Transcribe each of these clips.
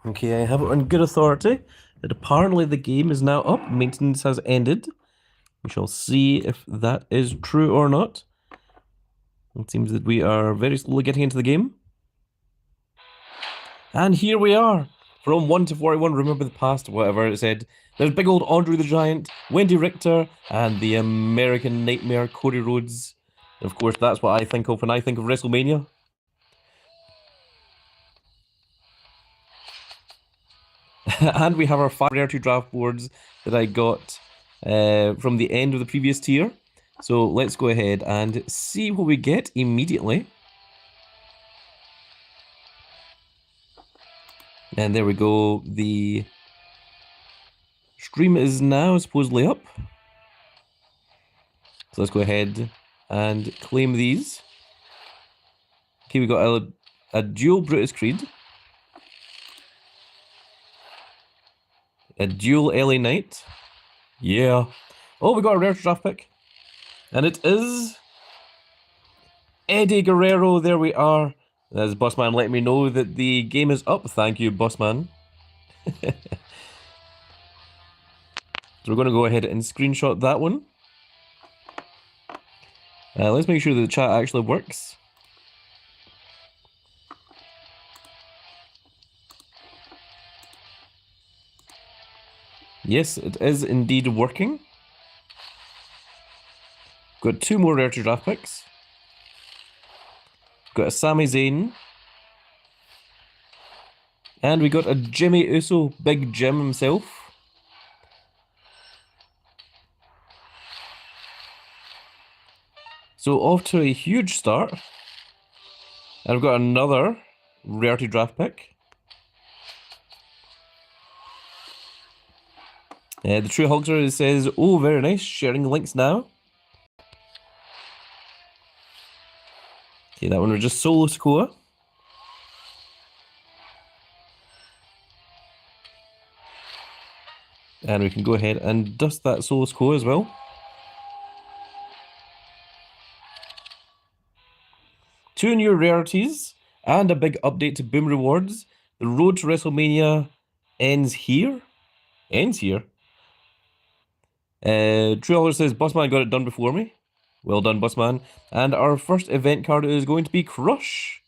Okay, I have it on good authority that apparently the game is now up. Maintenance has ended. We shall see if that is true or not. It seems that we are very slowly getting into the game. And here we are. From 1 to 41, remember the past, whatever it said. There's big old Andre the Giant, Wendy Richter, and the American Nightmare, Cody Rhodes. Of course, that's what I think of when I think of WrestleMania. And we have our 5 rare 2 draft boards that I got from the end of the previous tier. So let's go ahead and see what we get immediately. And there we go. The stream is now supposedly up. So let's go ahead and claim these. Okay, we got a dual Brutus Creed. A dual LA Knight. Yeah. Oh, we got a rare draft pick. And it is Eddie Guerrero. There we are. There's Bossman letting me know that the game is up. Thank you, Bossman. So we're going to go ahead and screenshot that one. Let's make sure that the chat actually works. Yes, it is indeed working. Got 2 more rare to draft picks. Got a Sami Zayn. And we got a Jimmy Uso, Big Jim himself. So off to a huge start. And I've got another rarity draft pick. The True Hulkster says, oh, very nice, sharing links now. Okay, that one was just Solo Sikoa. And we can go ahead and dust that Solo Sikoa as well. Two new rarities and a big update to Boom Rewards. The road to WrestleMania ends here. Ends here. True Holler says, Bossman got it done before me. Well done, Bossman. And our first event card is going to be Crush.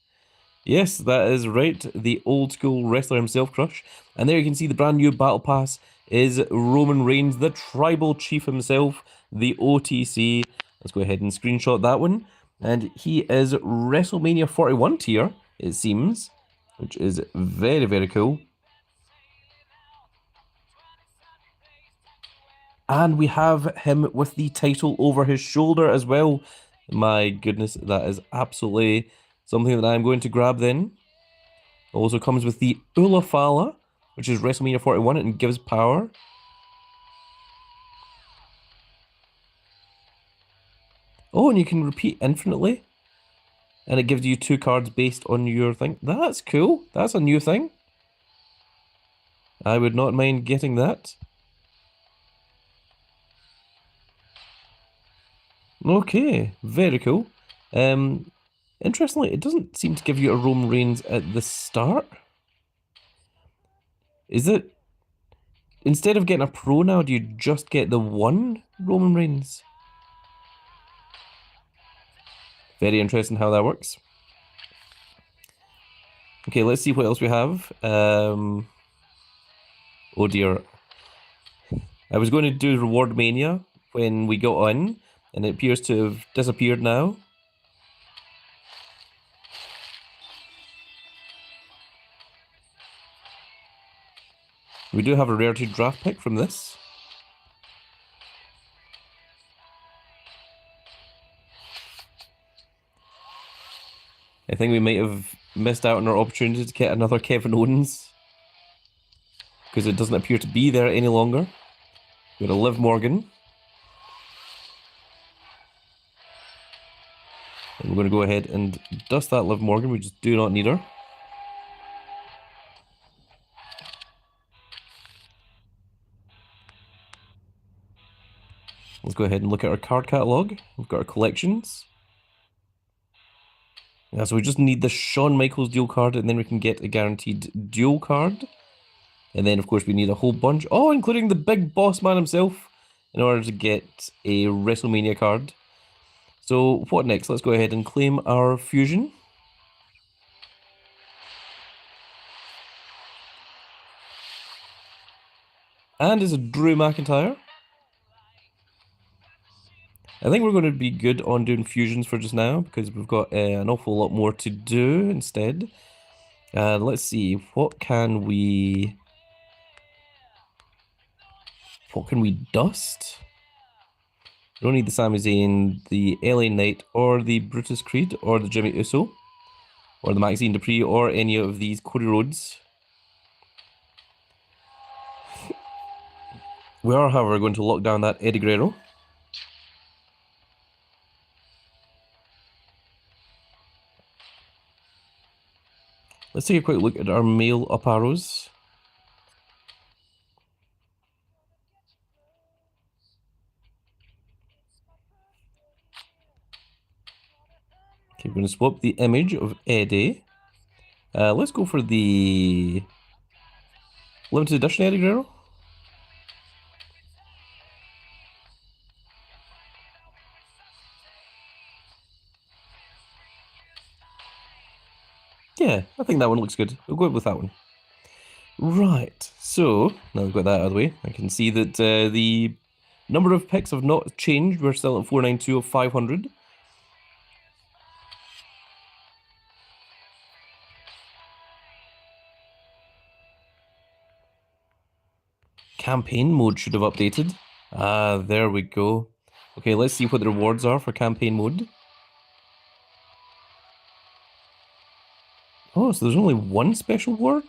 Yes, that is right. The old school wrestler himself, Crush. And there you can see the brand new Battle Pass is Roman Reigns, the Tribal Chief himself, the OTC. Let's go ahead and screenshot that one. And he is WrestleMania 41 tier, it seems, which is very, very cool. And we have him with the title over his shoulder as well. My goodness, that is absolutely something that I'm going to grab then. Also comes with the Ulafala, which is WrestleMania 41 and gives power. Oh, and you can repeat infinitely. And it gives you 2 cards based on your thing. That's cool. That's a new thing. I would not mind getting that. Okay, very cool. Interestingly, it doesn't seem to give you a Roman Reigns at the start. Is it... Instead of getting a pro now, do you just get the one Roman Reigns? Very interesting how that works. Okay, let's see what else we have. Oh dear. I was going to do Reward Mania when we got on, and it appears to have disappeared now. We do have a rarity draft pick from this. I think we might have missed out on our opportunity to get another Kevin Owens, because it doesn't appear to be there any longer. We've got a Liv Morgan. And we're going to go ahead and dust that Liv Morgan. We just do not need her. Let's go ahead and look at our card catalog. We've got our collections. Yeah, so we just need the Shawn Michaels dual card, and then we can get a guaranteed dual card. And then, of course, we need a whole bunch. Oh, including the big boss man himself in order to get a WrestleMania card. So what next? Let's go ahead and claim our fusion. And is a Drew McIntyre. I think we're going to be good on doing fusions for just now because we've got an awful lot more to do instead. Let's see, what can we dust? We don't need the Sami Zayn, the LA Knight, or the Brutus Creed, or the Jimmy Uso, or the Maxine Dupree, or any of these Cody Rhodes. We are, however, going to lock down that Eddie Guerrero. Let's take a quick look at our male up arrows. Okay, we're going to swap the image of Eddie. Let's go for the limited edition Eddie Guerrero. Yeah, I think that one looks good. We'll go with that one. Right, so now we've got that out of the way, I can see that the number of picks have not changed. We're still at 492 of 500. Campaign mode should have updated. Ah, there we go. Okay, let's see what the rewards are for campaign mode. Oh, so there's only one special word?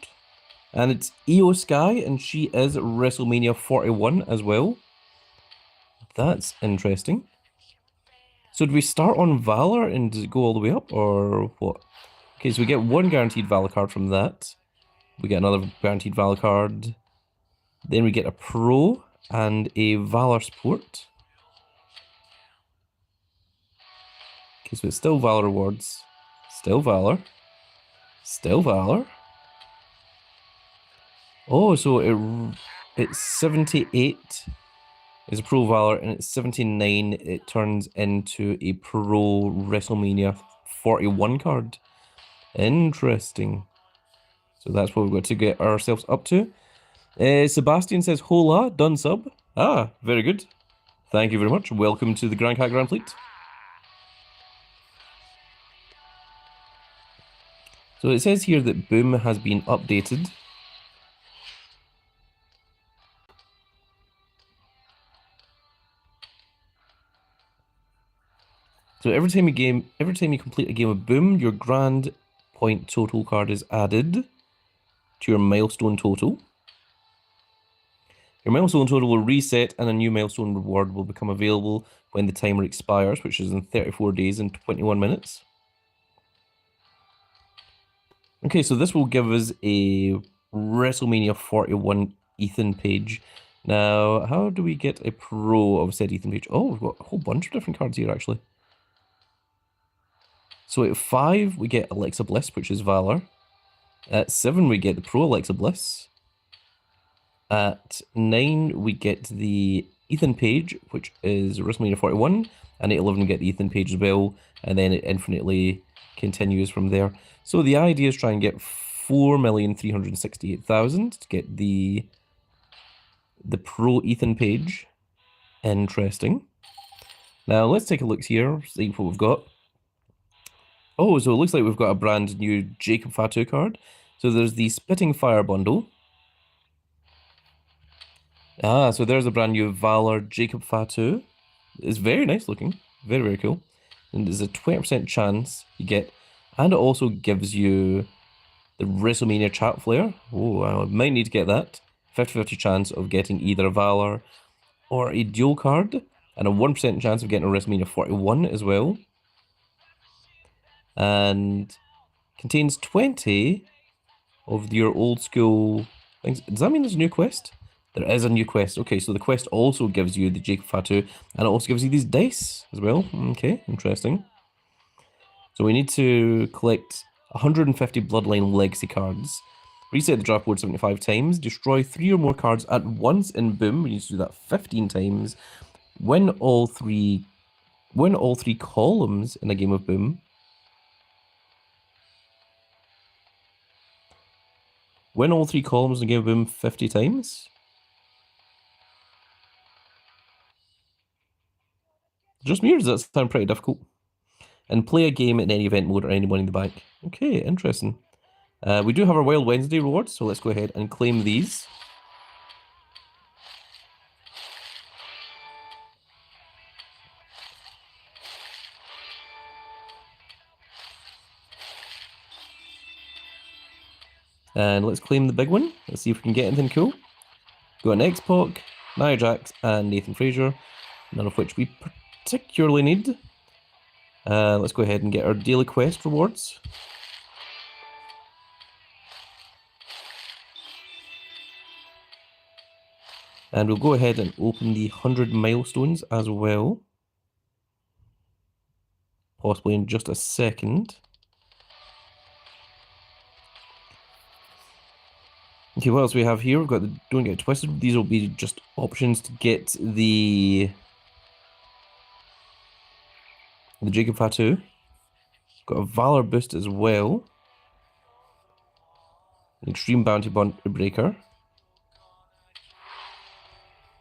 And it's Io Sky, and she is WrestleMania 41 as well. That's interesting. So do we start on Valour and does it go all the way up, or what? Okay, so we get one guaranteed Valour card from that. We get another guaranteed Valour card. Then we get a Pro and a Valour Sport. Okay, so it's still Valour rewards. Still Valour. Still Valour. Oh, so it's 78 is a Pro Valour, and it's 79 it turns into a Pro WrestleMania 41 card. Interesting. So that's what we've got to get ourselves up to. Sebastian says, hola, done sub. Ah, very good. Thank you very much. Welcome to the Grand Cat Grand Fleet. So it says here that Boom has been updated. So every time you complete a game of Boom, your grand point total card is added to your milestone total. Your milestone total will reset and a new milestone reward will become available when the timer expires, which is in 34 days and 21 minutes. Okay, so this will give us a WrestleMania 41 Ethan Page. Now, how do we get a Pro of said Ethan Page? Oh, we've got a whole bunch of different cards here, actually. So at 5, we get Alexa Bliss, which is Valour. At 7, we get the Pro Alexa Bliss. At 9, we get the Ethan Page, which is WrestleMania 41. And at 11, we get the Ethan Page as well. And then it infinitely continues from there. So the idea is try and get 4,368,000 to get the Pro Ethan Page. Interesting. Now let's take a look here, see what we've got. Oh, so it looks like we've got a brand new Jacob Fatu card. So there's the Spitting Fire bundle. Ah, so there's a brand new Valour Jacob Fatu. It's very nice looking. Very, very cool. And there's a 20% chance you get, and it also gives you the WrestleMania chat flare. Oh, I might need to get that. 50-50 chance of getting either a Valour or a dual card, and a 1% chance of getting a WrestleMania 41 as well. And contains 20 of your old school things. Does that mean there's a new quest? There is a new quest. Okay, so the quest also gives you the Jacob Fatu, and it also gives you these dice as well. Okay, interesting. So we need to collect 150 Bloodline Legacy cards. Reset the draft board 75 times. Destroy 3 or more cards at once in Boom. We need to do that 15 times. Win all three columns in a game of Boom. Win all 3 columns in a game of Boom 50 times. Just me, or does that sound pretty difficult? And play a game in any event mode or any money in the bank. Okay, interesting. We do have our Wild Wednesday rewards, so let's go ahead and claim these. And let's claim the big one. Let's see if we can get anything cool. Got an X-Pac, Nia Jax, and Nathan Frazier, none of which we particularly need. Let's go ahead and get our daily quest rewards. And we'll go ahead and open the 100 milestones as well. Possibly in just a second. Okay, what else we have here? We've got the Don't Get Twisted. These will be just options to get the Jacob Fatu. Got a Valour boost as well. An Extreme Bounty Breaker.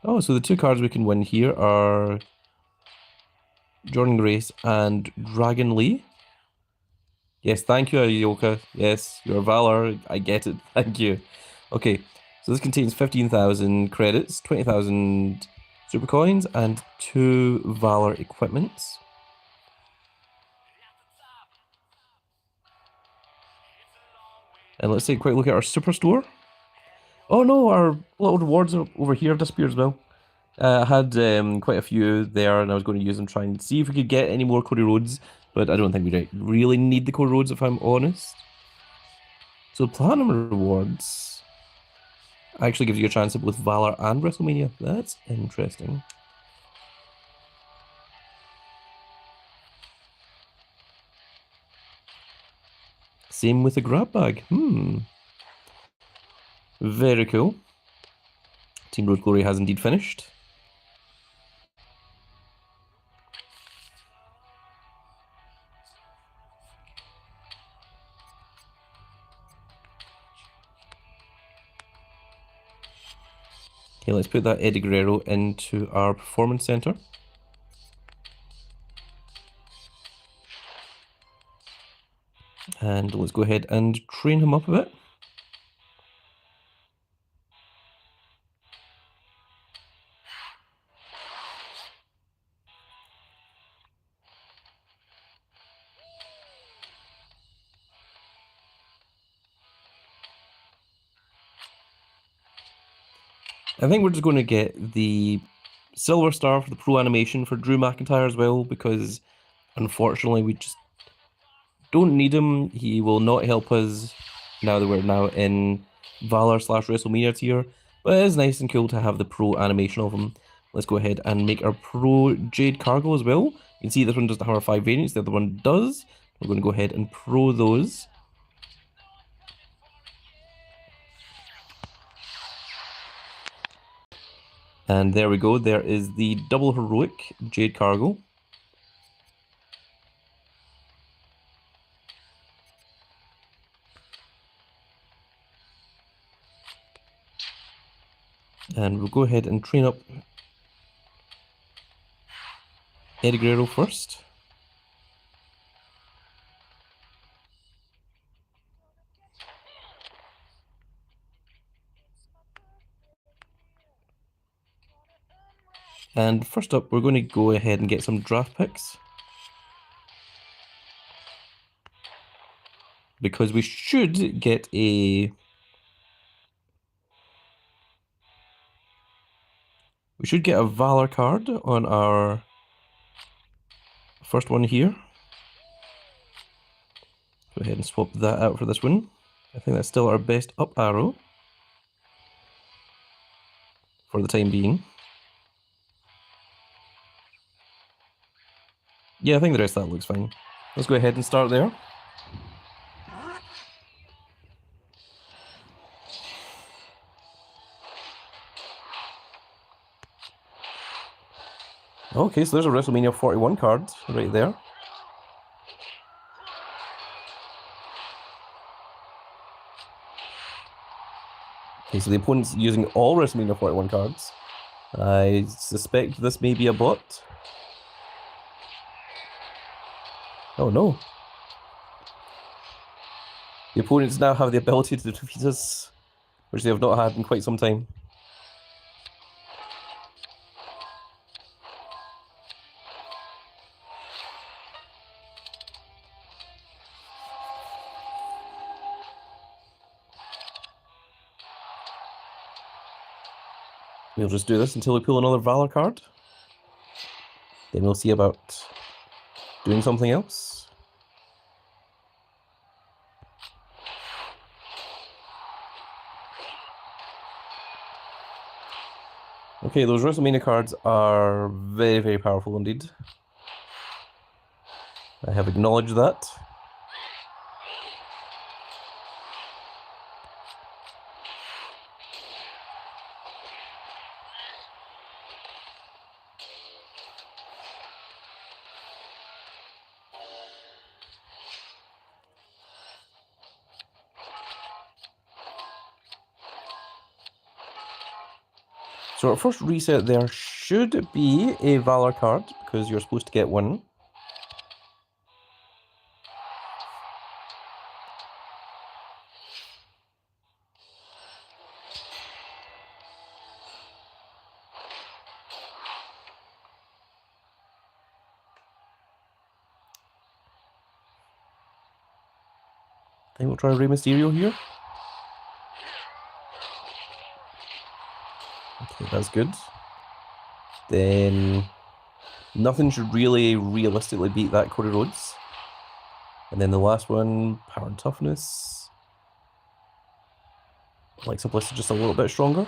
Oh, so the 2 cards we can win here are Joining the Race and Dragon Lee. Yes, thank you, Ayoka. Yes, you're Valour. I get it. Thank you. Okay, so this contains 15,000 credits, 20,000 super coins, and 2 Valour equipments. And let's take a quick look at our superstore. Oh no, our little rewards are over here disappeared as well. I had quite a few there, and I was going to use them to try and see if we could get any more Cody Rhodes, but I don't think we really need the Cody Rhodes if I'm honest. So Platinum rewards actually gives you a chance at both Valour and Wrestlemania. That's interesting. Same with the grab bag. Very cool. Team Road Glory has indeed finished. Okay, let's put that Eddie Guerrero into our performance center. And let's go ahead and train him up a bit. I think we're just going to get the Silver Star for the Pro Animation for Drew McIntyre as well, because unfortunately we just don't need him. He will not help us now that we're now in Valour / Wrestlemania tier, but it is nice and cool to have the Pro animation of him. Let's go ahead and make our Pro Jade Cargo as well. You can see this one doesn't have our 5 variants, the other one does. We're going to go ahead and Pro those. And there we go, there is the double heroic Jade Cargo. And we'll go ahead and train up Eddie Guerrero first. And first up, we're going to go ahead and get some draft picks. Because we should get a... We should get a Valour card on our first one here. Go ahead and swap that out for this one. I think that's still our best up arrow for the time being. Yeah, I think the rest of that looks fine. Let's go ahead and start there. Okay, so there's a WrestleMania 41 card right there. Okay, so the opponent's using all WrestleMania 41 cards. I suspect this may be a bot. Oh no. The opponents now have the ability to defeat us, which they have not had in quite some time. We'll just do this until we pull another Valour card. Then we'll see about doing something else. Okay, those WrestleMania cards are very, very powerful indeed. I have acknowledged that. So our first reset there should be a Valour card, because you're supposed to get one. I think we'll try Rey Mysterio here. Okay, that's good. Then nothing should really realistically beat that Cody Rhodes. And then the last one, Power and Toughness. Alexa Bliss is just a little bit stronger.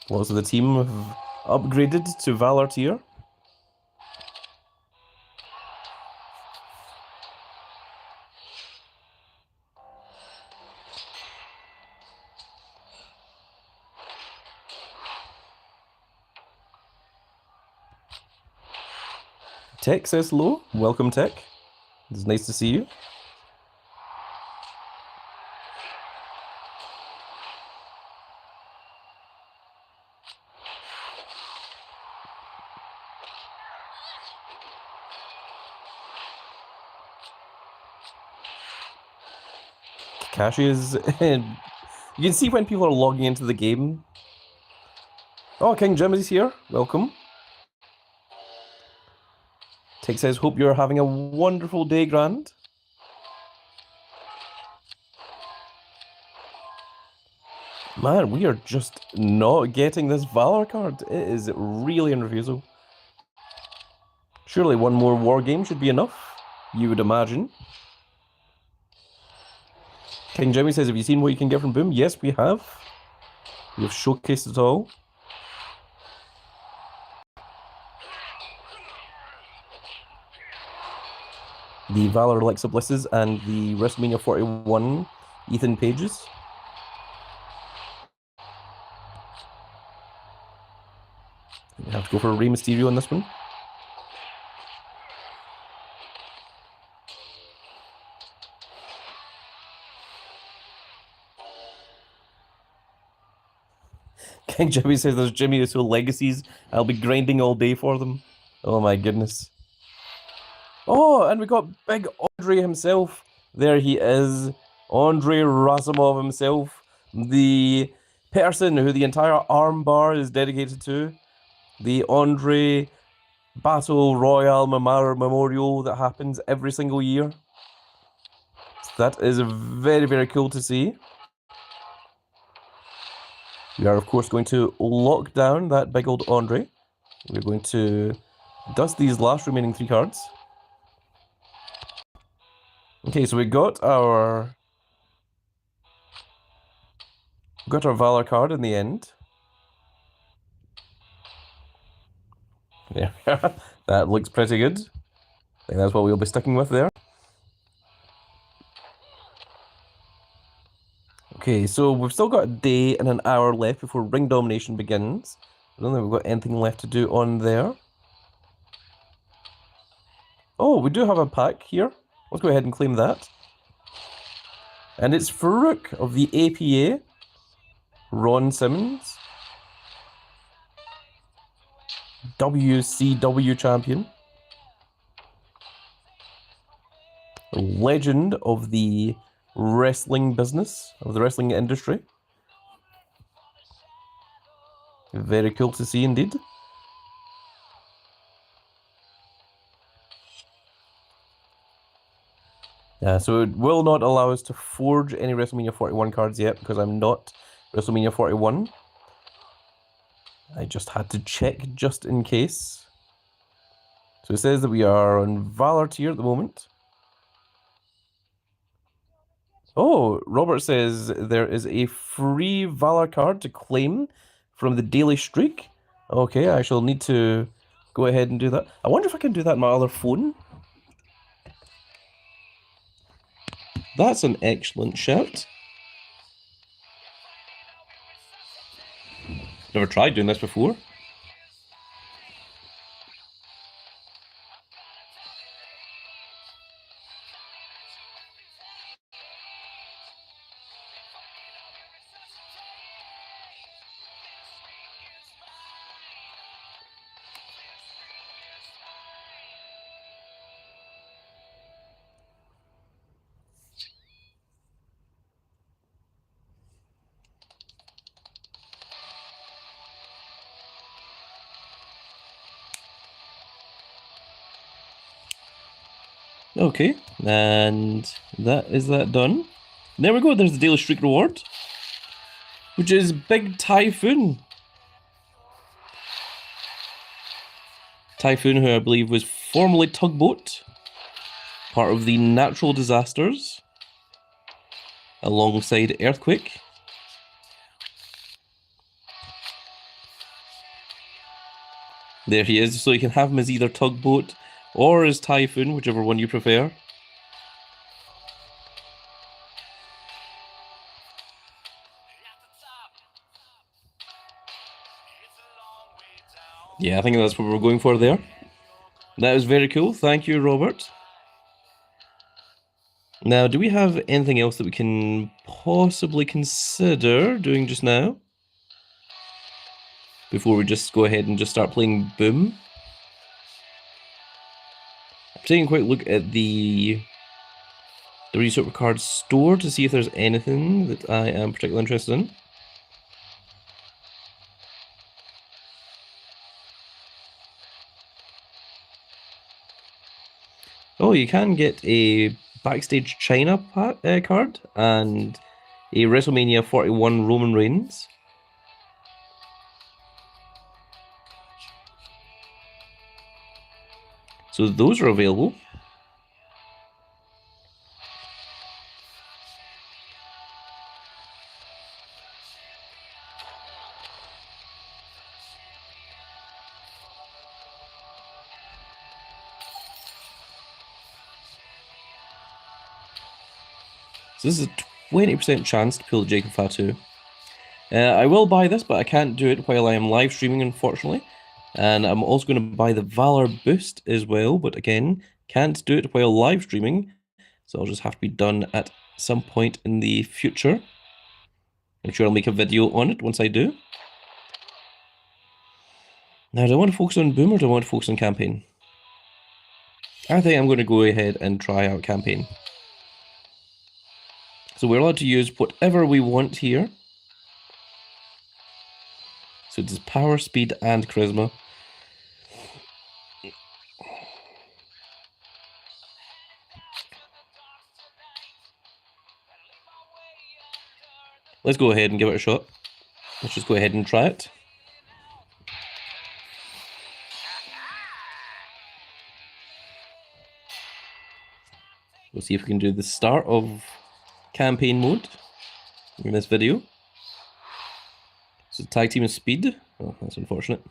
Lots of the team have upgraded to Valour tier. Tech says hello. Welcome, Tech. It's nice to see you. Kakashi is... You can see when people are logging into the game. Oh, King Jim is here. Welcome. Tech says, hope you're having a wonderful day, Grand. Man, we are just not getting this Valour card. It is really in refusal. Surely one more war game should be enough, you would imagine. King Jimmy says, have you seen what you can get from Boom? Yes, we have. We have showcased it all. The Valour Alexa Blisses and the WrestleMania 41 Ethan Pages. We have to go for a Rey Mysterio on this one. King Jimmy says there's Jimmy Uso legacies. I'll be grinding all day for them. Oh my goodness. Oh, and we got Big Andre himself. There he is. Andre Rasimov himself. The person who the entire armbar is dedicated to. The Andre Battle Royale Memorial that happens every single year. So that is very, very cool to see. We are, of course, going to lock down that big old Andre. We're going to dust these last remaining 3 cards. Okay, so we got our Valour card in the end. Yeah, that looks pretty good. I think that's what we'll be sticking with there. Okay, so we've still got a day and an hour left before ring domination begins. I don't think we've got anything left to do on there. Oh, we do have a pack here. Let's go ahead and claim that. And it's Farouk of the APA. Ron Simmons. WCW champion. A legend of the wrestling business, of the wrestling industry. Very cool to see indeed. So it will not allow us to forge any WrestleMania 41 cards yet because I'm not WrestleMania 41. I just had to check just in case. So it says that we are on Valour tier at the moment. Oh, Robert says there is a free Valour card to claim from the daily streak. Okay, I shall need to go ahead and do that. I wonder if I can do that on my other phone. That's an excellent shout. Never tried doing this before. Okay, and that is that done. There we go, there's the daily streak reward, which is Big Typhoon. Typhoon, who I believe was formerly Tugboat, part of the natural disasters, alongside Earthquake. There he is, so you can have him as either Tugboat or as Typhoon, whichever one you prefer. Yeah, I think that's what we're going for there. That was very cool. Thank you, Robert. Now, do we have anything else that we can possibly consider doing just now? Before we just go ahead and just start playing Boom. I'm taking a quick look at the Supercard store to see if there's anything that I am particularly interested in. Oh, you can get a Backstage China card and a WrestleMania 41 Roman Reigns. So those are available. So this is a 20% chance to pull the Jacob Fatu. I will buy this, but I can't do it while I am live streaming, unfortunately. And I'm also going to buy the Valour boost as well, but again, can't do it while live streaming. So I'll just have to be done at some point in the future. I'm sure I'll make a video on it once I do. Now, do I want to focus on Boom or do I want to focus on Campaign? I think I'm going to go ahead and try out Campaign. So we're allowed to use whatever we want here. So it's power, speed, and charisma. Let's go ahead and give it a shot. Let's just go ahead and try it. We'll see if we can do the start of campaign mode in this video. So tag team and speed. Oh, that's unfortunate.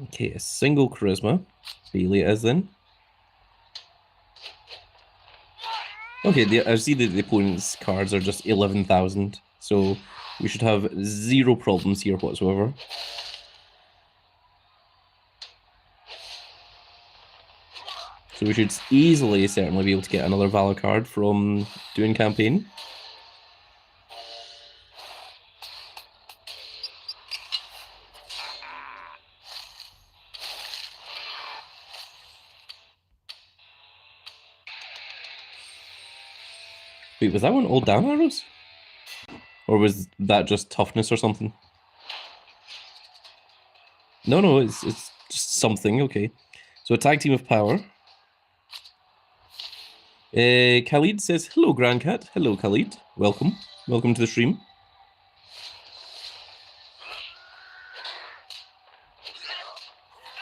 Okay, a single charisma. Bailey is then. Okay, I see that the opponent's cards are just 11,000, so we should have zero problems here whatsoever. So we should easily, certainly be able to get another Valour card from doing campaign. Wait, was that one all down arrows? Or was that just toughness or something? No, it's just something, okay. So a tag team of power. Khalid says, hello, Grandcat. Hello, Khalid. Welcome. Welcome to the stream.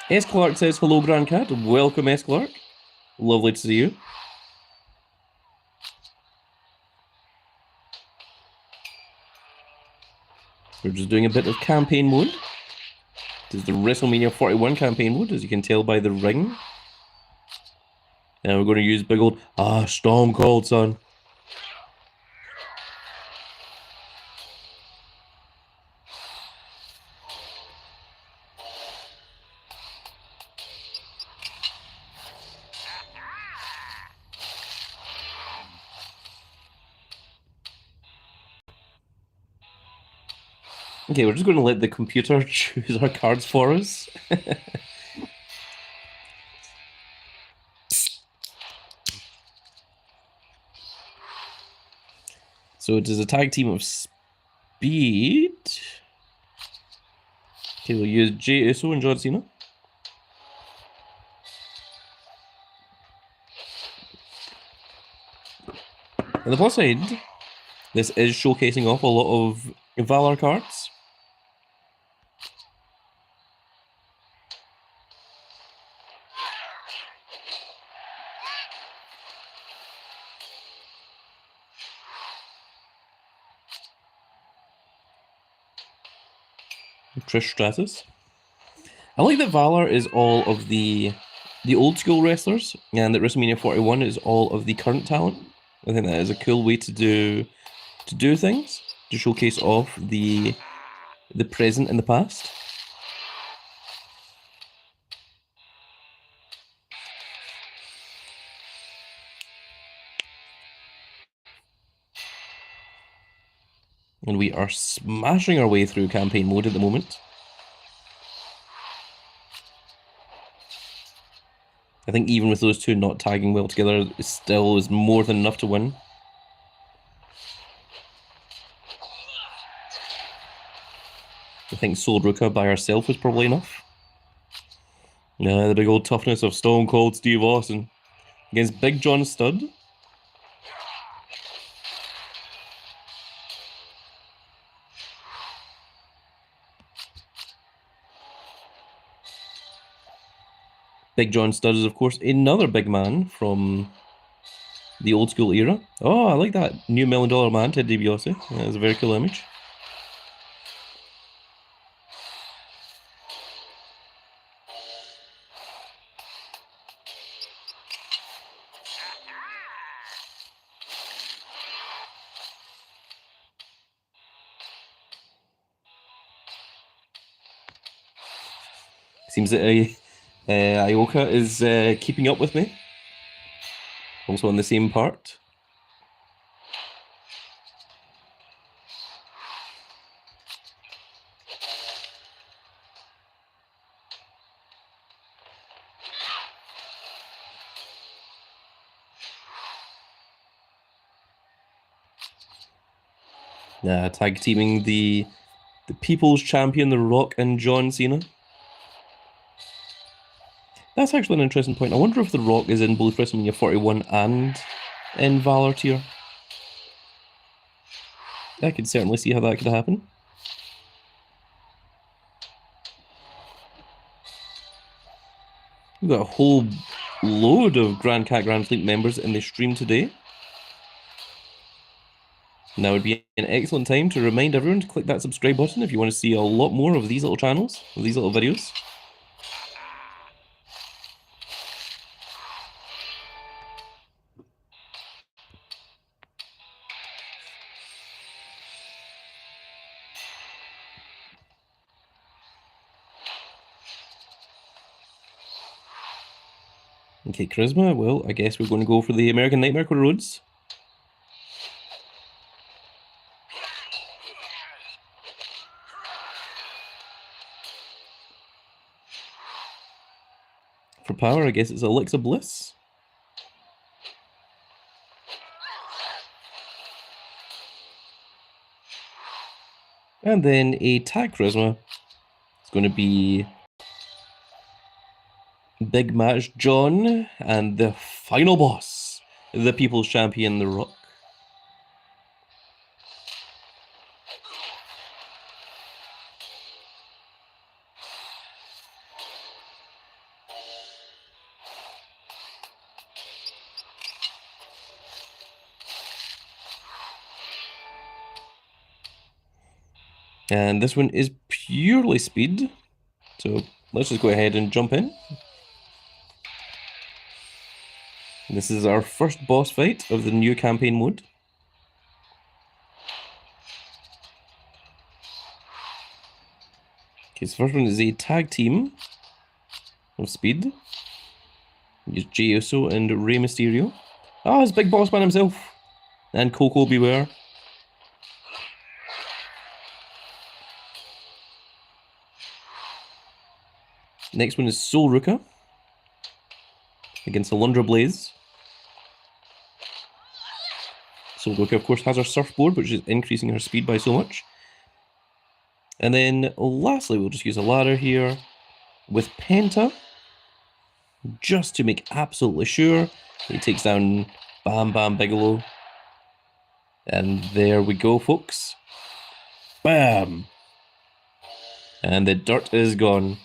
S. Clark says, hello, Grandcat. Welcome, S. Clark. Lovely to see you. We're just doing a bit of campaign mode. This is the WrestleMania 41 campaign mode, as you can tell by the ring. And we're going to use big old, Stone Cold, son. Okay, we're just going to let the computer choose our cards for us. So it is a tag team of speed. Okay, we'll use Jey Uso and John Cena. On the plus side, this is showcasing off a lot of Valour cards. Trish Stratus. I like that Valour is all of the old school wrestlers, and that WrestleMania 41 is all of the current talent. I think that is a cool way to do things, to showcase off the present and the past. And we are smashing our way through campaign mode at the moment. I think even with those two not tagging well together, it still is more than enough to win. I think Soul Ruka by herself was probably enough. Yeah, the big old toughness of Stone Cold Steve Austin against Big John Studd. Big John Studd is, of course, another big man from the old school era. Oh, I like that new $1 Million Man, Ted DiBiase. That's a very cool image. Seems that Ioka is keeping up with me. Also on the same part. Tag teaming the People's Champion, The Rock, and John Cena. That's actually an interesting point. I wonder if The Rock is in both WrestleMania 41 and in Valour tier. I could certainly see how that could happen. We've got a whole load of Grand Cat Grand Fleet members in the stream today. Now would be an excellent time to remind everyone to click that subscribe button if you want to see a lot more of these little channels, of these little videos. Okay, Charisma. Well, I guess we're going to go for the American Nightmare Cody Rhodes. For power, I guess it's Alexa Bliss. And then a tag Charisma. It's going to be Big Match John and the final boss, the People's Champion, The Rock. And this one is purely speed. So let's just go ahead and jump in. This is our first boss fight of the new campaign mode. Okay, so first one is a tag team of speed. Use Jey Uso and Rey Mysterio. Ah, it's Big Boss Man himself. And Coco Beware. Next one is Soul Ruka against Alundra Blaze. Soul Ruka, of course, has her surfboard, which is increasing her speed by so much. And then lastly, we'll just use a ladder here with Penta, just to make absolutely sure he takes down Bam Bam Bigelow. And there we go, folks. Bam! And the dirt is gone.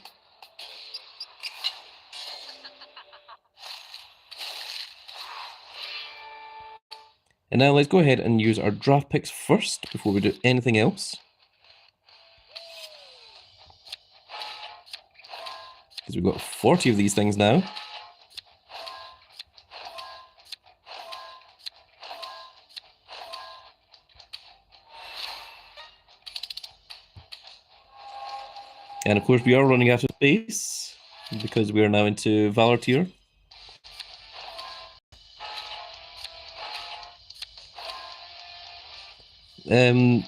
And now let's go ahead and use our draft picks first before we do anything else. Because we've got 40 of these things now. And of course we are running out of space because we are now into Valour tier.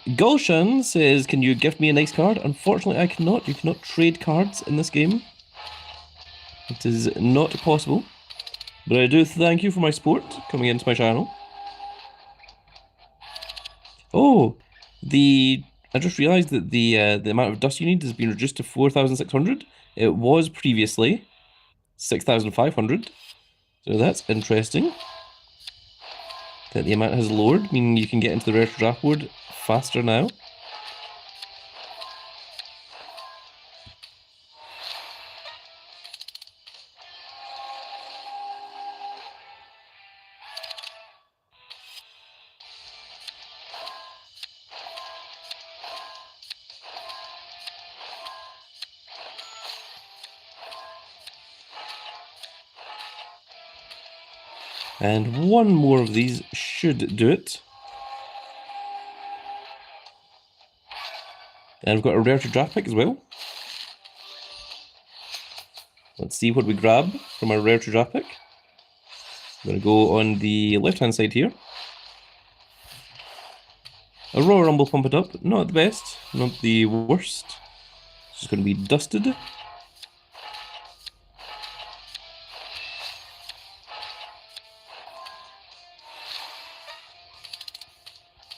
Gulshan says, can you gift me a nice card? Unfortunately, I cannot. You cannot trade cards in this game. It is not possible. But I do thank you for my support coming into my channel. Oh, I just realised that the amount of dust you need has been reduced to 4,600. It was previously 6,500. So that's interesting. That the amount has lowered, meaning you can get into the retro draft board faster now. And one more of these should do it. And we've got a rare to draft pick as well. Let's see what we grab from our rare to draft pick. I'm going to go on the left-hand side here. A Royal Rumble Pump It Up. Not the best, not the worst. It's just going to be dusted.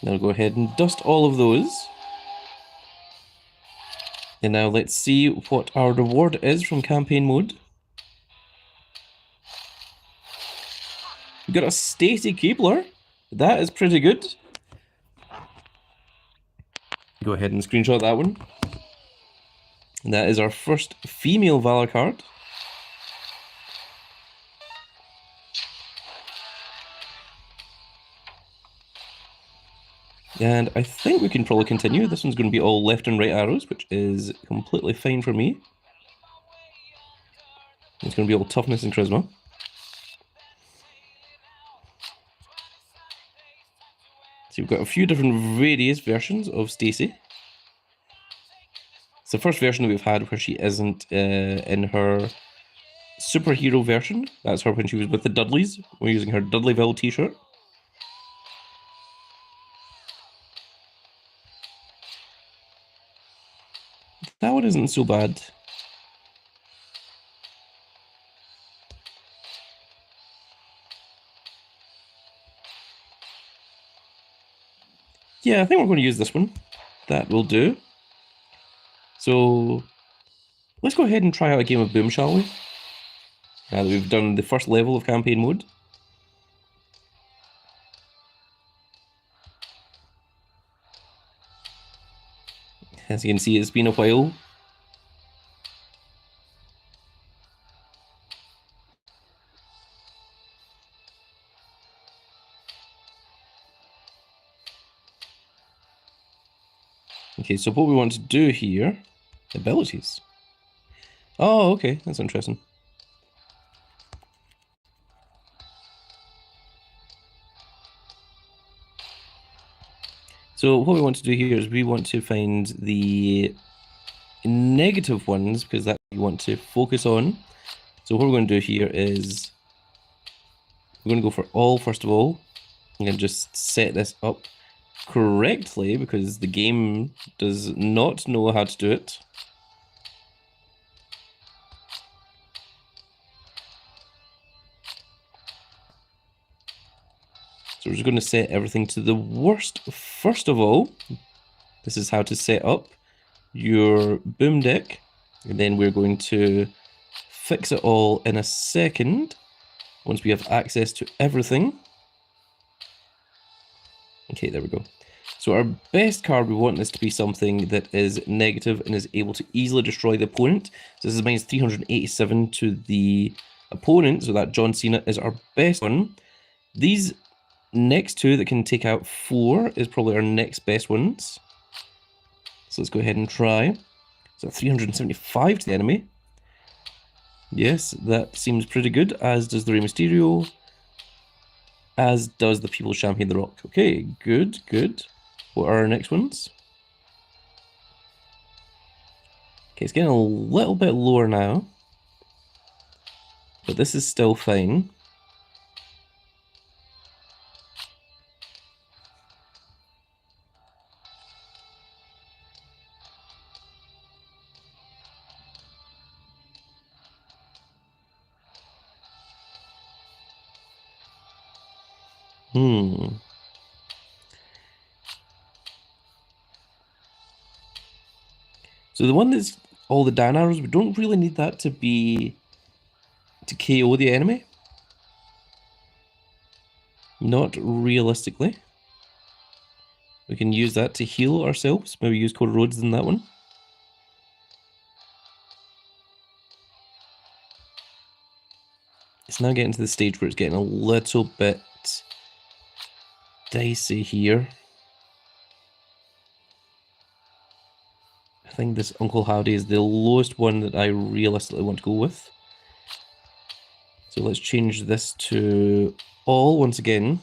Now I'll go ahead and dust all of those. And now let's see what our reward is from campaign mode. We got a Stacy Keebler. That is pretty good. Go ahead and screenshot that one. And that is our first female Valour card. And I think we can probably continue. This one's going to be all left and right arrows, which is completely fine for me. It's going to be all toughness and charisma. So we've got a few different various versions of Stacy. It's the first version that we've had where she isn't in her superhero version. That's her when she was with the Dudleys. We're using her Dudleyville t-shirt. That one isn't so bad. Yeah, I think we're going to use this one. That will do. So let's go ahead and try out a game of Boom, shall we? Now that we've done the first level of campaign mode. As you can see, it's been a while. Okay, so what we want to do here, abilities. Oh, okay, that's interesting. So what we want to do here is we want to find the negative ones, because that we want to focus on. So what we're going to do here is we're going to go for all first of all. I'm going to just set this up correctly because the game does not know how to do it. So we're just going to set everything to the worst first of all. This is how to set up your boom deck, and then we're going to fix it all in a second once we have access to everything. Okay, there we go. So our best card, we want this to be something that is negative and is able to easily destroy the opponent. So this is minus 387 to the opponent, so that John Cena is our best one. These next two that can take out 4 is probably our next best ones. So let's go ahead and try. So 375 to the enemy. Yes, that seems pretty good, as does the Rey Mysterio, as does the People's Champion The Rock. Okay, good, good. What are our next ones? Okay, it's getting a little bit lower now, but this is still fine. So the one that's all the down arrows, we don't really need that to be to KO the enemy. Not realistically. We can use that to heal ourselves. Maybe use Cody Rhodes in that one. It's now getting to the stage where it's getting a little bit dicey here. I think this Uncle Howdy is the lowest one that I realistically want to go with. So let's change this to all once again.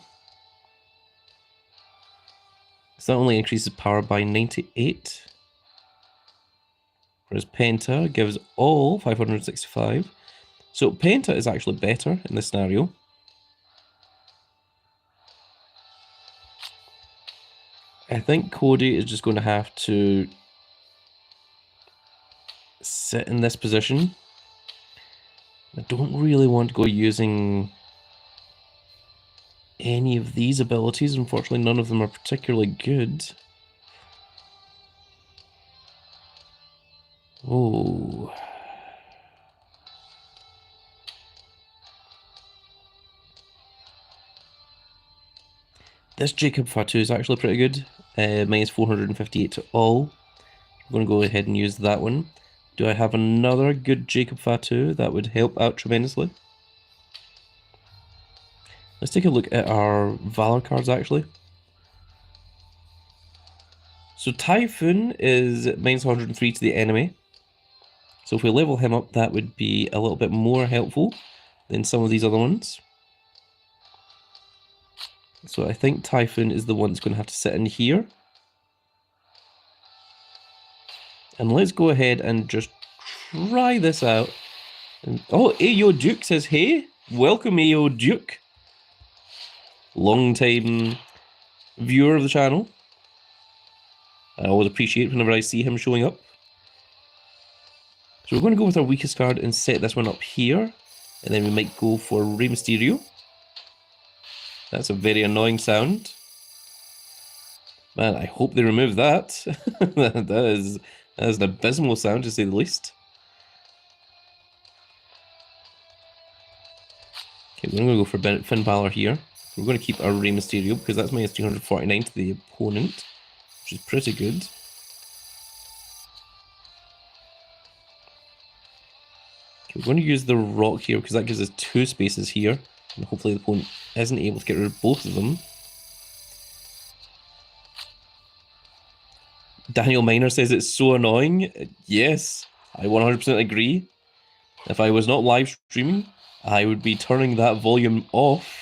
So that only increases power by 98. Whereas Penta gives all 565. So Penta is actually better in this scenario. I think Cody is just going to have to sit in this position. I don't really want to go using any of these abilities. Unfortunately, none of them are particularly good. Oh. This Jacob Fatu is actually pretty good. Minus 458 to all. I'm going to go ahead and use that one. Do I have another good Jacob Fatu that would help out tremendously? Let's take a look at our Valour cards actually. So Typhoon is minus 103 to the enemy. So if we level him up, that would be a little bit more helpful than some of these other ones. So I think Typhoon is the one that's going to have to sit in here. And let's go ahead and just try this out Oh, Ayo Duke says, hey, welcome Ayo Duke. Long time viewer of the channel. I always appreciate whenever I see him showing up. So we're going to go with our weakest card and set this one up here. And then we might go for Rey Mysterio. That's a very annoying sound. Man, I hope they remove that. that is an abysmal sound, to say the least. Okay, we're going to go for Finn Balor here. We're going to keep our Rey Mysterio because that's minus 249 to the opponent, which is pretty good. Okay, we're going to use the Rock here because that gives us 2 spaces here. And hopefully the opponent isn't able to get rid of both of them. Daniel Miner says it's so annoying. Yes, I 100% agree. If I was not live streaming, I would be turning that volume off.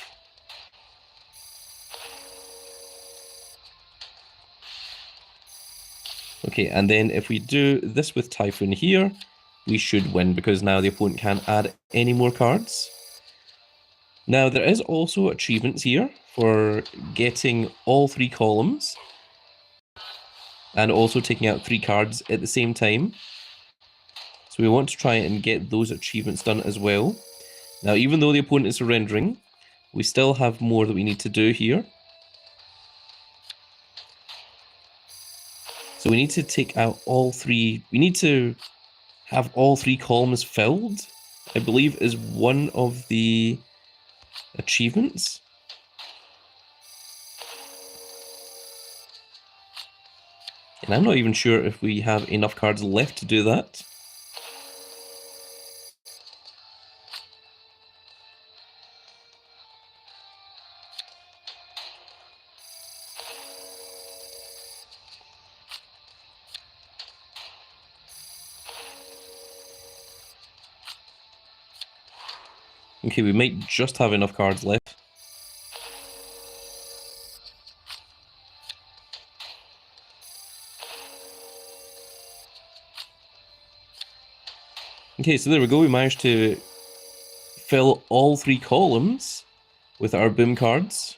Okay, and then if we do this with Typhoon here, we should win because now the opponent can't add any more cards. Now, there is also achievements here for getting all 3 columns and also taking out 3 cards at the same time. So we want to try and get those achievements done as well. Now, even though the opponent is surrendering, we still have more that we need to do here. So we need to take out all 3. We need to have all 3 columns filled, I believe is one of the achievements. And I'm not even sure if we have enough cards left to do that. Okay, we might just have enough cards left. Okay, so there we go. We managed to fill all 3 columns with our boom cards.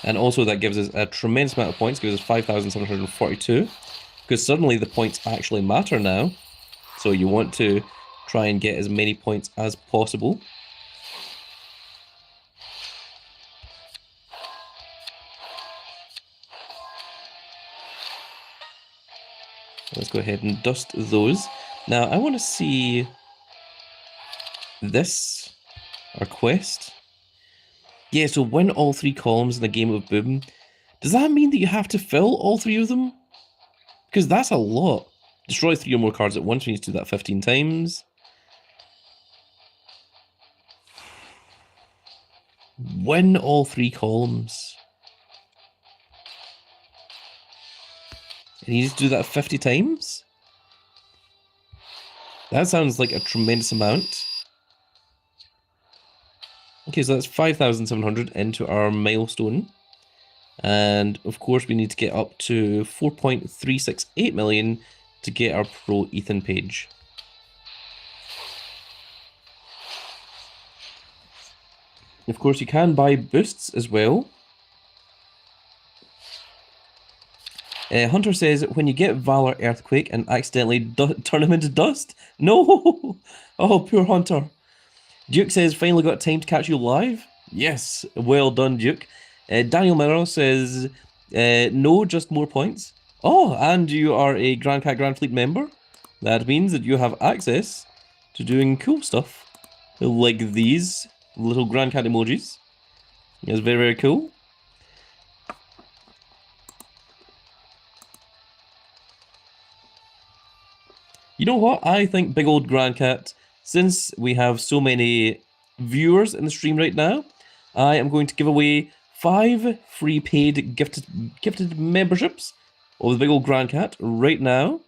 And also that gives us a tremendous amount of points, gives us 5,742. Because suddenly the points actually matter now. So you want to try and get as many points as possible. Let's go ahead and dust those. Now, I want to see this, our quest. Yeah, so win all 3 columns in a game of Boom. Does that mean that you have to fill all 3 of them? Because that's a lot. Destroy 3 or more cards at once. We need to do that 15 times. Win all 3 columns. And you need to do that 50 times? That sounds like a tremendous amount. Okay, so that's 5,700 into our milestone. And of course we need to get up to 4.368 million to get our pro Ethan Page. Of course you can buy boosts as well. Hunter says, when you get Valour Earthquake and accidentally turn him into dust? No! Oh, poor Hunter. Duke says, finally got time to catch you live? Yes, well done, Duke. Daniel Miller says, no, just more points. Oh, and you are a Grand Cat Grand Fleet member? That means that you have access to doing cool stuff. Like these little Grand Cat emojis. It's very, very cool. You know what? I think Big Old Grand Cat, since we have so many viewers in the stream right now, I am going to give away 5 free paid gifted memberships of the Big Old Grand Cat right now.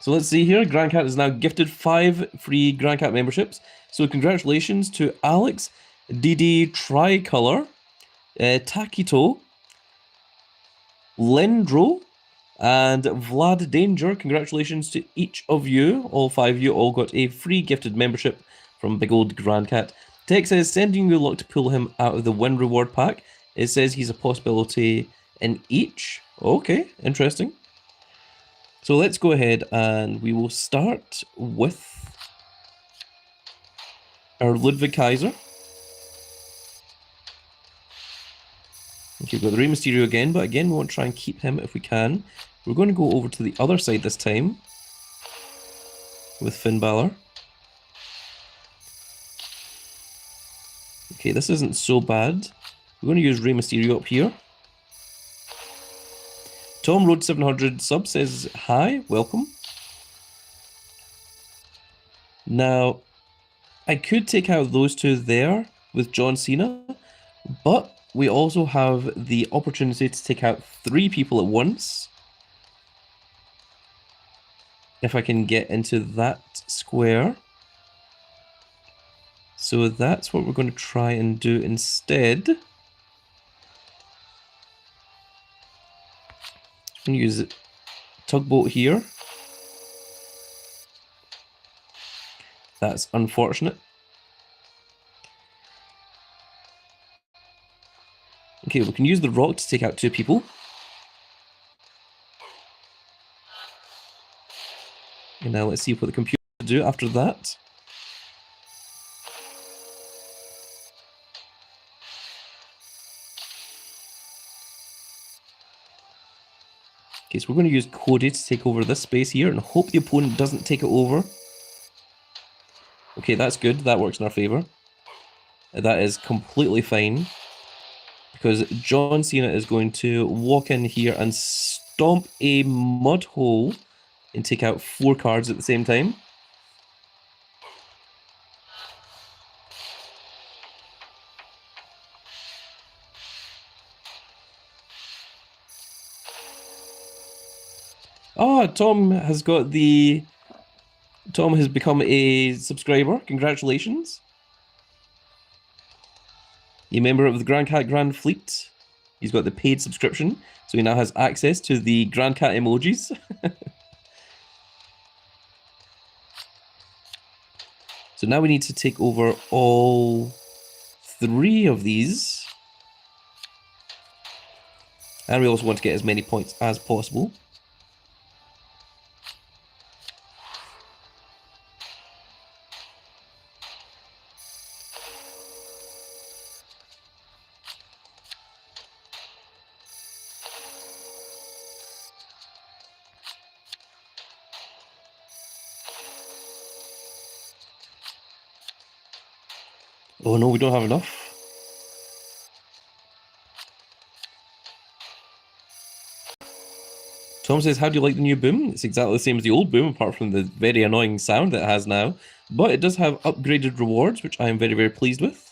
So let's see here. Grand Cat is now gifted 5 free Grand Cat memberships. So congratulations to Alex, DD Tricolor, Takito, Lendro, And Vlad Danger, congratulations to each of you. All 5 of you all got a free gifted membership from Big Old Grand Cat. Tech says, sending you luck to pull him out of the win reward pack. It says he's a possibility in each. Okay, interesting. So let's go ahead and we will start with our Ludwig Kaiser. Okay, we've got the Rey Mysterio again, but again, we want to try and keep him if we can. We're going to go over to the other side this time with Finn Balor. Okay, this isn't so bad. We're going to use Rey Mysterio up here. Tom Road 700 sub says, hi, welcome. Now, I could take out those two there with John Cena, but we also have the opportunity to take out 3 people at once. If I can get into that square. So that's what we're going to try and do instead. I'm going to use tugboat here. That's unfortunate. Okay, we can use the rock to take out 2 people. And now let's see what the computer will do after that. Okay, so we're going to use Cody to take over this space here and hope the opponent doesn't take it over. Okay, that's good. That works in our favor. That is completely fine. Because John Cena is going to walk in here and stomp a mud hole and take out 4 cards at the same time. Oh, Tom has become a subscriber. Congratulations. A member of the Grand Cat Grand Fleet. He's got the paid subscription, so he now has access to the Grand Cat emojis. So now we need to take over all 3 of these. And we also want to get as many points as possible. Oh no, we don't have enough. Tom says, how do you like the new boom? It's exactly the same as the old boom, apart from the very annoying sound that it has now. But it does have upgraded rewards, which I am very, very pleased with.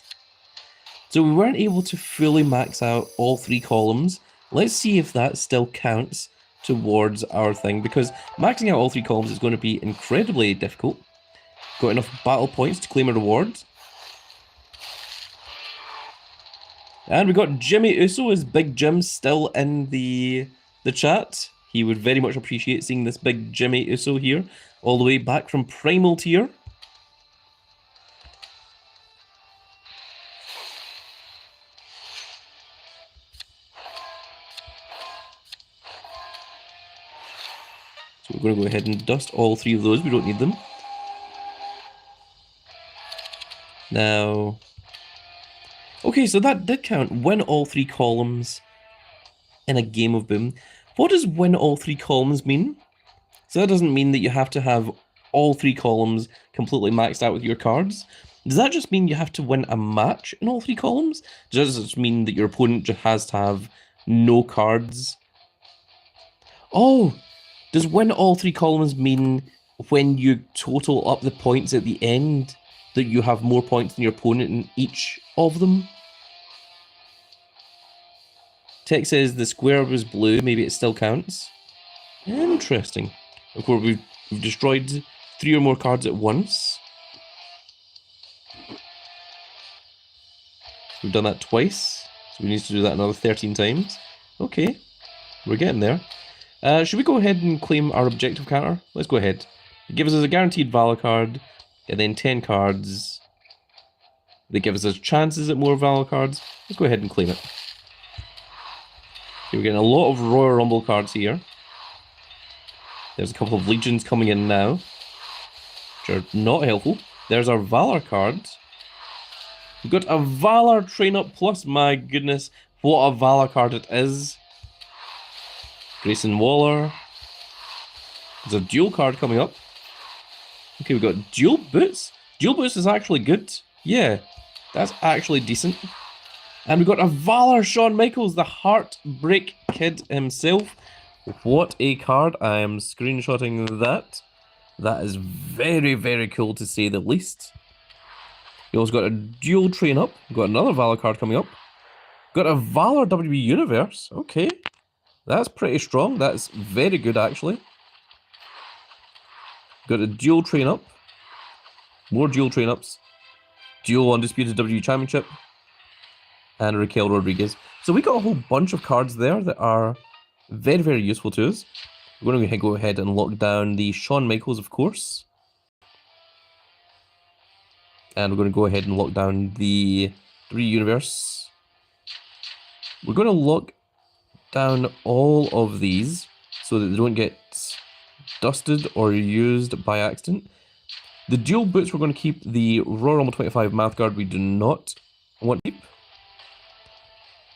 So we weren't able to fully max out all 3 columns. Let's see if that still counts towards our thing, because maxing out all 3 columns is going to be incredibly difficult. Got enough battle points to claim a reward. And we got Jimmy Uso as Big Jim still in the chat. He would very much appreciate seeing this Big Jimmy Uso here, all the way back from Primal Tier. So we're going to go ahead and dust all 3 of those. We don't need them. Now... okay, so that did count. Win all 3 columns in a game of Boom. What does win all 3 columns mean? So that doesn't mean that you have to have all 3 columns completely maxed out with your cards. Does that just mean you have to win a match in all 3 columns? Does it just mean that your opponent just has to have no cards? Oh, does win all 3 columns mean when you total up the points at the end that you have more points than your opponent in each of them? Tech says the square was blue, maybe it still counts. Interesting. Of course, we've destroyed 3 or more cards at once. We've done that twice, so we need to do that another 13 times. Okay, we're getting there. Should we go ahead and claim our objective counter? Let's go ahead. It gives us a guaranteed Valour card, and then 10 cards. That gives us chances at more Valour cards. Let's go ahead and claim it. Okay, we're getting a lot of Royal Rumble cards here. There's a couple of Legions coming in now, which are not helpful. There's our Valour card. We've got a Valour Train Up Plus. My goodness, what a Valour card it is. Grayson Waller. There's a dual card coming up. Okay, we've got dual boots. Dual boots is actually good. Yeah, that's actually decent. And we've got a Valour Shawn Michaels, the Heartbreak Kid himself. What a card. I am screenshotting that. That is very, very cool to say the least. We also got a dual train up. We've got another Valour card coming up. Got a Valour WWE Universe. Okay. That's pretty strong. That's very good, actually. Got a dual train up. More dual train ups. Dual Undisputed WWE Championship. And Raquel Rodriguez. So we got a whole bunch of cards there that are very, very useful to us. We're going to go ahead and lock down the Shawn Michaels, of course. And we're going to go ahead and lock down the 3 Universe. We're going to lock down all of these so that they don't get dusted or used by accident. The dual boots we're going to keep. The Royal Rumble 25 Math Guard we do not want to keep.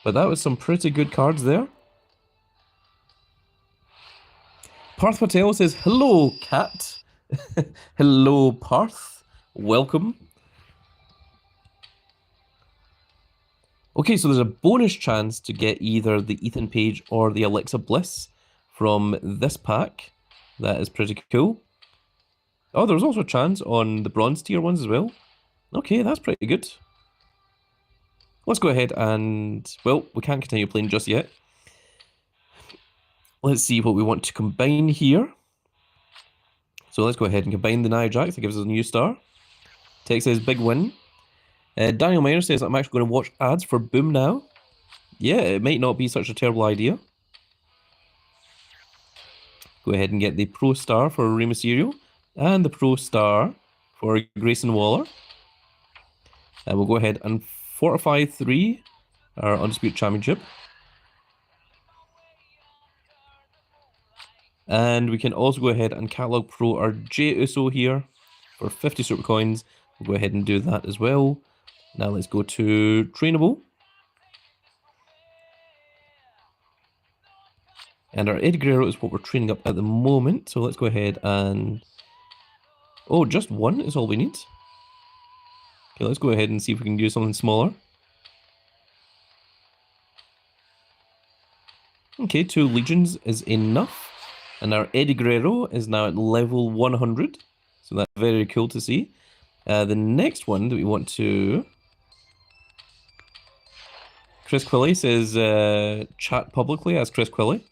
But that was some pretty good cards there. Parth Patel says, hello, cat. Hello, Parth. Welcome. Okay, so there's a bonus chance to get either the Ethan Page or the Alexa Bliss from this pack. That is pretty cool. Oh, there's also a chance on the bronze tier ones as well. Okay, that's pretty good. Let's go ahead and, well, we can't continue playing just yet. Let's see what we want to combine here. So let's go ahead and combine the Nia Jax. That gives us a new star. Tex says, big win. Daniel Miner says, I'm actually going to watch ads for Boom now. Yeah, it might not be such a terrible idea. Go ahead and get the Pro Star for Rey Mysterio. And the Pro Star for Grayson Waller. And we'll go ahead and fortify 3, our Undisputed Championship. And we can also go ahead and catalog pro our Jey Uso here for 50 super coins. We'll go ahead and do that as well. Now let's go to trainable. And our Eddie Guerrero is what we're training up at the moment. So let's go ahead and... Oh, just 1 is all we need. Okay, let's go ahead and see if we can do something smaller. Okay, 2 Legions is enough. And our Eddie Guerrero is now at level 100. So that's very cool to see. The next one that we want to... Chris Quilly says, chat publicly as Chris Quilly.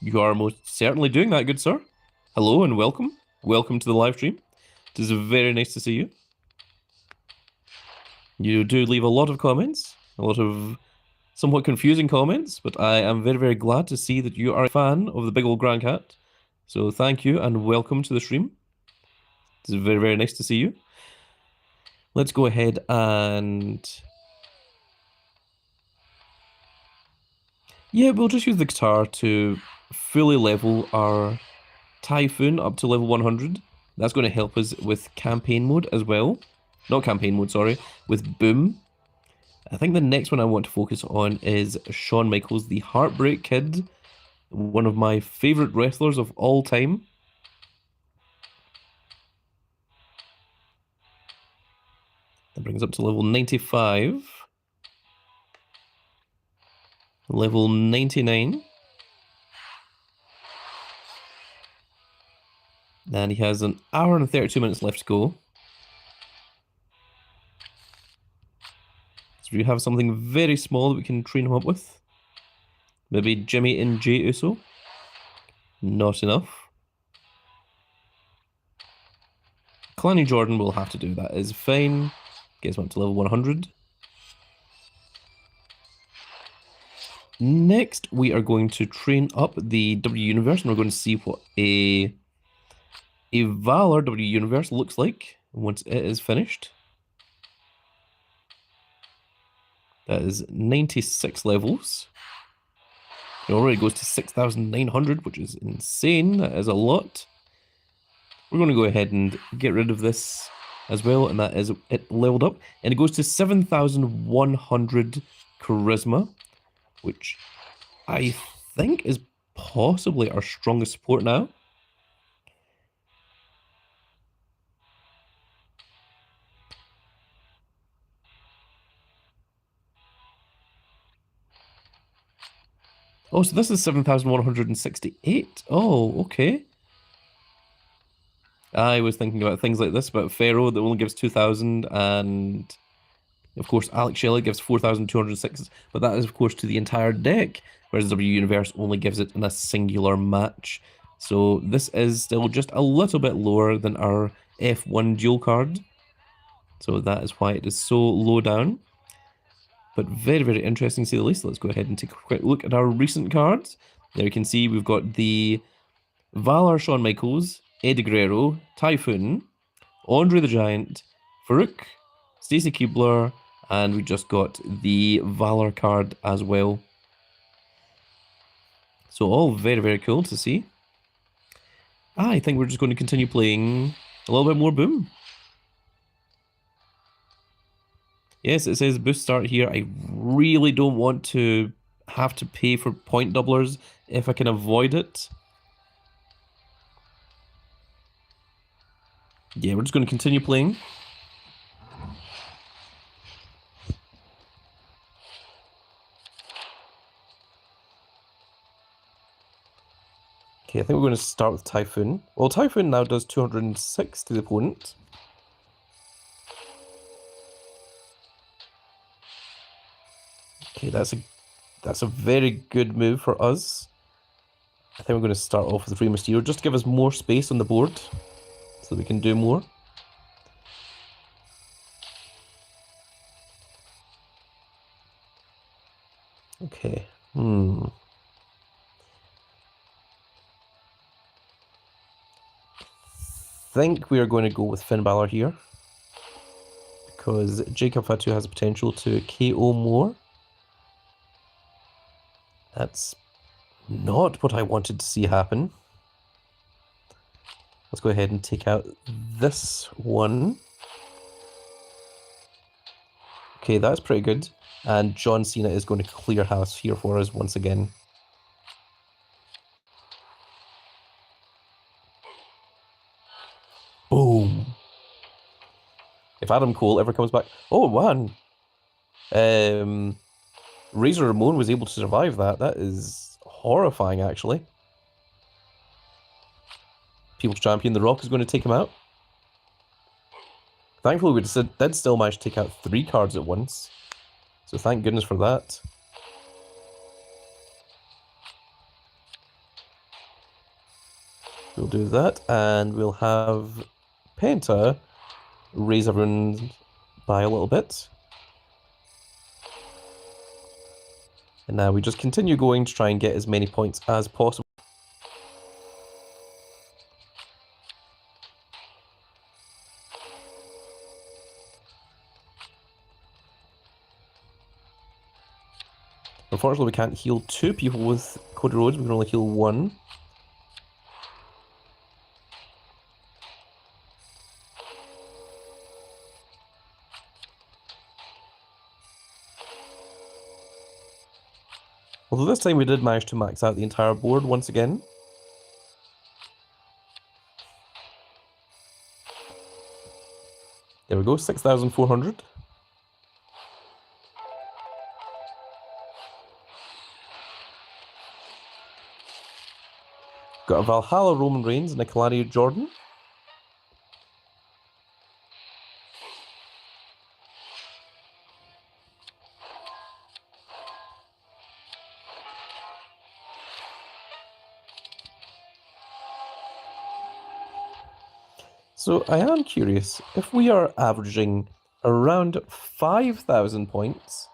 You are most certainly doing that, good sir. Hello and welcome. Welcome to the live stream. It is very nice to see you. You do leave a lot of comments, a lot of somewhat confusing comments, but I am very, very glad to see that you are a fan of the big old Grand Cat. So thank you and welcome to the stream. It's very, very nice to see you. Let's go ahead and... Yeah, we'll just use the guitar to fully level our Typhoon up to level 100. That's going to help us with campaign mode as well. Not campaign mode, sorry. With Boom. I think the next one I want to focus on is Shawn Michaels, the Heartbreak Kid. One of my favourite wrestlers of all time. That brings up to level 95. Level 99. And he has an hour and 32 minutes left to go. So we have something very small that we can train him up with. Maybe Jimmy and Jey Uso. Not enough. Kalani Jordan will have to do that. Is fine. Gets him up to level 100. Next, we are going to train up the W Universe, and we're going to see what a Valour W Universe looks like once it is finished. That is 96 levels. It already goes to 6,900, which is insane. That is a lot. We're going to go ahead and get rid of this as well, and that is it leveled up. And it goes to 7,100 charisma, which I think is possibly our strongest support now. Oh, so this is 7,168. Oh, okay. I was thinking about things like this, but Pharaoh that only gives 2,000, and of course Alex Shelley gives 4,206, but that is of course to the entire deck, whereas W Universe only gives it in a singular match. So this is still just a little bit lower than our F1 dual card. So that is why it is so low down. But very, very interesting to say the least. Let's go ahead and take a quick look at our recent cards. There you can see we've got the Valour Shawn Michaels, Eddie Guerrero, Typhoon, Andre the Giant, Farouk, Stacy Keibler, and we just got the Valour card as well. So all very, very cool to see. I think we're just going to continue playing a little bit more Boom. Yes, it says boost start here. I really don't want to have to pay for point doublers if I can avoid it. Yeah, we're just going to continue playing. Okay, I think we're going to start with Typhoon. Well, Typhoon now does 206 to the opponent. Okay, that's a very good move for us. I think we're going to start off with Rey Mysterio just to give us more space on the board so that we can do more. Okay. Think we are going to go with Finn Balor here because Jacob Fatu has the potential to KO more. That's not what I wanted to see happen. Let's go ahead and take out this one. Okay, that's pretty good. And John Cena is going to clear house here for us once again. Boom. If Adam Cole ever comes back... Oh, man. Razor Ramon was able to survive that. That is horrifying, actually. People's Champion, The Rock, is going to take him out. Thankfully, we did still manage to take out 3 cards at once. So thank goodness for that. We'll do that, and we'll have Penta raise everyone by a little bit. And now we just continue going to try and get as many points as possible. Unfortunately, we can't heal 2 people with Cody Rhodes. We can only heal 1. Although this time we did manage to max out the entire board once again. There we go, 6,400. Got a Valhalla Roman Reigns and a Kalani Jordan. So I am curious, if we are averaging around 5,000 points,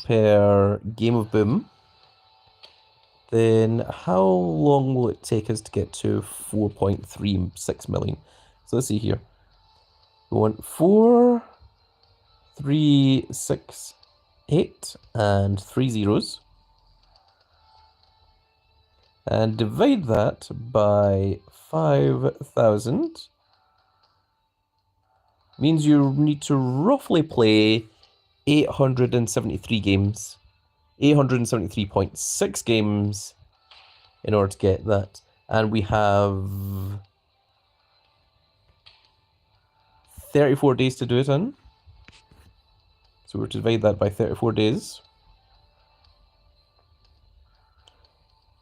per game of Boom, then how long will it take us to get to 4.36 million? So let's see here. We want 4, 3, 6, 8, and 3 zeros. And divide that by 5,000. Means you need to roughly play 873 games. 873.6 games in order to get that. And we have 34 days to do it in. So we're to divide that by 34 days.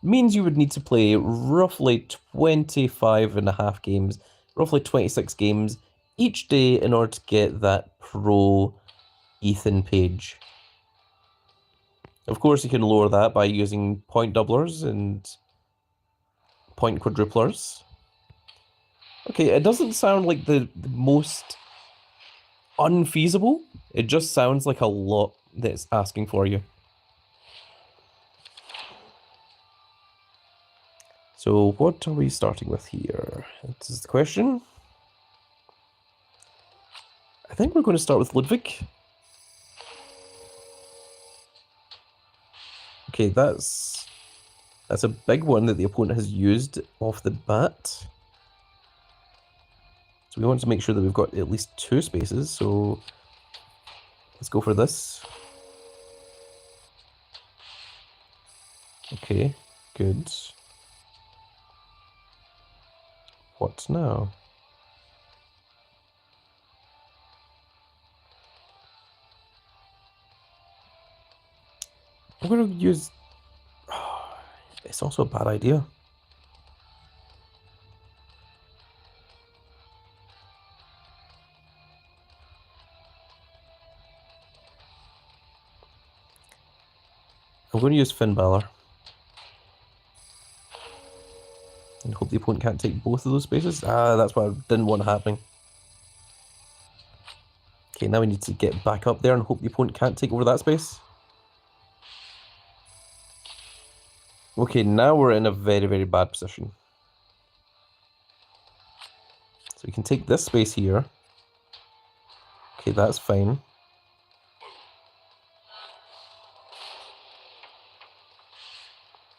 Means you would need to play roughly 25.5 games, roughly 26 games each day in order to get that pro Ethan Page. Of course, you can lower that by using point doublers and point quadruplers. Okay, it doesn't sound like the most unfeasible. It just sounds like a lot that it's asking for you. So what are we starting with here? This is the question. I think we're going to start with Ludwig. Okay, that's a big one that the opponent has used off the bat. So we want to make sure that we've got at least 2 spaces, so let's go for this. Okay, good. What now? I'm going to use... It's also a bad idea. I'm going to use Finn Balor. And hope the opponent can't take both of those spaces. Ah, that's what I didn't want happening. Okay, now we need to get back up there and hope the opponent can't take over that space. Okay, now we're in a very, very bad position. So we can take this space here. Okay, that's fine.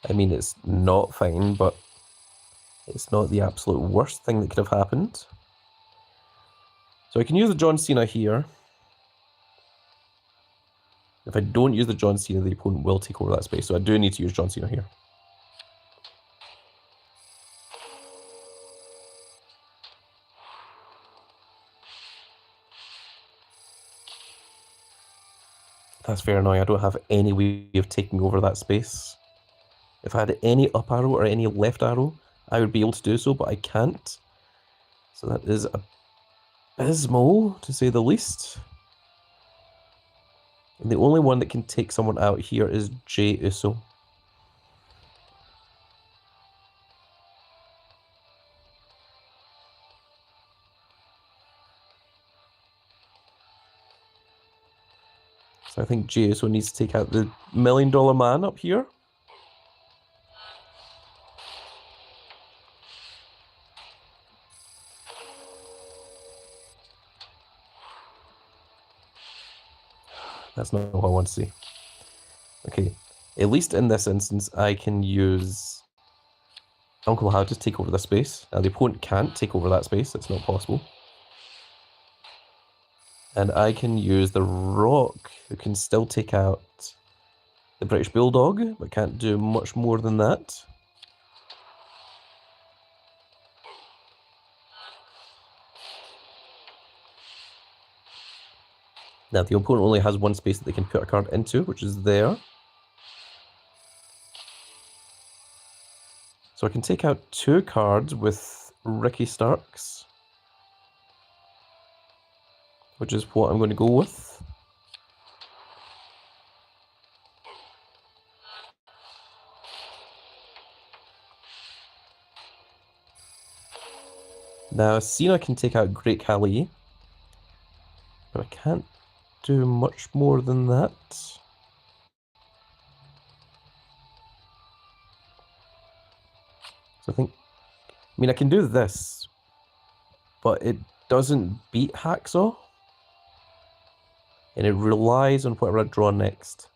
I mean, it's not fine, but it's not the absolute worst thing that could have happened. So I can use the John Cena here. If I don't use the John Cena, the opponent will take over that space. So I do need to use John Cena here. That's very annoying. I don't have any way of taking over that space. If I had any up arrow or any left arrow, I would be able to do so, but I can't. So that is abysmal, to say the least. And the only one that can take someone out here is Jey Uso. So I think Jey Uso needs to take out the $1 Million Man up here. That's not what I want to see. Okay, at least in this instance, I can use Uncle Howard to take over the space. Now, the opponent can't take over that space. It's not possible. And I can use the Rock, who can still take out the British Bulldog, but can't do much more than that. Now, the opponent only has one space that they can put a card into, which is there. So I can take out 2 cards with Ricky Starks, which is what I'm going to go with. Now, Cena can take out Great Khali, but I can't do much more than that. So I think, I mean, I can do this, but it doesn't beat Hacksaw. And it relies on whatever I draw next.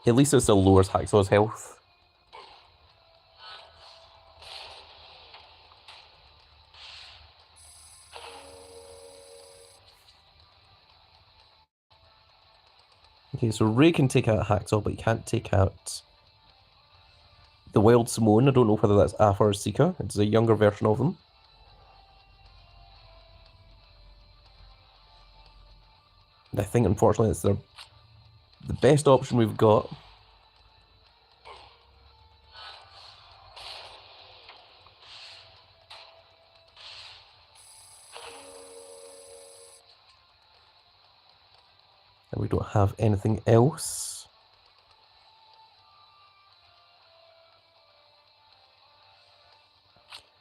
At least it still lowers Hacksaw's health. Okay, so Ray can take out Hacksaw, but he can't take out the Wild Samoan. I don't know whether that's Afa or Sika. It's a younger version of them. And I think, unfortunately, it's the best option we've got. And we don't have anything else.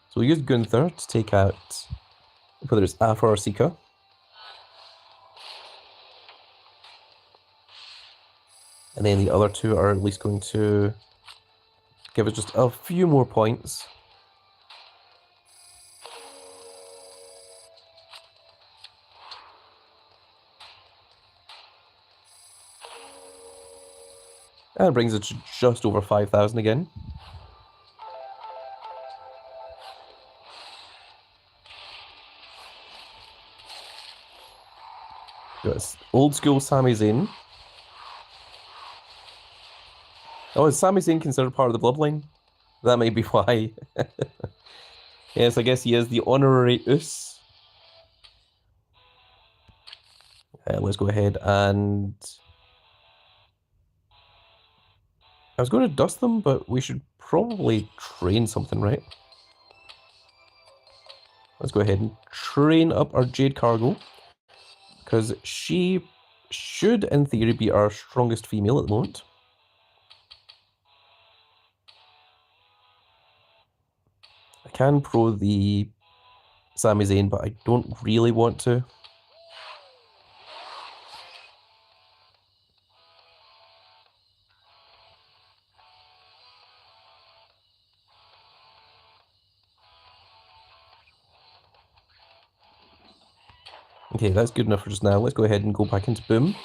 So we use Gunther to take out whether it's Afa or Sika. And then the other two are at least going to give us just a few more points. And it brings it to just over 5,000 again. It's old school Sami Zayn. Oh, is Sami Zayn considered part of the bloodline? That may be why. Yes, I guess he is the honorary Us. Let's go ahead and... I was going to dust them, but we should probably train something, right? Let's go ahead and train up our Jade Cargo, because she should, in theory, be our strongest female at the moment. I can pro the Sami Zayn, but I don't really want to. Okay, that's good enough for just now. Let's go ahead and go back into Boom.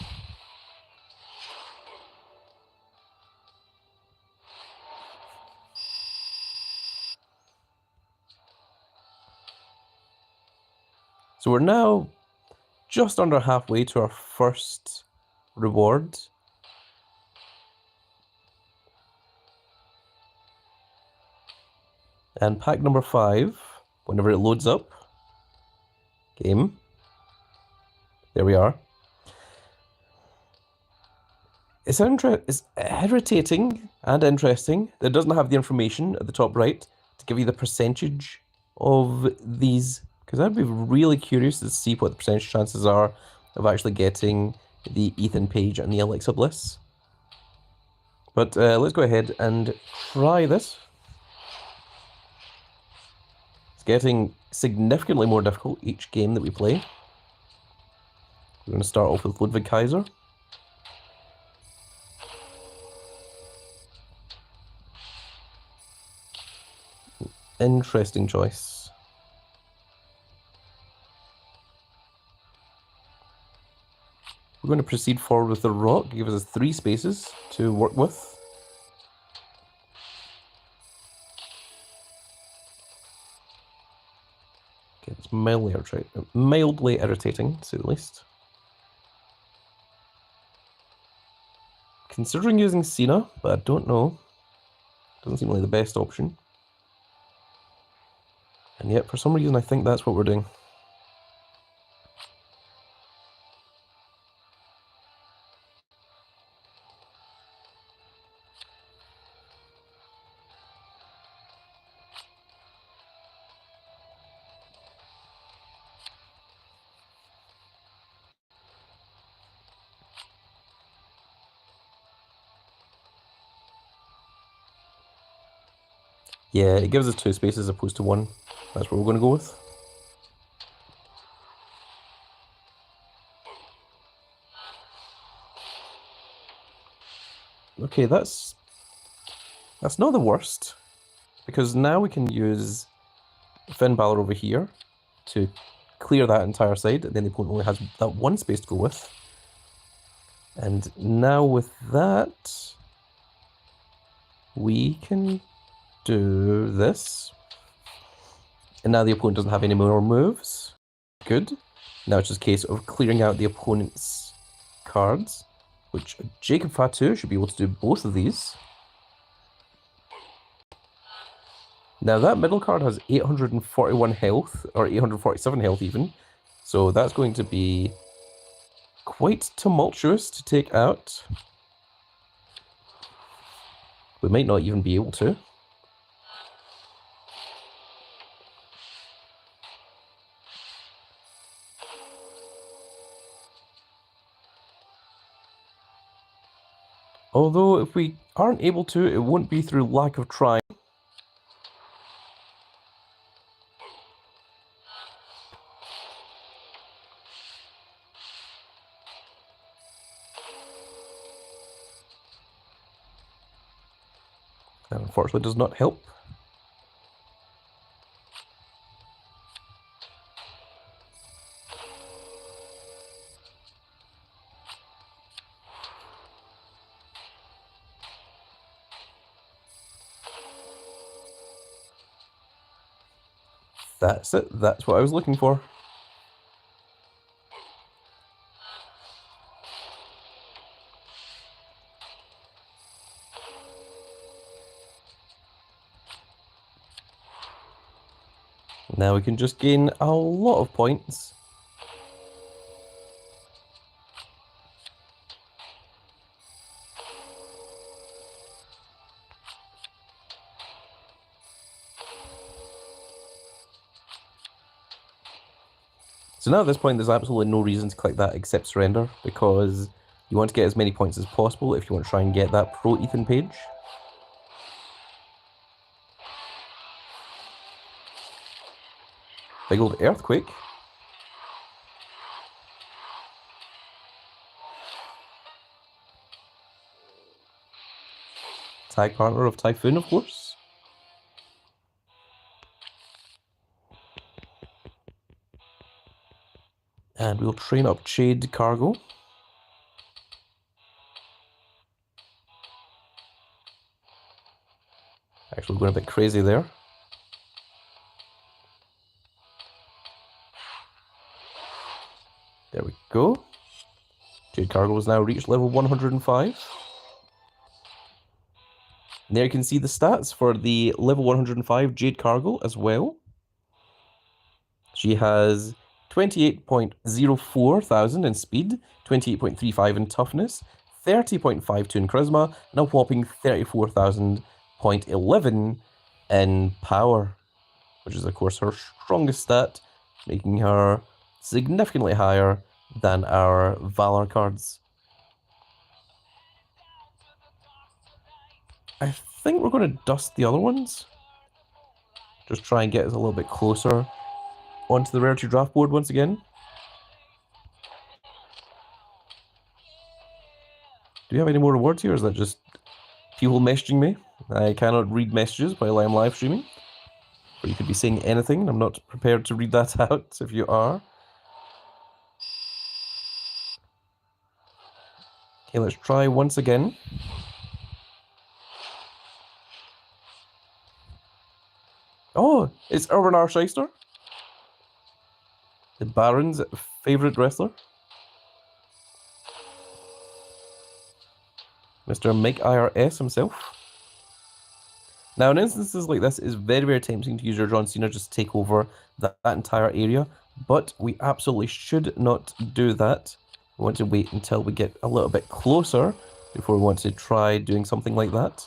So we're now just under halfway to our first reward. And pack number 5, whenever it loads up, game. There we are. It's irritating and interesting that it doesn't have the information at the top right to give you the percentage of these, because I'd be really curious to see what the percentage chances are of actually getting the Ethan Page and the Alexa Bliss. But let's go ahead and try this. It's getting significantly more difficult each game that we play. We're going to start off with Ludwig Kaiser. Interesting choice. We're going to proceed forward with the Rock. Give us 3 spaces to work with. Okay, it's mildly irritating, to say the least. Considering using Cena, but I don't know. Doesn't seem like the best option. And yet, for some reason, I think that's what we're doing. Yeah, it gives us 2 spaces as opposed to 1. That's what we're going to go with. Okay, that's not the worst, because now we can use Finn Balor over here to clear that entire side, and then the opponent only has that one space to go with. And now with that, we can do this. And now the opponent doesn't have any more moves. Good. Now it's just a case of clearing out the opponent's cards, which Jacob Fatu should be able to do both of these. Now that middle card has 841 health, or 847 health even, so that's going to be quite tumultuous to take out. We might not even be able to. Although if we aren't able to, it won't be through lack of trying. That unfortunately does not help. That's it. That's what I was looking for. Now we can just gain a lot of points. So now at this point, there's absolutely no reason to click that accept surrender, because you want to get as many points as possible if you want to try and get that pro Ethan Page. Big old earthquake. Tag partner of Typhoon, of course. And we'll train up Jade Cargo. Actually going a bit crazy there. There we go. Jade Cargo has now reached level 105. And there you can see the stats for the level 105 Jade Cargo as well. She has 28.04 thousand in speed, 28.35 in toughness, 30.52 in charisma, and a whopping 34,000.11 in power, which is of course her strongest stat, making her significantly higher than our Valour cards. I think we're going to dust the other ones. Just try and get us a little bit closer onto the rarity draft board once again. Do we have any more rewards here, or is that just people messaging me? I cannot read messages while I'm live streaming. Or you could be saying anything, and I'm not prepared to read that out if you are. Okay, let's try once again. Oh, it's Erwin R. Shyster, the Baron's favourite wrestler. Mr. Mike IRS himself. Now, in instances like this, it's very, very tempting to use your John Cena just to take over that entire area, but we absolutely should not do that. We want to wait until we get a little bit closer before we want to try doing something like that.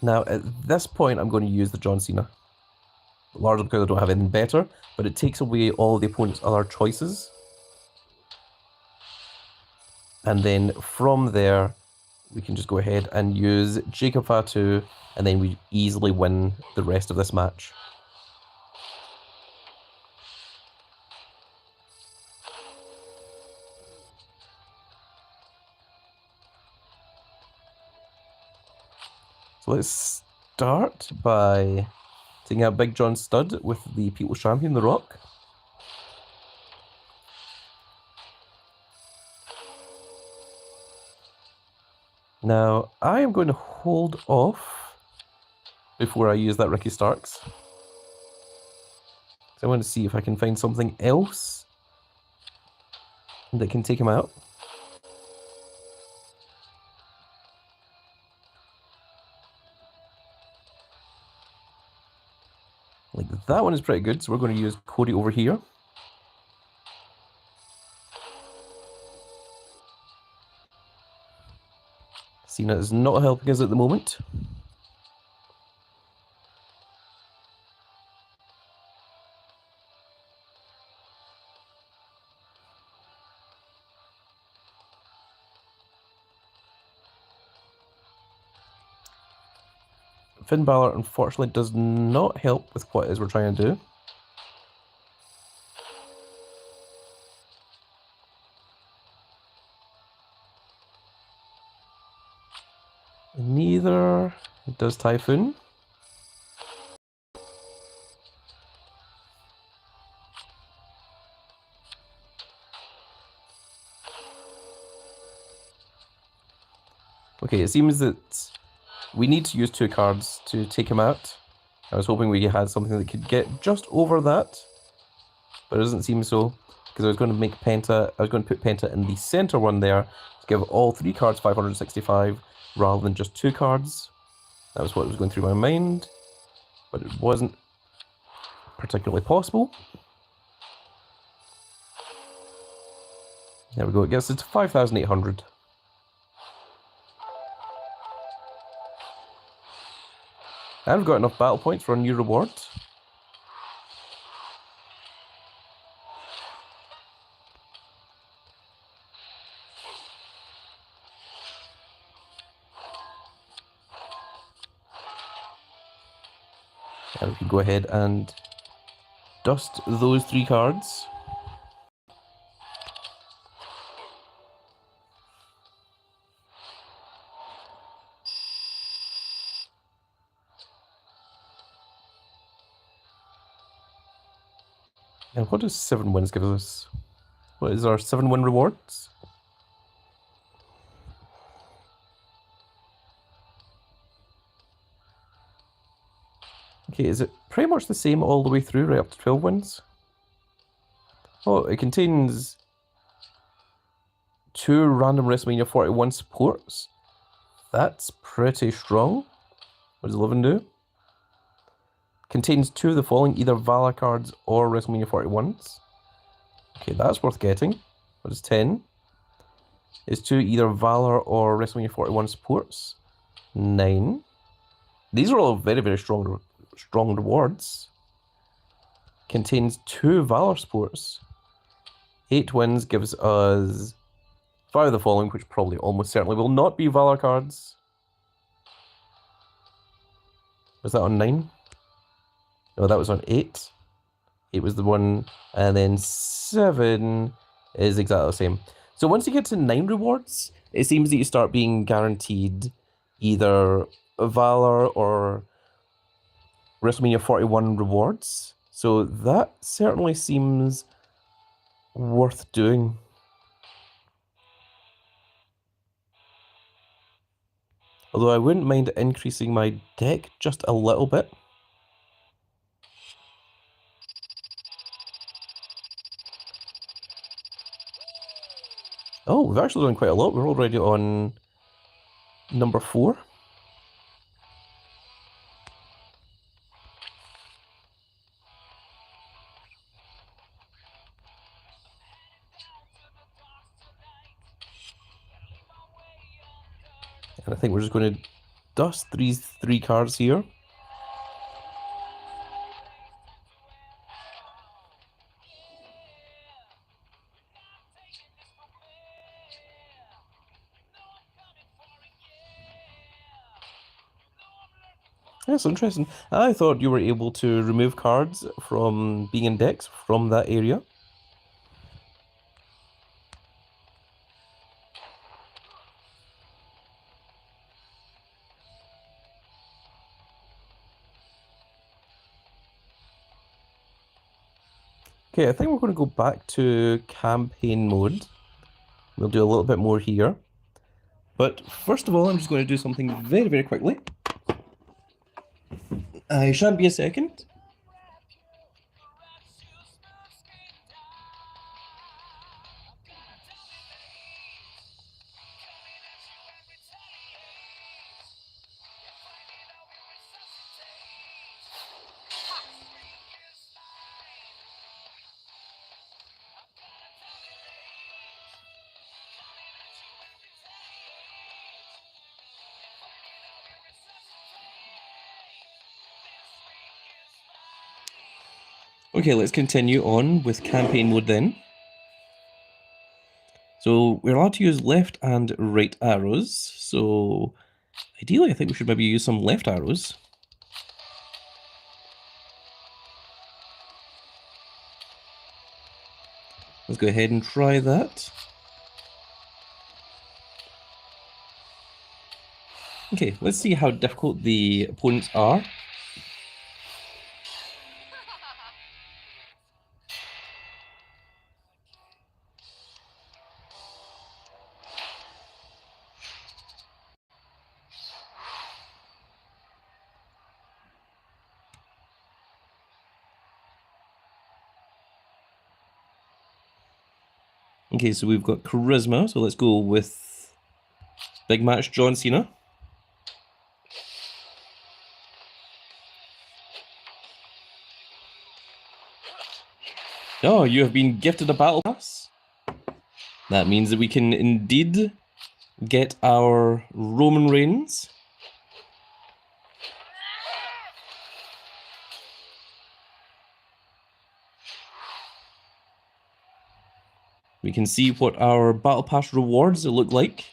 Now, at this point, I'm going to use the John Cena. Largely because I don't have anything better, but it takes away all of the opponent's other choices. And then from there, we can just go ahead and use Jacob Fatu, and then we easily win the rest of this match. So let's start by taking out Big John Studd with the People's Champion, The Rock. Now, I am going to hold off before I use that Ricky Starks. So I want to see if I can find something else that can take him out. Like, that one is pretty good, so we're going to use Cody over here. Cena is not helping us at the moment. Finn Balor, unfortunately, does not help with what it is we're trying to do. Neither does Typhoon. Okay, it seems that we need to use 2 cards to take him out. I was hoping we had something that could get just over that, but it doesn't seem so, because I was going to make Penta, I was going to put Penta in the center one there to give all 3 cards 565 rather than just 2 cards. That was what was going through my mind, but it wasn't particularly possible. There we go, it gets it to 5,800. And we've got enough battle points for a new reward. And we can go ahead and dust those 3 cards. And what does 7 wins give us? What is our 7-win rewards? Okay, is it pretty much the same all the way through, right up to 12 wins? Oh, it contains 2 random WrestleMania 41 supports. That's pretty strong. What does 11 do? Contains 2 of the following, either Valour cards or WrestleMania 41s. Okay, that's worth getting. What does 10? Is 2 either Valour or WrestleMania 41 supports. 9. These are all very, very strong rewards. Contains 2 Valour supports. 8 wins gives us 5 of the following, which probably almost certainly will not be Valour cards. Was that on 9? No, that was on 8. 8 was the one, and then 7 is exactly the same. So once you get to 9 rewards, it seems that you start being guaranteed either Valour or WrestleMania 41 rewards. So that certainly seems worth doing. Although I wouldn't mind increasing my deck just a little bit. Oh, we've actually done quite a lot. We're already on number 4. And I think we're just going to dust these 3 cards here. That's interesting. I thought you were able to remove cards from being in decks from that area. Okay, I think we're going to go back to campaign mode. We'll do a little bit more here. But first of all, I'm just going to do something very, very quickly. I shan't be a second. Okay, let's continue on with campaign mode then. So we're allowed to use left and right arrows. So ideally, I think we should maybe use some left arrows. Let's go ahead and try that. Okay, let's see how difficult the opponents are. Okay, so we've got charisma, so let's go with big match John Cena. Oh, you have been gifted a battle pass. That means that we can indeed get our Roman Reigns. We can see what our battle pass rewards look like.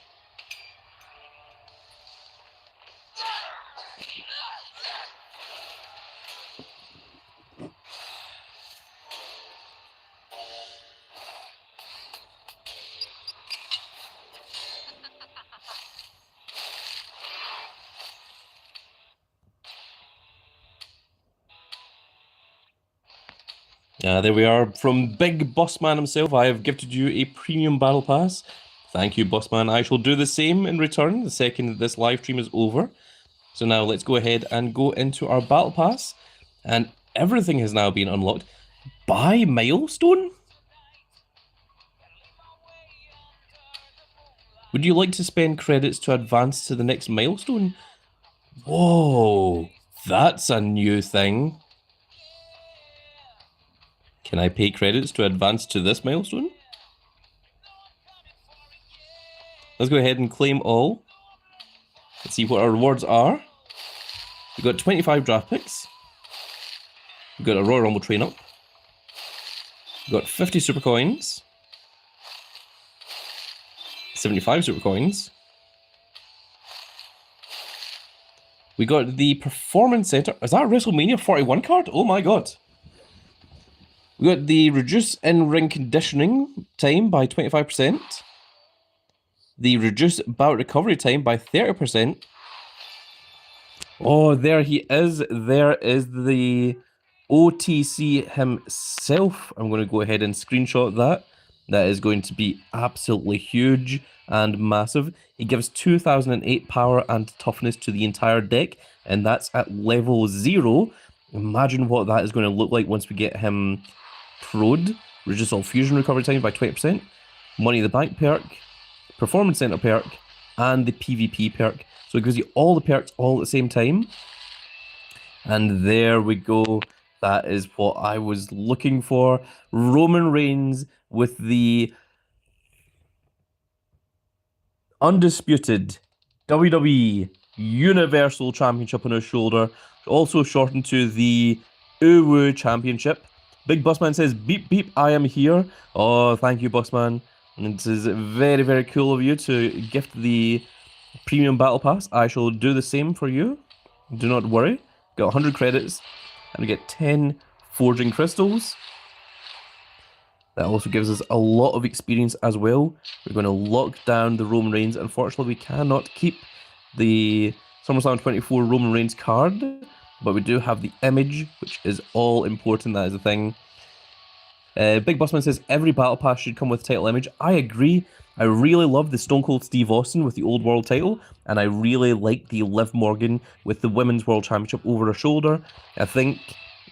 There we are. From Big Bossman himself, I have gifted you a premium battle pass. Thank you, Bossman. I shall do the same in return the second this live stream is over. So now let's go ahead and go into our battle pass. And everything has now been unlocked by milestone? Would you like to spend credits to advance to the next milestone? Whoa, that's a new thing. Can I pay credits to advance to this milestone? Let's go ahead and claim all. Let's see what our rewards are. We've got 25 draft picks. We've got a Royal Rumble train up. We've got 50 super coins. 75 super coins. We got the Performance Center. Is that a Wrestlemania 41 card? Oh my god. We got the reduce in-ring conditioning time by 25%. The reduce bout recovery time by 30%. Oh, there he is. There is the OTC himself. I'm going to go ahead and screenshot that. That is going to be absolutely huge and massive. He gives 2008 power and toughness to the entire deck, and that's at level 0. Imagine what that is going to look like once we get him pro'd. Reduce all fusion recovery time by 20%. Money in the Bank perk, Performance Center perk, and the PvP perk. So it gives you all the perks all at the same time. And there we go. That is what I was looking for. Roman Reigns with the undisputed WWE Universal Championship on his shoulder. Also shortened to the Uwu Championship. Big Bossman says, beep, beep, I am here. Oh, thank you, Bossman. And this is very, very cool of you to gift the premium battle pass. I shall do the same for you. Do not worry. Got 100 credits. And we get 10 forging crystals. That also gives us a lot of experience as well. We're going to lock down the Roman Reigns. Unfortunately, we cannot keep the SummerSlam 24 Roman Reigns card. But we do have the image, which is all important. That is the thing. Big Bossman says every battle pass should come with title image. I agree. I really love the Stone Cold Steve Austin with the old world title, and I really like the Liv Morgan with the Women's World Championship over her shoulder. I think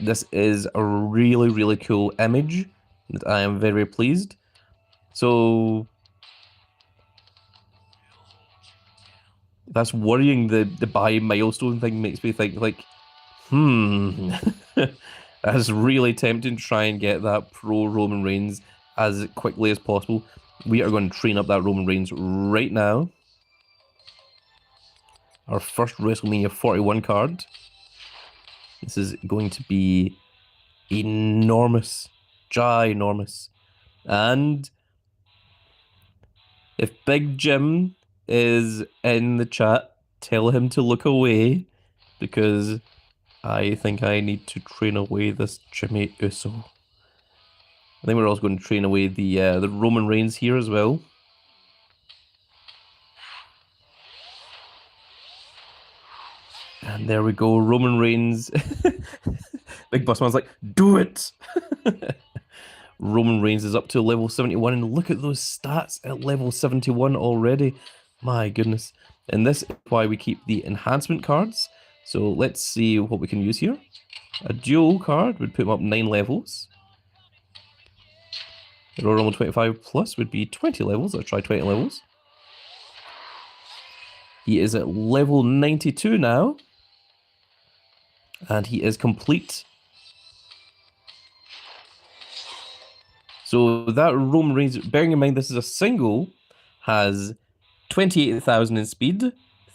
this is a really, really cool image that I am very pleased. So that's worrying. The buy milestone thing makes me think like, that's really tempting to try and get that pro Roman Reigns as quickly as possible. We are going to train up that Roman Reigns right now. Our first WrestleMania 41 card. This is going to be enormous, ginormous. And if Big Jim is in the chat, tell him to look away, because I think I need to train away this Jimmy Uso. I think we're also going to train away the Roman Reigns here as well. And there we go, Roman Reigns. Big Bossman's like, do it! Roman Reigns is up to level 71, and look at those stats at level 71 already. My goodness. And this is why we keep the enhancement cards. So let's see what we can use here. A dual card would put him up 9 levels. The Royal Rumble 25 plus would be 20 levels. Let's try 20 levels. He is at level 92 now. And he is complete. So that Roman Reigns, bearing in mind this is a single, has 28,000 in speed,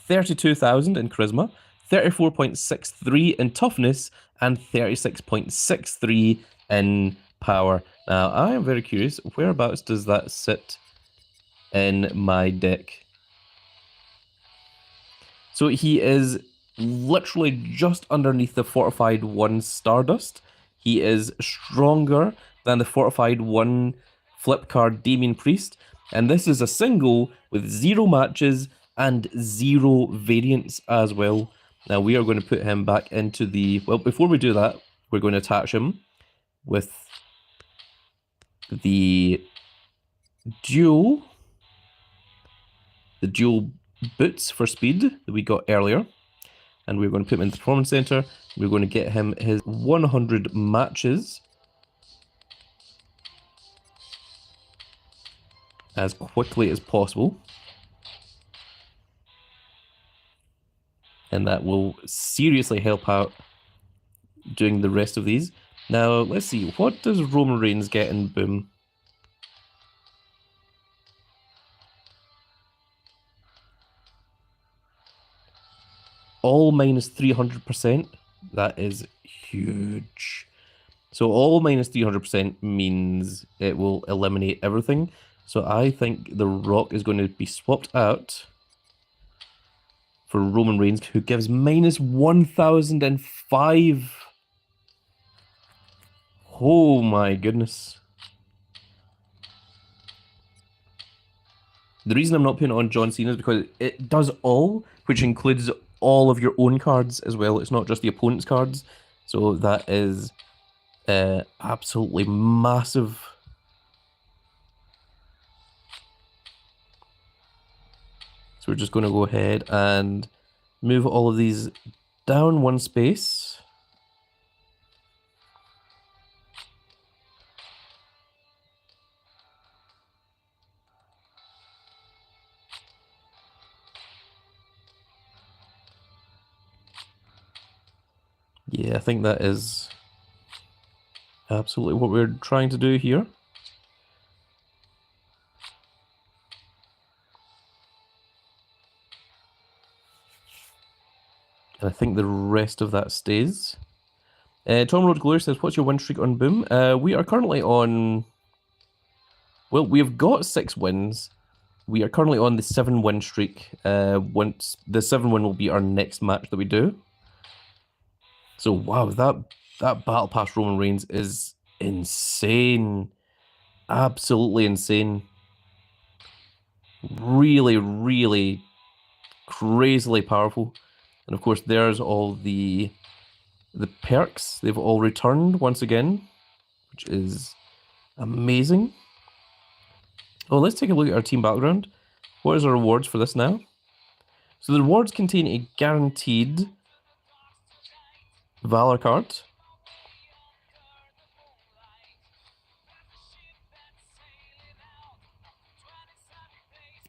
32,000 in charisma, 34.63 in toughness, and 36.63 in power. Now, I am very curious, whereabouts does that sit in my deck? So he is literally just underneath the Fortified 1 Stardust. He is stronger than the Fortified 1 flip card Damien Priest. And this is a single with 0 matches and 0 variants as well. Now we are going to put him back into the... Well, before we do that, we're going to attach him with the dual boots for speed that we got earlier. And we're going to put him in the Performance Center. We're going to get him his 100 matches as quickly as possible. And that will seriously help out doing the rest of these. Now, let's see. What does Roman Reigns get in Boom? All minus 300%. That is huge. So all minus 300% means it will eliminate everything. So I think The Rock is going to be swapped out for Roman Reigns, who gives minus 1,005. Oh my goodness. The reason I'm not putting it on John Cena is because it does all, which includes all of your own cards as well. It's not just the opponent's cards. So that is absolutely massive. So we're just going to go ahead and move all of these down one space. Yeah, I think that is absolutely what we're trying to do here. And I think the rest of that stays. Tom Road Glory says, what's your win streak on Boom? We are currently on... Well, we have got 6 wins. We are currently on the 7-win streak. Once the 7-win will be our next match that we do. So, wow, that Battle Pass Roman Reigns is insane. Absolutely insane. Really, really crazily powerful. And of course, there's all the perks. They've all returned once again, which is Amazing. Oh, let's take a look at our team battleground. What is our rewards for this now? So the rewards contain a guaranteed Valour card.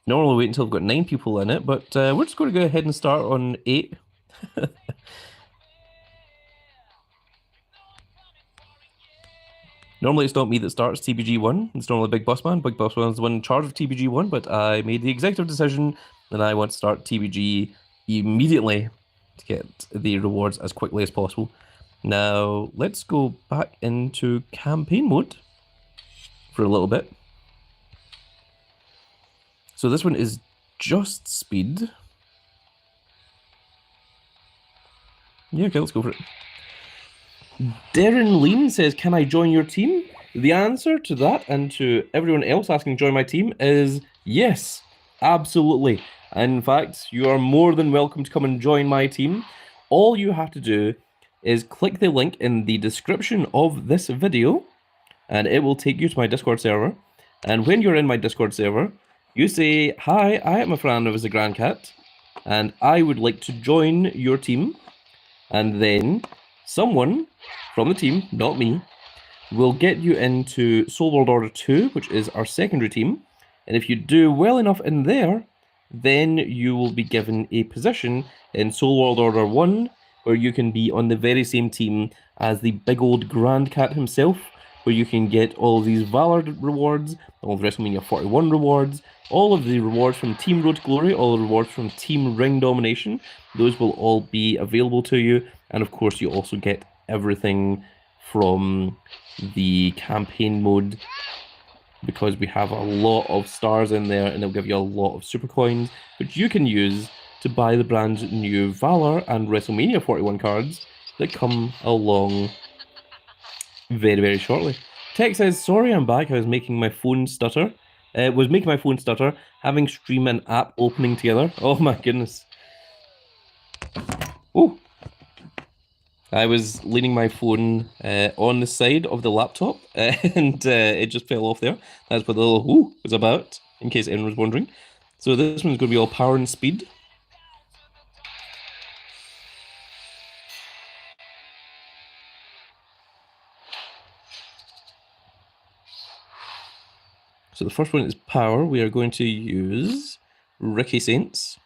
Normally wait until we've got 9 people in it, but we're just going to go ahead and start on 8. Normally it's not me that starts TBG1, it's normally Big Boss Man. Big Boss Man is the one in charge of TBG1, but I made the executive decision that I want to start TBG immediately to get the rewards as quickly as possible. Now, let's go back into campaign mode for a little bit. So this one is just speed. Yeah, okay, let's go for it. Darren Lean says, can I join your team? The answer to that and to everyone else asking to join my team is yes, absolutely. In fact, you are more than welcome to come and join my team. All you have to do is click the link in the description of this video and it will take you to my Discord server. And when you're in my Discord server, you say, hi, I am a fan of the Grand Cat and I would like to join your team. And then someone from the team, not me, will get you into Soul World Order 2, which is our secondary team. And if you do well enough in there, then you will be given a position in Soul World Order 1, where you can be on the very same team as the big old Grand Cat himself, where you can get all of these Valour rewards, all of the WrestleMania 41 rewards, all of the rewards from Team Road to Glory, all the rewards from Team Ring Domination. Those will all be available to you. And of course, you also get everything from the campaign mode, because we have a lot of stars in there, and it'll give you a lot of super coins, which you can use to buy the brand new Valour and WrestleMania 41 cards that come along very, very shortly. Tech says, sorry, I'm back. I was making my phone stutter. Having stream and app opening together. Oh my goodness. Oh. I was leaning my phone on the side of the laptop and it just fell off there. That's what the little whoo was about, in case anyone was wondering. So this one's going to be all power and speed. So the first one is power. We are going to use Ricky Saints.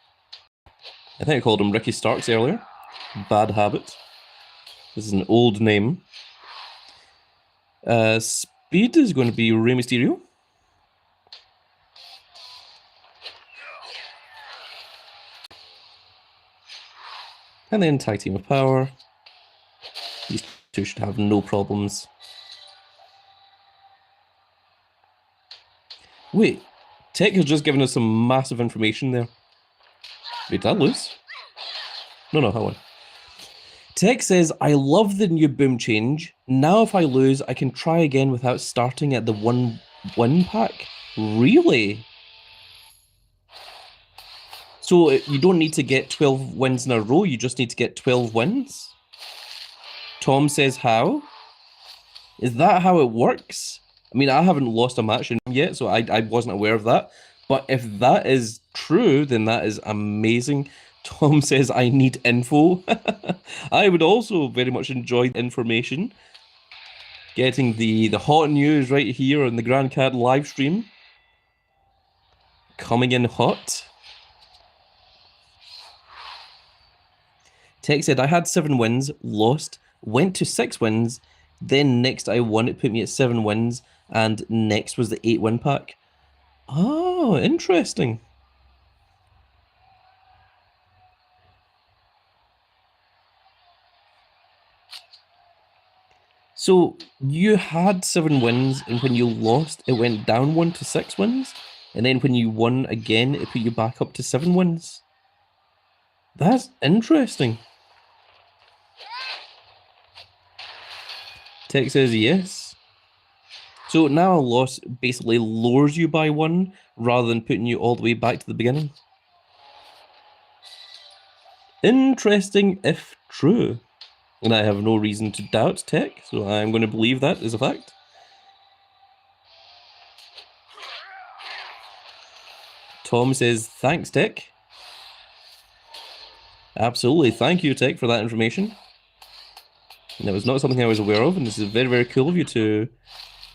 I think I called him Ricky Starks earlier. Bad habit. This is an old name. Speed is going to be Rey Mysterio. And then Tag Team of Power. These two should have no problems. Wait, Tech has just given us some massive information there. Wait, did I lose? No, I won. Tech says, I love the new boom change. Now if I lose, I can try again without starting at the 1-win pack. Really? So you don't need to get 12 wins in a row, you just need to get 12 wins? Tom says, how? Is that how it works? I mean, I haven't lost a match in yet, so I wasn't aware of that. But if that is true, then that is amazing. Tom says, I need info. I would also very much enjoy information. Getting the hot news right here on the Grand Cat live stream. Coming in hot. Tech said, I had 7 wins, lost, went to 6 wins, then next I won, it put me at 7 wins, and next was the 8-win pack. Oh, interesting. So you had 7 wins, and when you lost, it went down 1 to 6 wins, and then when you won again, it put you back up to 7 wins. That's interesting. Tech says yes. So now a loss basically lowers you by 1 rather than putting you all the way back to the beginning. Interesting if true. And I have no reason to doubt Tech, so I'm going to believe that is a fact. Tom says, thanks, Tech. Absolutely. Thank you, Tech, for that information. And it was not something I was aware of, and this is very, very cool of you to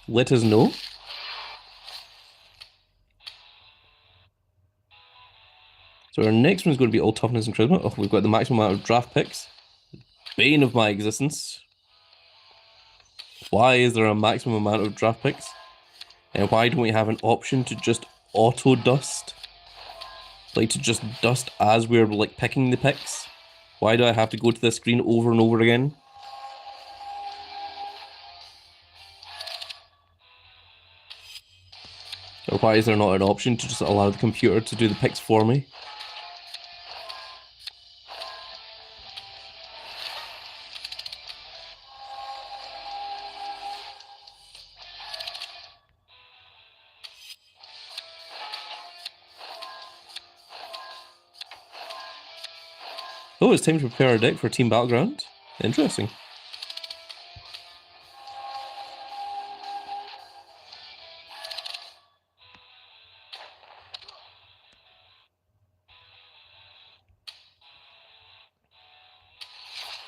let us know. So our next one's going to be all toughness and charisma. Oh, we've got the maximum amount of draft picks. Bane of my existence. Why is there a maximum amount of draft picks? And why don't we have an option to just auto dust? Like to just dust as we're like picking the picks? Why do I have to go to the screen over and over again? Or why is there not an option to just allow the computer to do the picks for me? Oh, it's time to prepare our deck for Team Battleground. Interesting.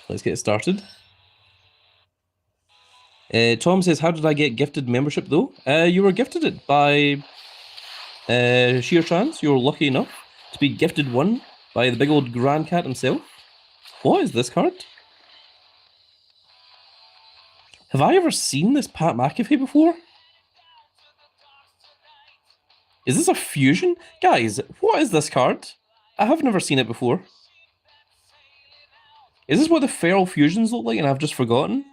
Let's get started. Tom says, how did I get gifted membership though? You were gifted it by sheer chance. You were lucky enough to be gifted one by the big old Grand Cat himself. What is this card? Have I ever seen this Pat McAfee before? Is this a fusion? Guys, what is this card? I have never seen it before. Is this what the feral fusions look like and I've just forgotten?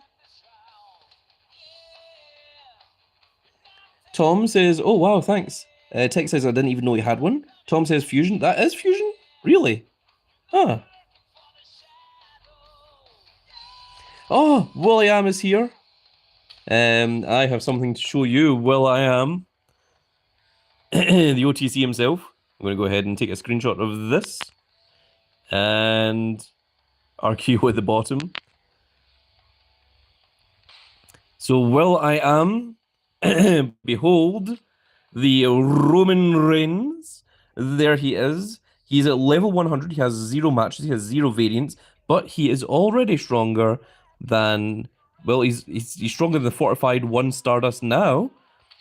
Tom says, oh wow, thanks. Tech says I didn't even know he had one. Tom says fusion. That is fusion? Really? Huh. Oh, Will.i.am is here. I have something to show you, Will.i.am. The OTC himself. I'm going to go ahead and take a screenshot of this. And RQ at the bottom. So Will.i.am, behold, the Roman Reigns. There he is. He's at level 100. He has 0 matches. He has 0 variants. But he is already stronger than... Well, he's stronger than the fortified 1 Stardust now.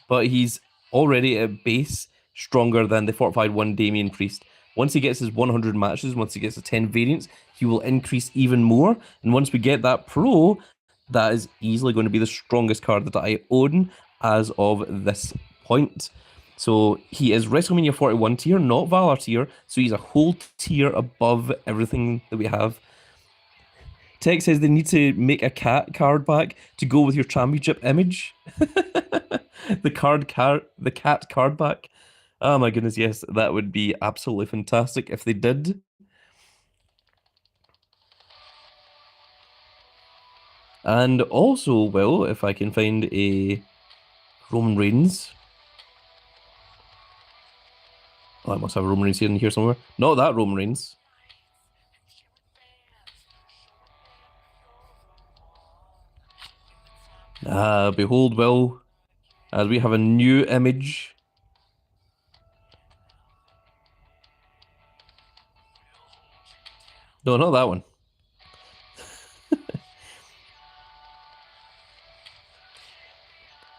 But he's already at base stronger than the fortified 1 Damian Priest. Once he gets his 100 matches, once he gets the 10 variants, he will increase even more. And once we get that pro, that is easily going to be the strongest card that I own as of this point. So he is WrestleMania 41 tier, not Valour tier. So he's a whole tier above everything that we have. Tech says they need to make a cat card back to go with your championship image. The cat card back. Oh my goodness, yes, that would be absolutely fantastic if they did. And also, well, if I can find a Roman Reigns. Oh, I must have a Roman Reigns here in here somewhere. Not that Roman Reigns. Behold, Will, as we have a new image. No, not that one.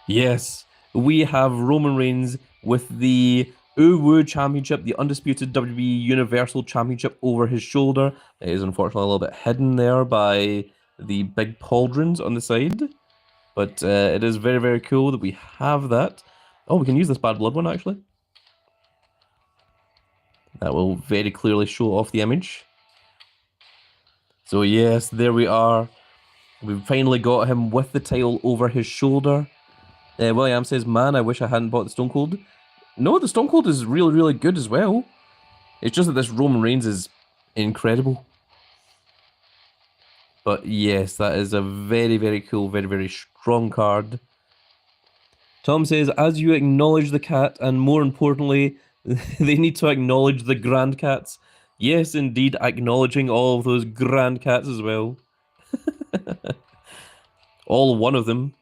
Yes, we have Roman Reigns with the Uwu Championship, the undisputed WWE Universal Championship over his shoulder. It is unfortunately a little bit hidden there by the big pauldrons on the side. But it is very, very cool that we have that. Oh, we can use this Bad Blood one, actually. That will very clearly show off the image. So yes, there we are. We've finally got him with the title over his shoulder. Will.i.am says, man, I wish I hadn't bought the Stone Cold. No, the Stone Cold is really, really good as well. It's just that this Roman Reigns is incredible. But yes, that is a very, very cool, very, very strong card. Tom says, as you acknowledge the cat, and more importantly, they need to acknowledge the grand cats. Yes, indeed, acknowledging all of those grand cats as well. All one of them.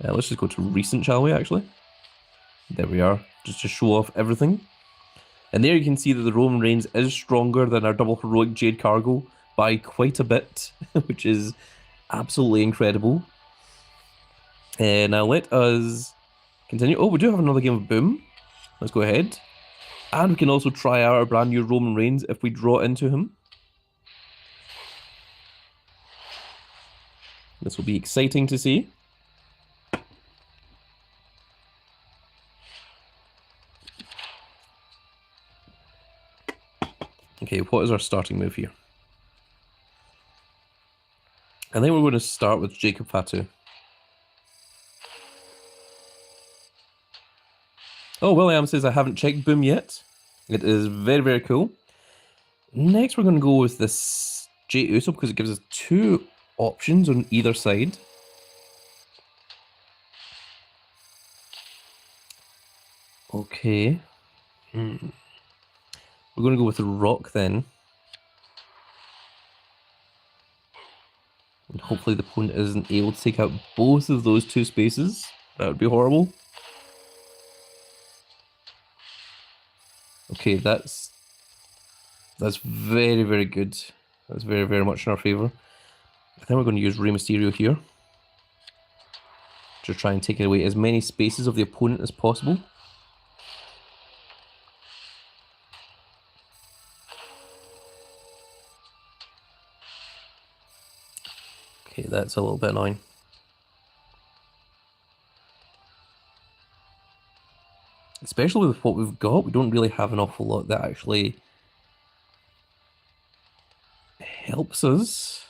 Let's just go to recent, shall we, actually? There we are, just to show off everything. And there you can see that the Roman Reigns is stronger than our double heroic Jade Cargo by quite a bit, which is absolutely incredible. Now let us continue. Oh, we do have another game of Boom. Let's go ahead. And we can also try out our brand new Roman Reigns if we draw into him. This will be exciting to see. Okay, what is our starting move here? I think we're going to start with Jacob Fatu. Oh, William says I haven't checked Boom yet. It is very, very cool. Next, we're going to go with this Jey Uso because it gives us 2 options on either side. Okay. We're going to go with The Rock then. And hopefully the opponent isn't able to take out both of those 2 spaces. That would be horrible. Okay, that's very, very good. That's very, very much in our favour. I think we're going to use Rey Mysterio here. To try and take away as many spaces of the opponent as possible. Okay, that's a little bit annoying. Especially with what we've got, we don't really have an awful lot that actually helps us.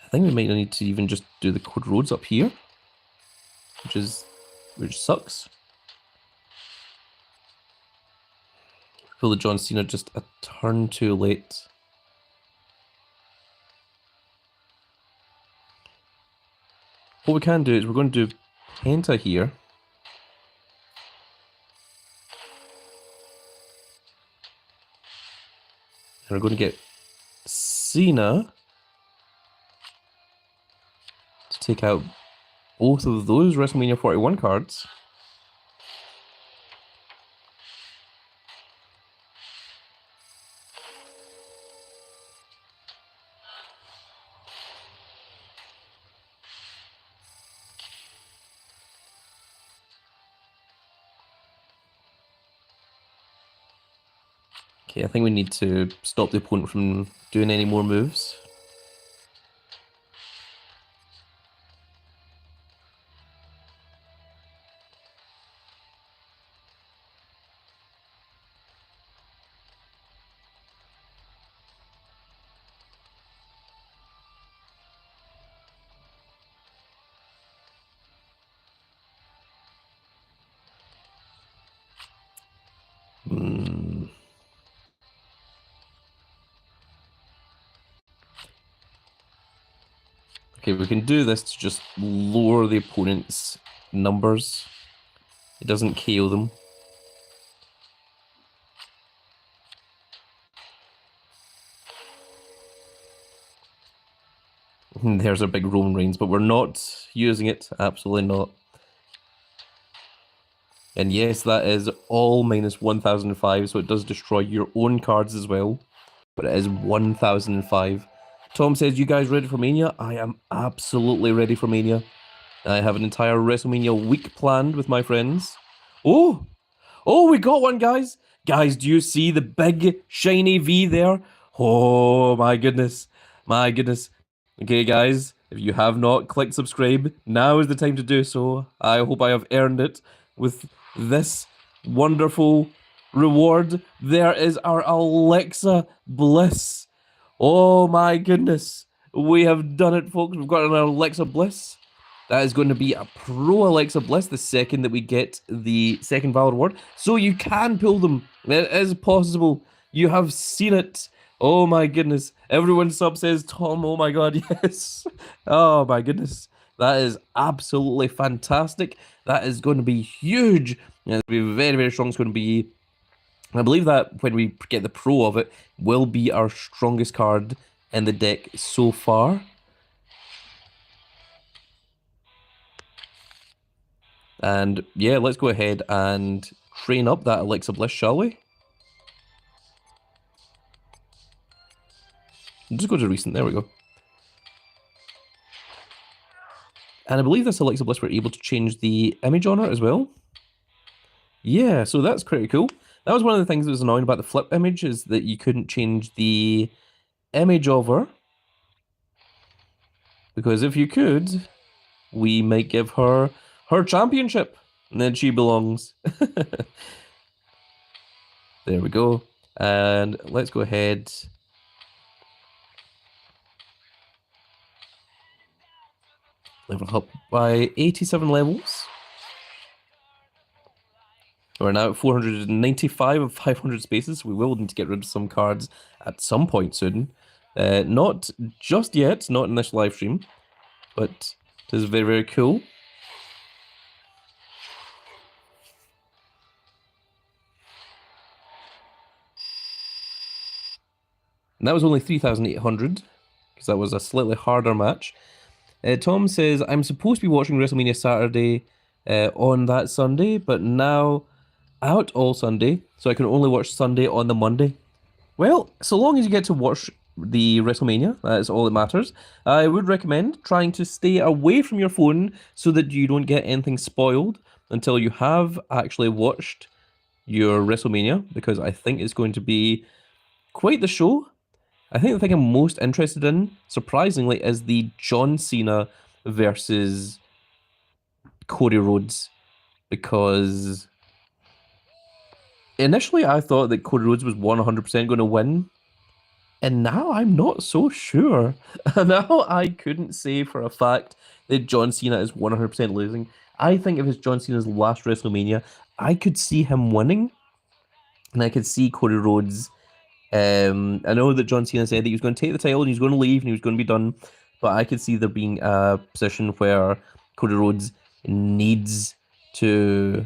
I think we might need to even just do the Code Rhodes up here, which sucks. Pull the John Cena just a turn too late. What we can do is we're going to do Penta here. And we're going to get Cena to take out both of those WrestleMania 41 cards. Okay, I think we need to stop the opponent from doing any more moves. Okay, we can do this to just lower the opponent's numbers. It doesn't KO them. There's our big Roman Reigns, but we're not using it. Absolutely not. And yes, that is all minus 1005, so it does destroy your own cards as well. But it is 1005. Tom says, you guys ready for Mania? I am absolutely ready for Mania. I have an entire WrestleMania week planned with my friends. Oh, we got one, guys. Guys, do you see the big shiny V there? Oh, my goodness. My goodness. Okay, guys, if you have not clicked subscribe, now is the time to do so. I hope I have earned it with this wonderful reward. There is our Alexa Bliss. Oh my goodness. We have done it, folks. We've got an Alexa Bliss. That is going to be a pro Alexa Bliss the second that we get the second Valour award. So you can pull them. It is possible. You have seen it. Oh my goodness. Everyone sub says, Tom, oh my god, yes. Oh my goodness. That is absolutely fantastic. That is going to be huge. It's going to be very, very strong. It's going to be... I believe that when we get the pro of it, will be our strongest card in the deck so far. And yeah, let's go ahead and train up that Alexa Bliss, shall we? Just go to recent, there we go. And I believe this Alexa Bliss, we're able to change the image on her as well. Yeah, so that's pretty cool. That was one of the things that was annoying about the flip image, is that you couldn't change the image of her. Because if you could, we might give her her championship, and then she belongs. There we go. And let's go ahead. Level up by 87 levels. We're now at 495 of 500 spaces. We will need to get rid of some cards at some point soon. Not just yet, not in this live stream, but it is very, very cool. And that was only 3,800, because that was a slightly harder match. Tom says, I'm supposed to be watching WrestleMania Saturday on that Sunday, but now out all Sunday, so I can only watch Sunday on the Monday. Well, so long as you get to watch the WrestleMania, that is all that matters. I would recommend trying to stay away from your phone so that you don't get anything spoiled until you have actually watched your WrestleMania, because I think it's going to be quite the show. I think the thing I'm most interested in, surprisingly, is the John Cena versus Cody Rhodes, because initially I thought that Cody Rhodes was 100% going to win, and now I'm not so sure. Now I couldn't say for a fact that John Cena is 100% losing. I think if it's John Cena's last WrestleMania, I could see him winning, and I could see Cody Rhodes. I know that John Cena said that he was going to take the title and he was going to leave and he was going to be done, but I could see there being a position where Cody Rhodes needs to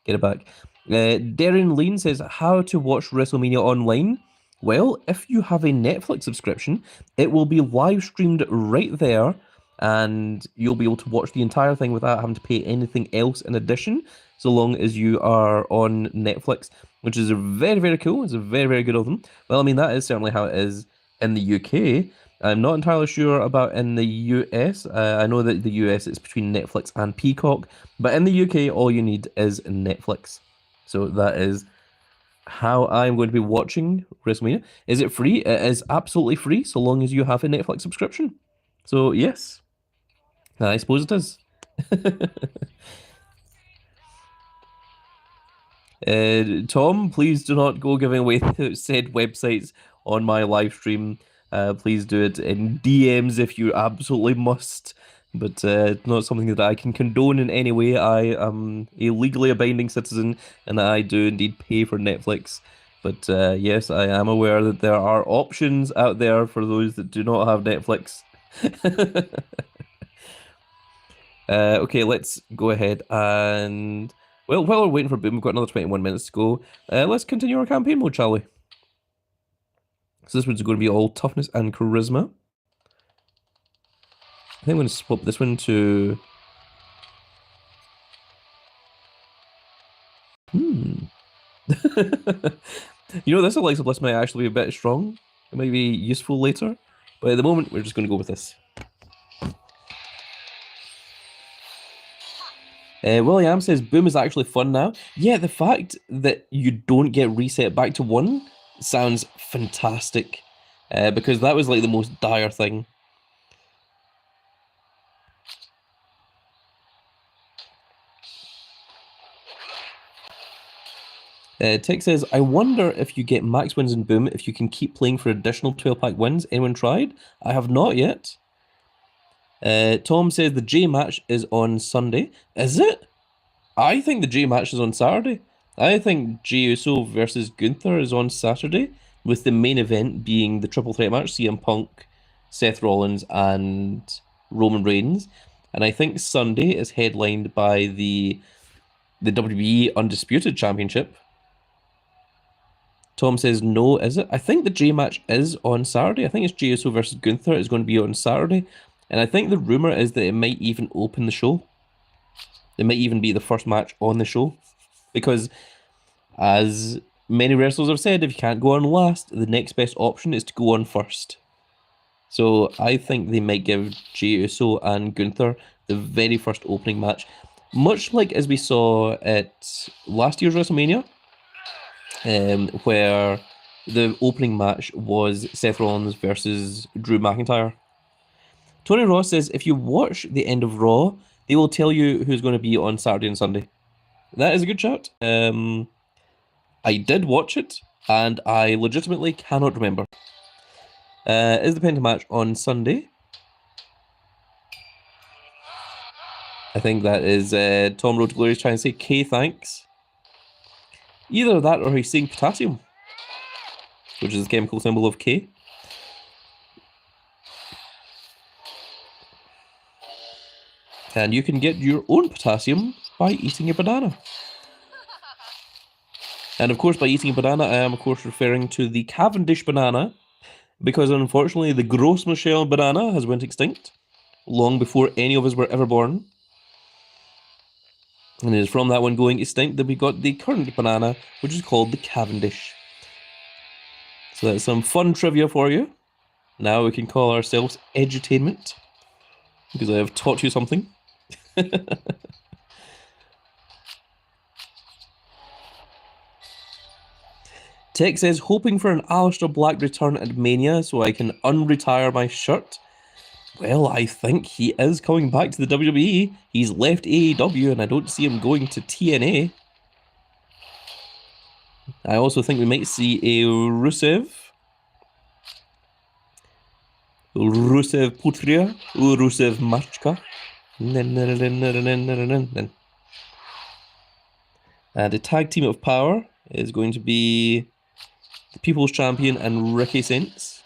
get it back. Darren Lean says, how to watch WrestleMania online? Well, if you have a Netflix subscription, it will be live streamed right there, and you'll be able to watch the entire thing without having to pay anything else in addition, so long as you are on Netflix, which is very, very cool. It's very, very good of them. Well, I mean, that is certainly how it is in the UK. I'm not entirely sure about in the US. I know that the US it's between Netflix and Peacock, but in the UK, all you need is Netflix. So that is how I'm going to be watching WrestleMania. Is it free? It is absolutely free, so long as you have a Netflix subscription. So yes, I suppose it is. Tom, please do not go giving away said websites on my live stream. Please do it in DMs if you absolutely must, but not something that I can condone in any way. I am a legally abiding citizen, and I do indeed pay for Netflix. But yes, I am aware that there are options out there for those that do not have Netflix. Okay, let's go ahead and... Well, while we're waiting for Boom, we've got another 21 minutes to go. Let's continue our campaign mode, shall we? So this one's going to be all toughness and charisma. I think I'm going to swap this one to... You know, this Alexa Bliss might actually be a bit strong. It might be useful later. But at the moment, we're just going to go with this. William says, Boom is actually fun now. Yeah, the fact that you don't get reset back to 1 sounds fantastic. Because that was like the most dire thing. Tick says, I wonder if you get max wins in Boom if you can keep playing for additional 12-pack wins. Anyone tried? I have not yet. Tom says the J match is on Sunday. Is it? I think the J match is on Saturday. I think Jey Uso versus Gunther is on Saturday, with the main event being the triple threat match, CM Punk, Seth Rollins, and Roman Reigns. And I think Sunday is headlined by the WWE Undisputed Championship. Tom says no, is it? I think the J match is on Saturday. I think it's Jey Uso versus Gunther is going to be on Saturday. And I think the rumor is that it might even open the show. It might even be the first match on the show. Because as many wrestlers have said, if you can't go on last, the next best option is to go on first. So I think they might give Jey Uso and Gunther the very first opening match. Much like as we saw at last year's WrestleMania, where the opening match was Seth Rollins versus Drew McIntyre. Tony Ross says, if you watch the end of Raw, they will tell you who's going to be on Saturday and Sunday. That is a good shout. I did watch it, and I legitimately cannot remember. Is the Penta match on Sunday? I think that is Tom Road to Glory is trying to say K thanks. Either that or he's saying potassium, which is the chemical symbol of K. And you can get your own potassium by eating a banana. And of course, by eating a banana, I am of course referring to the Cavendish banana, because unfortunately the Gros Michel banana has went extinct long before any of us were ever born. And it is from that one going extinct that we got the current banana, which is called the Cavendish. So that's some fun trivia for you. Now we can call ourselves edutainment, because I have taught you something. Tech says, hoping for an Aleister Black return at Mania so I can unretire my shirt. Well, I think he is coming back to the WWE. He's left AEW and I don't see him going to TNA. I also think we might see a Rusev Putria or Rusev Machka. And the tag team of power is going to be the People's Champion and Ricky Saints.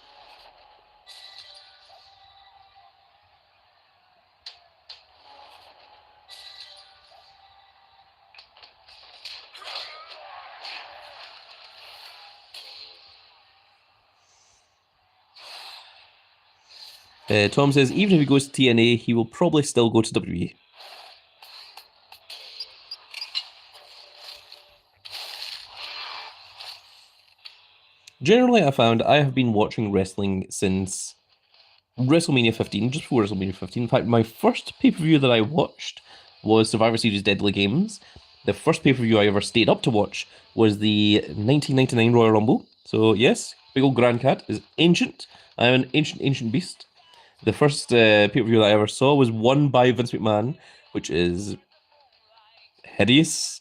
Tom says, even if he goes to TNA, he will probably still go to WWE. Generally, I found I have been watching wrestling since WrestleMania 15, just before WrestleMania 15. In fact, my first pay-per-view that I watched was Survivor Series Deadly Games. The first pay-per-view I ever stayed up to watch was the 1999 Royal Rumble. So yes, big old Grand Cat is ancient. I am an ancient beast. The first pay-per-view that I ever saw was won by Vince McMahon, which is hideous.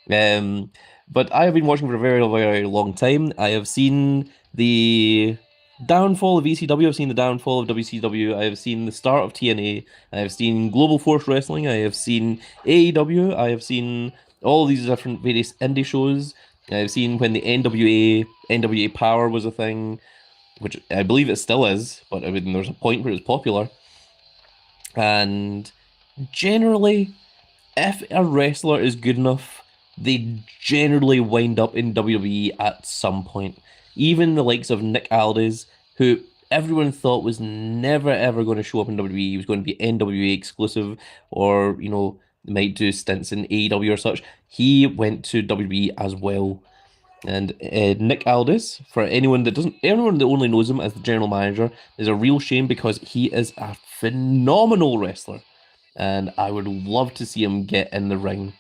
But I have been watching for a very, very long time. I have seen the downfall of ECW. I've seen the downfall of WCW. I have seen the start of TNA. I have seen Global Force Wrestling. I have seen AEW. I have seen all these different various indie shows. I have seen when the NWA Power was a thing, which I believe it still is, but I mean, there's a point where it's popular. And generally, if a wrestler is good enough, they generally wind up in WWE at some point. Even the likes of Nick Aldis, who everyone thought was never ever going to show up in WWE. He was going to be NWA exclusive, or might do stints in AEW or such. He went to WWE as well. And Nick Aldis, for anyone that only knows him as the general manager, is a real shame because he is a phenomenal wrestler, and I would love to see him get in the ring.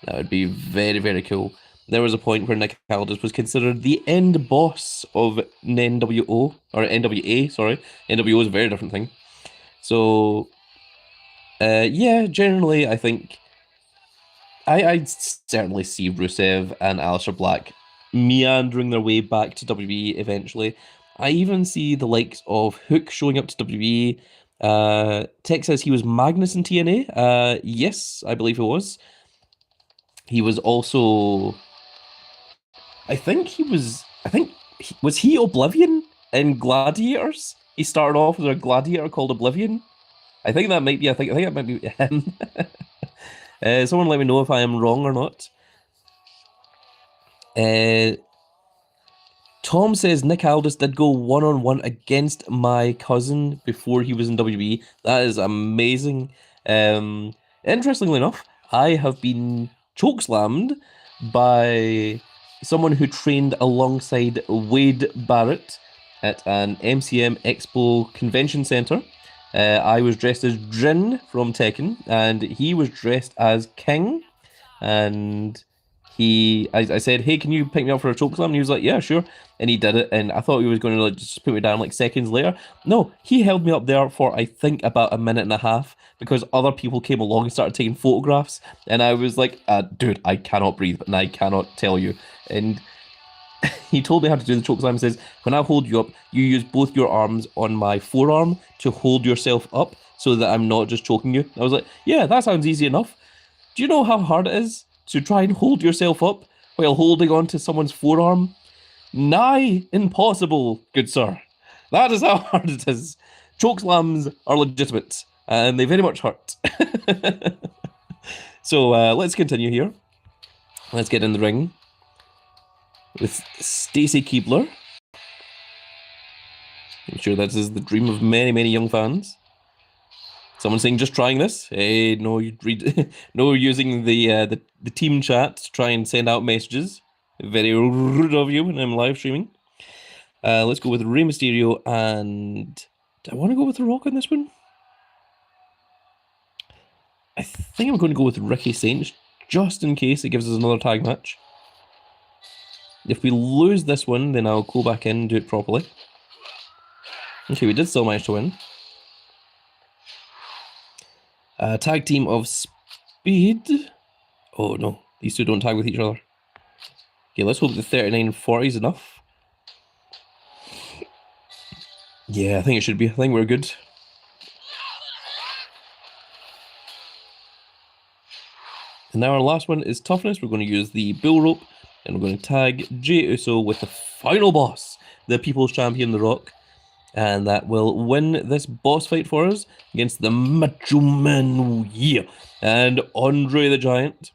That would be very, very cool. There was a point where Nick Aldis was considered the end boss of NWO, or NWA, sorry. NWO is a very different thing. So, yeah, generally, I think I'd certainly see Rusev and Aleister Black meandering their way back to WWE eventually. I even see the likes of Hook showing up to WWE. Tech says he was Magnus in TNA. Yes, I believe he was. He was also, was he Oblivion in Gladiators? He started off as a gladiator called Oblivion. I think that might be him. Someone let me know if I am wrong or not. Uh, Tom says Nick Aldis did go one-on-one against my cousin before he was in WWE. That is amazing. Interestingly enough, I have been chokeslammed by someone who trained alongside Wade Barrett at an MCM Expo convention center. I was dressed as Jin from Tekken, and he was dressed as King. And I said, "Hey, can you pick me up for a choke slam?" And he was like, "Yeah, sure." And he did it, and I thought he was going to like just put me down like seconds later. No, he held me up there for I think about a minute and a half because other people came along and started taking photographs, and I was like, "Dude, I cannot breathe, and I cannot tell you." And he told me how to do the choke slam. He says, "When I hold you up, you use both your arms on my forearm to hold yourself up so that I'm not just choking you." I was like, "Yeah, that sounds easy enough." Do you know how hard it is to try and hold yourself up while holding on to someone's forearm? Nigh impossible, good sir. That is how hard it is. Chokeslams are legitimate, and they very much hurt. So let's continue here. Let's get in the ring with Stacy Keebler. I'm sure that is the dream of many, many young fans. Someone saying, "Just trying this." Hey, no, you read, no, using the team chat to try and send out messages. Very rude of you when I'm live streaming. Let's go with Rey Mysterio, and do I want to go with The Rock on this one? I think I'm going to go with Ricky Saints, just in case it gives us another tag match. If we lose this one, then I'll go back in and do it properly. Okay, we did still manage to win. Tag team of Speed. Oh no, these two don't tag with each other. Okay, let's hope the 39-40 is enough. Yeah, I think it should be. I think we're good. And now our last one is toughness. We're going to use the bull rope, and we're going to tag Jey Uso with the final boss, the People's Champion, The Rock. And that will win this boss fight for us against the Macho Man, yeah, and Andre the Giant.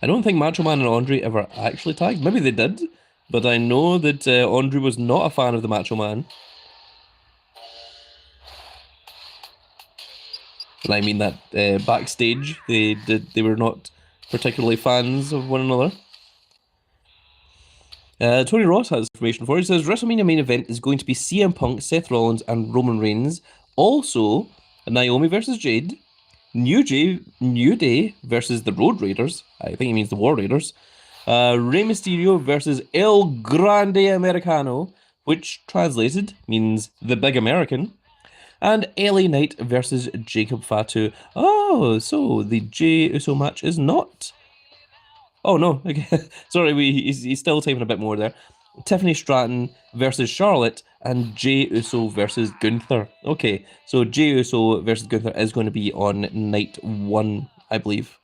I don't think Macho Man and Andre ever actually tagged. Maybe they did, but I know that Andre was not a fan of the Macho Man. And I mean that backstage, they were not particularly fans of one another. Tony Ross has information for you. He says WrestleMania main event is going to be CM Punk, Seth Rollins, and Roman Reigns. Also, Naomi versus Jade, New Day versus the Road Raiders. I think he means the War Raiders. Rey Mysterio versus El Grande Americano, which translated means the Big American. And LA Knight versus Jacob Fatu. Oh, so the Jey Uso match is not. Oh no, okay. Sorry, he's still typing a bit more there. Tiffany Stratton versus Charlotte and Jey Uso versus Gunther. Okay, so Jey Uso versus Gunther is going to be on night 1, I believe.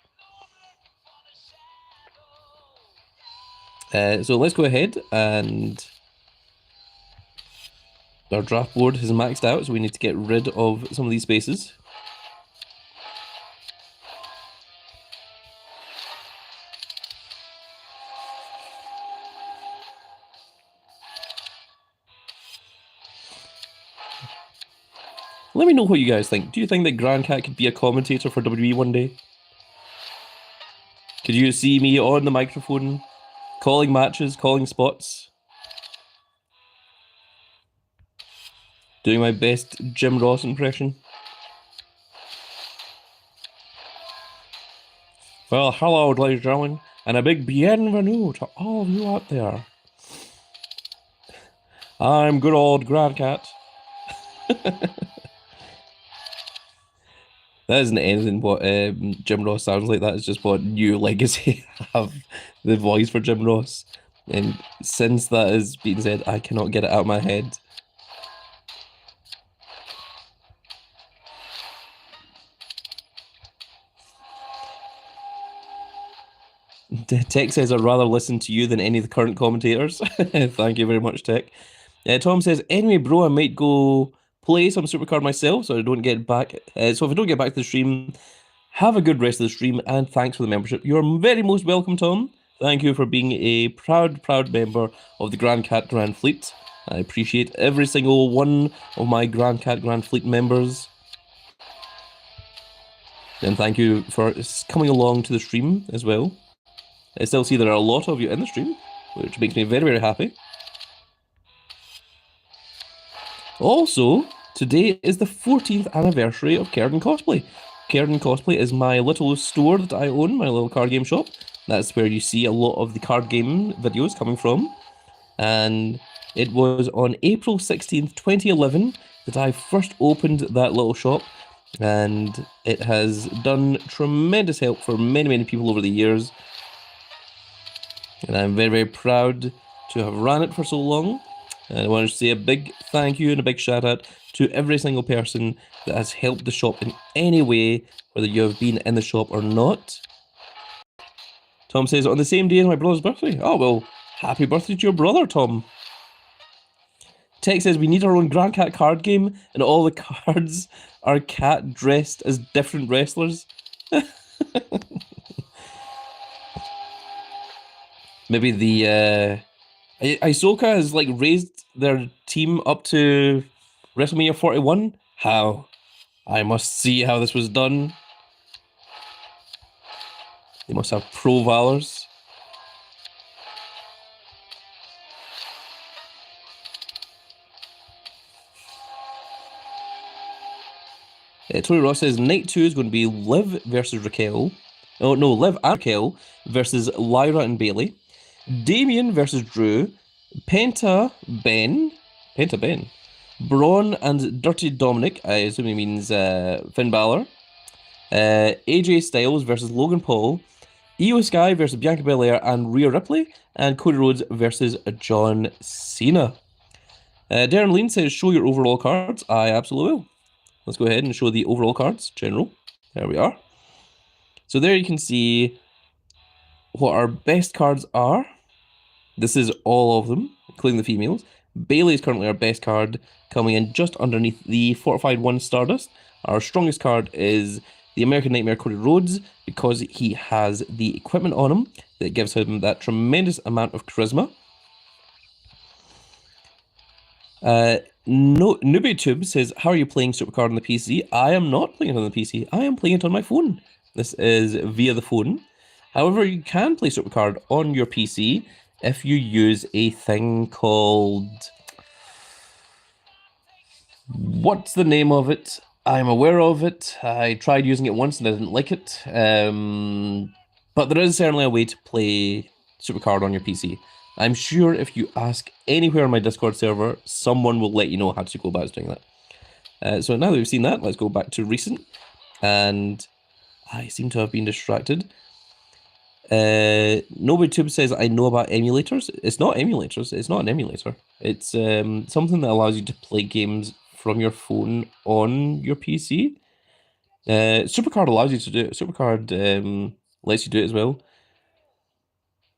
So let's go ahead, and our draft board has maxed out, so we need to get rid of some of these spaces. Let me know what you guys think. Do you think that Grand Cat could be a commentator for WWE one day? Could you see me on the microphone, calling matches, calling spots? Doing my best Jim Ross impression? Well, hello, ladies and gentlemen, and a big bienvenue to all of you out there. I'm good old Grand Cat. That isn't anything what Jim Ross sounds like. That is just what New Legacy have the voice for Jim Ross. And since that has been said, I cannot get it out of my head. Tech says, "I'd rather listen to you than any of the current commentators." Thank you very much, Tech. Tom says, "Anyway, bro, I might go play some Supercard myself, so I don't get back. So if I don't get back to the stream, have a good rest of the stream, and thanks for the membership." You're very most welcome, Tom. Thank you for being a proud member of the Grand Cat Grand Fleet. I appreciate every single one of my Grand Cat Grand Fleet members. And thank you for coming along to the stream as well. I still see there are a lot of you in the stream, which makes me very happy. Also, today is the 14th anniversary of Kerden Cosplay. Kerden Cosplay is my little store that I own, my little card game shop. That's where you see a lot of the card game videos coming from. And it was on April 16th, 2011 that I first opened that little shop. And it has done tremendous help for many people over the years. And I'm very proud to have ran it for so long. And I want to say a big thank you and a big shout out to every single person that has helped the shop in any way, whether you have been in the shop or not. Tom says, on the same day as my brother's birthday. Oh, well, happy birthday to your brother, Tom. Tech says, we need our own Grand Cat card game, and all the cards are cat dressed as different wrestlers. Maybe the Ahsoka has like raised their team up to WrestleMania 41. How? I must see how this was done. They must have pro Valors. Tony Ross says Night 2 is going to be Liv versus Raquel. Oh no, Liv and Raquel versus Lyra and Bailey. Damien versus Drew. Penta Ben. Braun and Dirty Dominic. I assume he means Finn Balor. AJ Styles versus Logan Paul. Io Sky versus Bianca Belair and Rhea Ripley. And Cody Rhodes versus John Cena. Darren Lean says, show your overall cards. I absolutely will. Let's go ahead and show the overall cards, general. There we are. So there you can see what our best cards are. This is all of them, including the females. Bailey is currently our best card, coming in just underneath the Fortified 1 Stardust. Our strongest card is the American Nightmare Cody Rhodes, because he has the equipment on him that gives him that tremendous amount of charisma. NewbieTube says, how are you playing Supercard on the PC? I am not playing it on the PC. I am playing it on my phone. This is via the phone. However, you can play Supercard on your PC if you use a thing called... What's the name of it? I'm aware of it. I tried using it once and I didn't like it. But there is certainly a way to play Supercard on your PC. I'm sure if you ask anywhere on my Discord server, someone will let you know how to go about doing that. So now that we've seen that, let's go back to recent. And I seem to have been distracted. NoboTube says, I know about emulators. It's not emulators. It's not an emulator. It's something that allows you to play games from your phone on your PC. Supercard allows you to do it. Supercard lets you do it as well.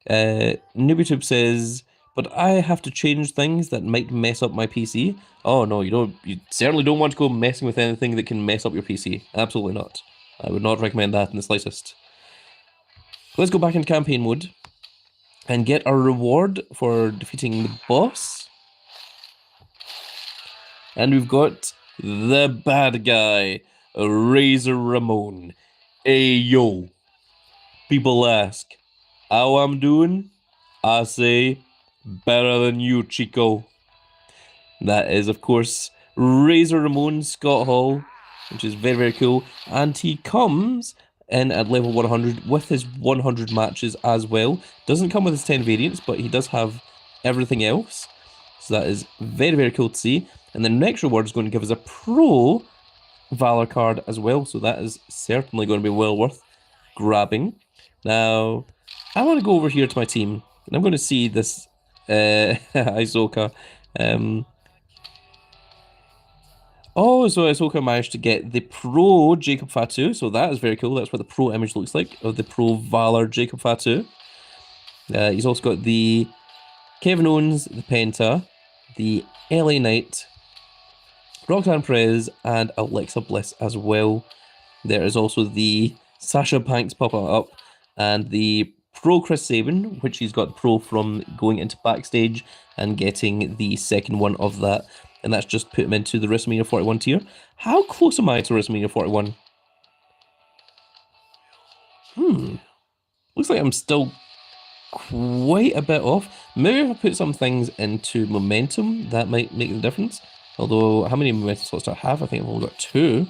NewbieTube says, but I have to change things that might mess up my PC. Oh no, you don't. You certainly don't want to go messing with anything that can mess up your PC. Absolutely not. I would not recommend that in the slightest. Let's go back into campaign mode and get our reward for defeating the boss. And we've got the bad guy, Razor Ramon. Ayo. People ask, how I'm doing? I say, better than you, Chico. That is, of course, Razor Ramon Scott Hall, which is very cool. And he comes in at level 100 with his 100 matches as well. Doesn't come with his 10 variants, but he does have everything else. So that is very cool to see. And the next reward is going to give us a Pro Valour card as well. So that is certainly going to be well worth grabbing. Now, I want to go over here to my team, and I'm going to see this Ahsoka. Oh, so Ahsoka managed to get the Pro Jacob Fatu, so that is very cool. That's what the Pro image looks like, of the Pro Valor Jacob Fatu. He's also got the Kevin Owens, the Penta, the LA Knight, Roxanne Perez, and Alexa Bliss as well. There is also the Sasha Banks pop up, and the Pro Chris Sabin, which he's got pro from going into backstage and getting the second one of that. And that's just put him into the WrestleMania 41 tier. How close am I to WrestleMania 41? Looks like I'm still quite a bit off. Maybe if I put some things into momentum, that might make the difference. Although, how many momentum slots do I have? I think I've only got 2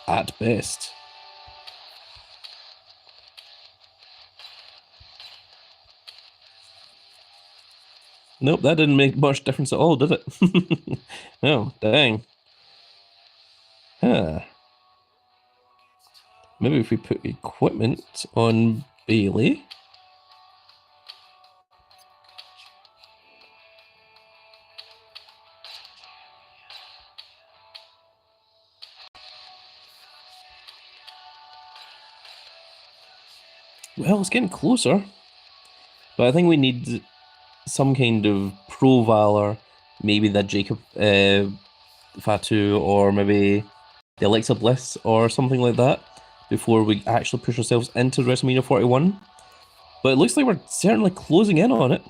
at best. Nope, that didn't make much difference at all, did it? Oh, dang. Huh. Maybe if we put equipment on Bailey. Well, it's getting closer. But I think we need some kind of pro Valor, maybe the Jacob Fatu, or maybe the Alexa Bliss, or something like that, before we actually push ourselves into WrestleMania 41. But it looks like we're certainly closing in on it.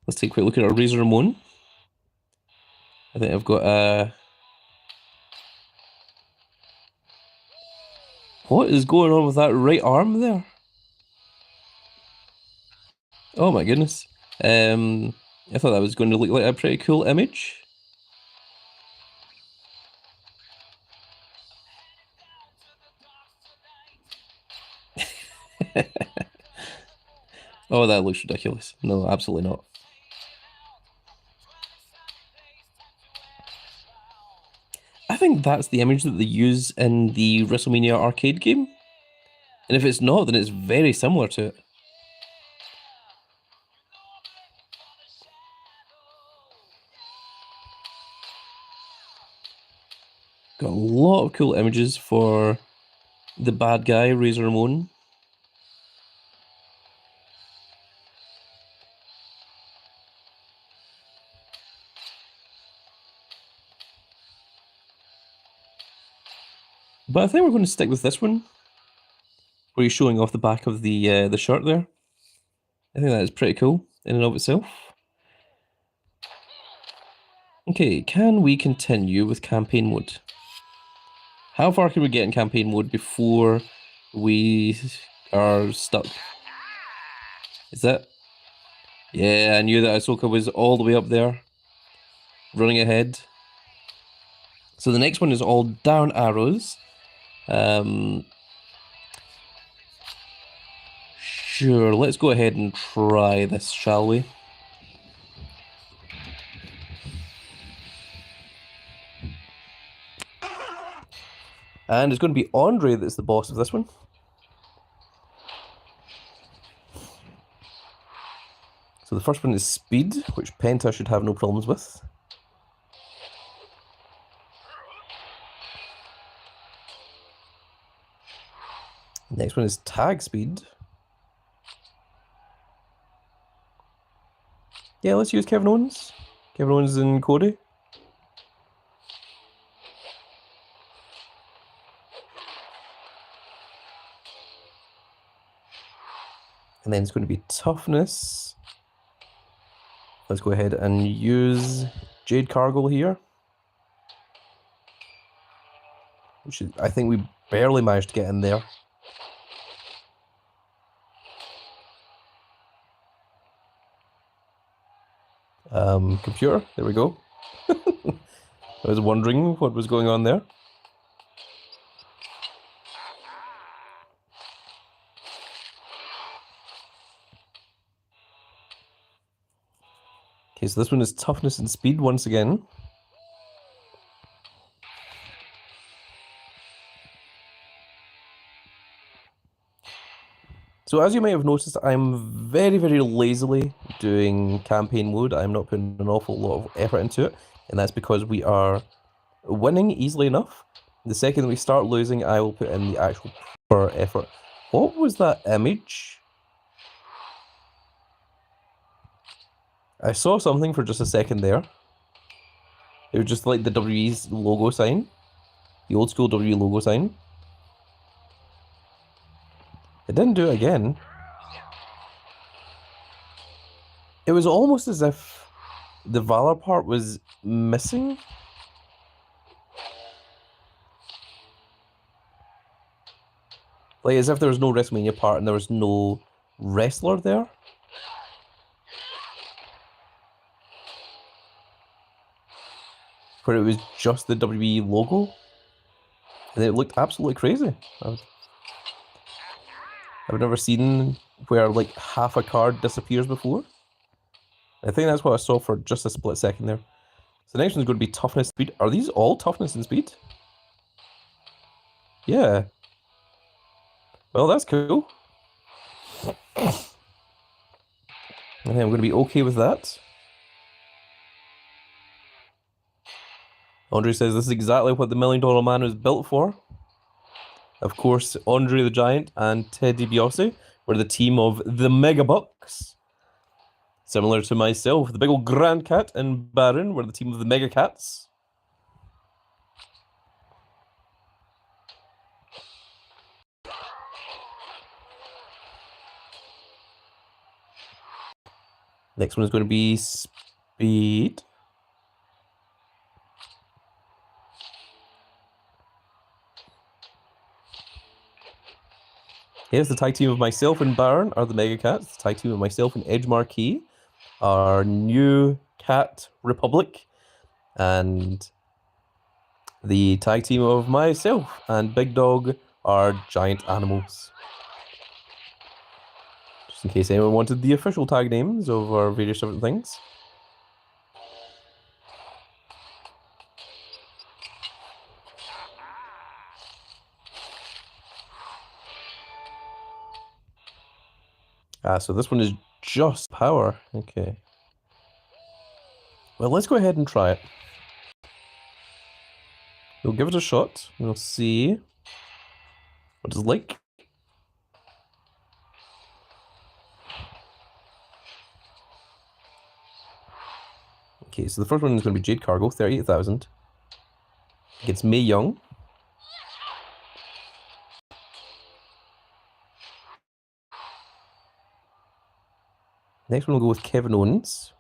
Let's take a quick look at our Razor Ramon. I think I've got what is going on with that right arm there? Oh my goodness. I thought that was going to look like a pretty cool image. Oh, that looks ridiculous. No, absolutely not. I think that's the image that they use in the WrestleMania arcade game. And if it's not, then it's very similar to it. Got a lot of cool images for the bad guy, Razor Ramon. But I think we're going to stick with this one, where he's showing off the back of the shirt there. I think that is pretty cool in and of itself. Okay, can we continue with campaign mode? How far can we get in campaign mode before we are stuck? Is that? Yeah, I knew that Ahsoka was all the way up there, running ahead. So the next one is all down arrows. Sure, let's go ahead and try this, shall we? And it's going to be Andre that's the boss of this one. So the first one is speed, which Penta should have no problems with. The next one is tag speed. Yeah, let's use Kevin Owens. Kevin Owens and Cody. And then it's going to be toughness. Let's go ahead and use Jade Cargill here. Which is, I think we barely managed to get in there. Computer, there we go. I was wondering what was going on there. Okay, so this one is toughness and speed once again. So as you may have noticed, I'm very, very lazily doing campaign mode. I'm not putting an awful lot of effort into it, and that's because we are winning easily enough. The second we start losing, I will put in the actual proper effort. What was that image? I saw something for just a second there. It was just like the WWE's logo sign. The old school WWE logo sign. It didn't do it again. It was almost as if the Valour part was missing. Like as if there was no WrestleMania part and there was no wrestler there. Where it was just the WWE logo. And it looked absolutely crazy. I've never seen where like half a card disappears before. I think that's what I saw for just a split second there. So the next one's going to be toughness, speed. Are these all toughness and speed? Yeah. Well, that's cool. And I'm going to be okay with that. Andre says this is exactly what the $1 Million Man was built for. Of course, Andre the Giant and Ted DiBiase were the team of the Megabucks. Similar to myself, the big old Grand Cat and Baron were the team of the Mega Cats. Next one is going to be speed. Here's the tag team of myself and Baron are the Mega Cats. The tag team of myself and Edge Marquis are New Cat Republic. And the tag team of myself and Big Dog are Giant Animals. Just in case anyone wanted the official tag names of our various different things. So this one is just power. Okay. Well, let's go ahead and try it. We'll give it a shot. We'll see what it's like. Okay, so the first one is going to be Jade Cargo, 38,000. Against Mae Young. Next one we'll go with Kevin Owens.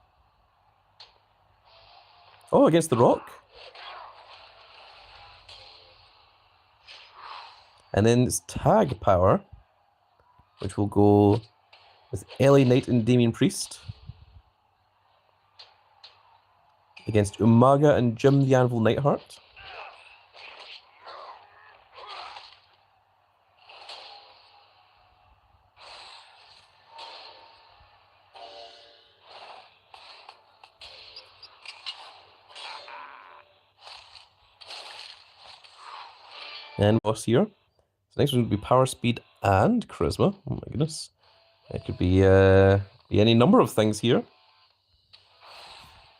Oh, against The Rock. And then it's tag power, which will go with LA Knight and Damian Priest. Against Umaga and Jim the Anvil Neidhart. And boss here. So next one would be power, speed, and charisma. Oh my goodness. It could be any number of things here.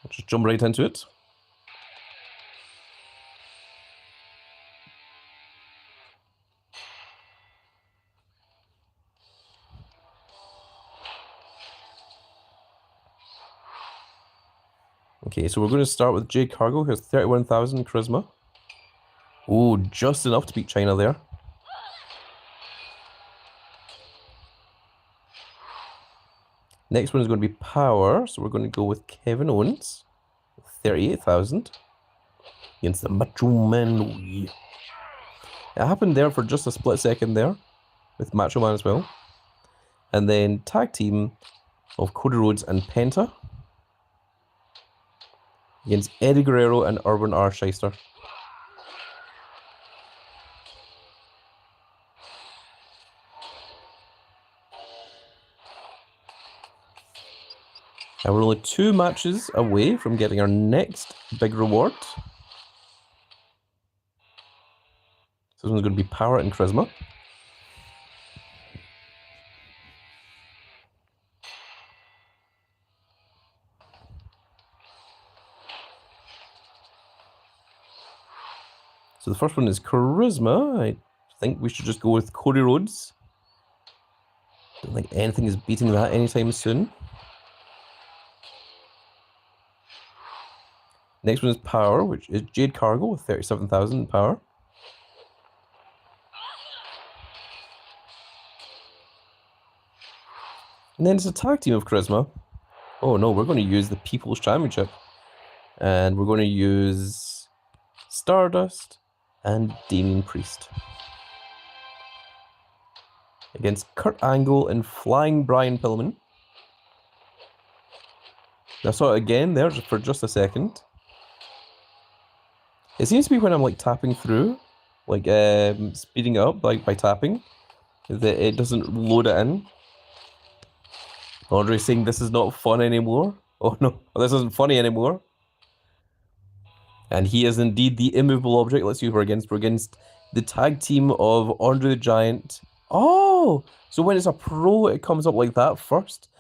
Let's just jump right into it. Okay, so we're going to start with Jade Cargo, who has 31,000 charisma. Oh, just enough to beat China there. Next one is going to be power, so we're going to go with Kevin Owens, 38,000, against the Macho Man Louis. It happened there for just a split second there, with Macho Man as well. And then tag team of Cody Rhodes and Penta, against Eddie Guerrero and Urban R. Shyster. And we're only 2 matches away from getting our next big reward. So this one's going to be power and charisma. So the first one is charisma. I think we should just go with Cody Rhodes. Don't think anything is beating that anytime soon. Next one is Power, which is Jade Cargill with 37,000 power. And then it's a tag team of Charisma. Oh no, we're going to use the People's Championship. And we're going to use Stardust and Damian Priest against Kurt Angle and Flying Brian Pillman. I saw it again there for just a second. It seems to be when I'm like tapping through, like speeding up like by tapping, that it doesn't load it in. Andre's saying this is not fun anymore. Oh no, this isn't funny anymore. And he is indeed the immovable object. Let's see who we're against. We're against the tag team of Andre the Giant. Oh, so when it's a pro, it comes up like that first.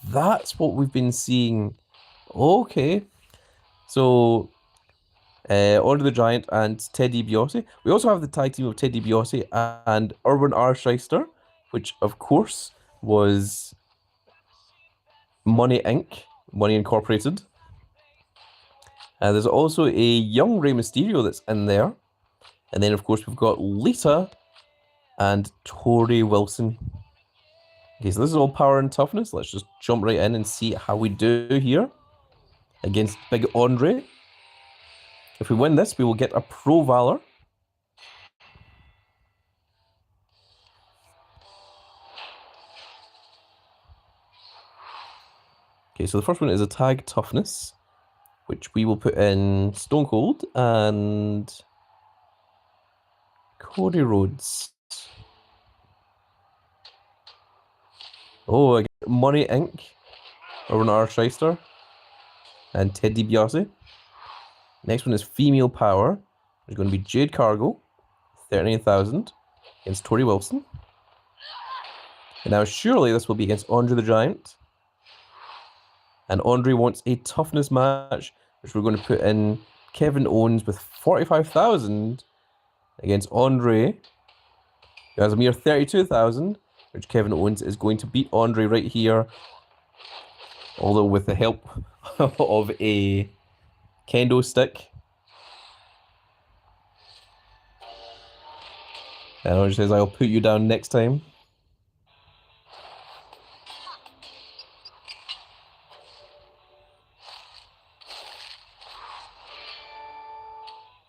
That's what we've been seeing. Okay. So, Andre the Giant and Ted DiBiase. We also have the tag team of Ted DiBiase and Erwin R. Shyster, which, of course, was Money Inc., Money Incorporated. There's also a young Rey Mysterio that's in there. And then, of course, we've got Lita and Tori Wilson. Okay, so this is all power and toughness. Let's just jump right in and see how we do here against Big Andre. If we win this, we will get a Pro Valor. Okay, so the first one is a tag toughness, which we will put in Stone Cold and Cody Rhodes. Oh, Money Inc., Erwin R. Shyster, and Ted DiBiase. Next one is Female Power. There's going to be Jade Cargill, 39,000, against Tori Wilson. And now surely this will be against Andre the Giant. And Andre wants a toughness match, which we're going to put in Kevin Owens with 45,000 against Andre, who has a mere 32,000, which Kevin Owens is going to beat Andre right here. Although with the help of a kendo stick. And Andre says, I'll put you down next time.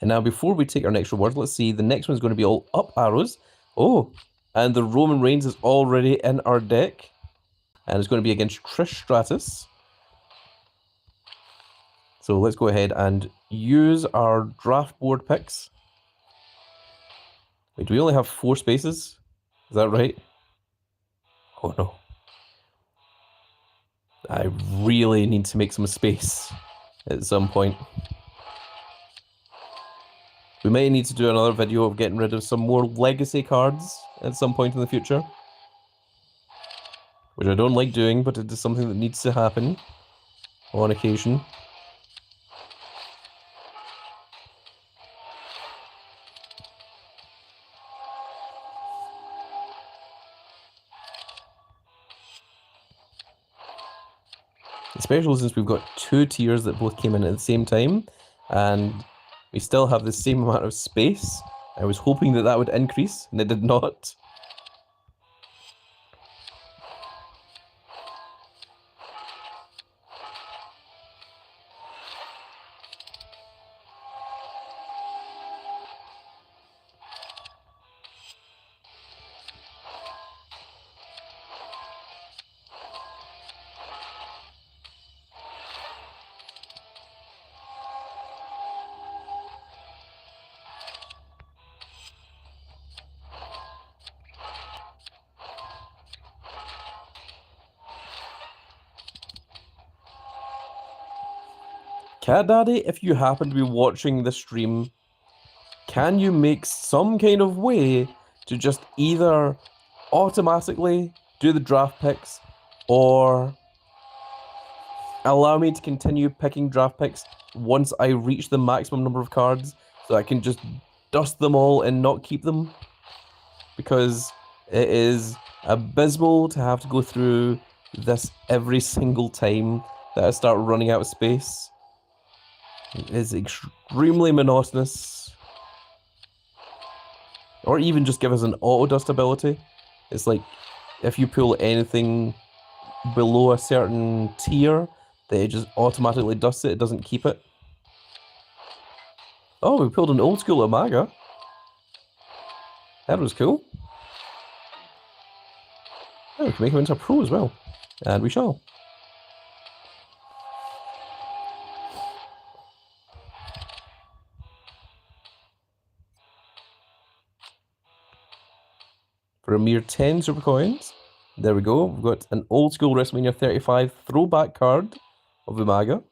And now before we take our next reward, let's see, the next one's going to be all up arrows. Oh, and the Roman Reigns is already in our deck. And it's going to be against Trish Stratus. So let's go ahead and use our draft board picks. Wait, do we only have 4 spaces? Is that right? Oh no. I really need to make some space at some point. We may need to do another video of getting rid of some more legacy cards at some point in the future. Which I don't like doing, but it is something that needs to happen on occasion. Especially since we've got 2 tiers that both came in at the same time, and we still have the same amount of space. I was hoping that that would increase, and it did not. Cat Daddy, if you happen to be watching the stream, can you make some kind of way to just either automatically do the draft picks or allow me to continue picking draft picks once I reach the maximum number of cards so I can just dust them all and not keep them? Because it is abysmal to have to go through this every single time that I start running out of space. It is extremely monotonous. Or even just give us an auto dust ability. It's like if you pull anything below a certain tier, that it just automatically dusts it, it doesn't keep it. Oh, we pulled an old school Umaga. That was cool. Oh, we can make him into a pro as well. And we shall. For a mere 10 super coins. There we go. We've got an old school WrestleMania 35 throwback card of Umaga.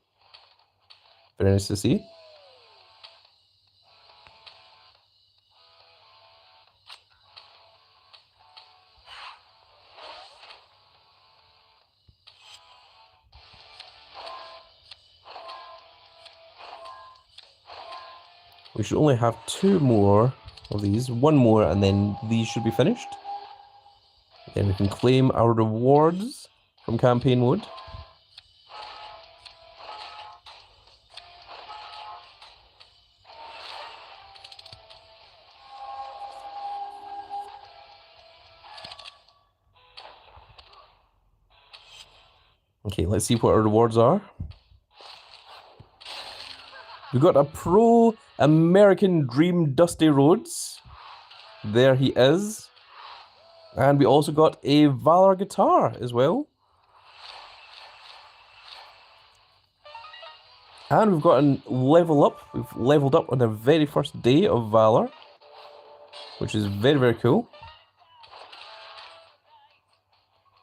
Very nice to see. We should only have 2 more of these. 1 more and then these should be finished. Then we can claim our rewards from campaign mode. Okay, let's see what our rewards are. We've got a Pro American Dream Dusty Rhodes. There he is. And we also got a Valour guitar as well. And we've got a level up. We've leveled up on the very first day of Valour, which is very, very cool.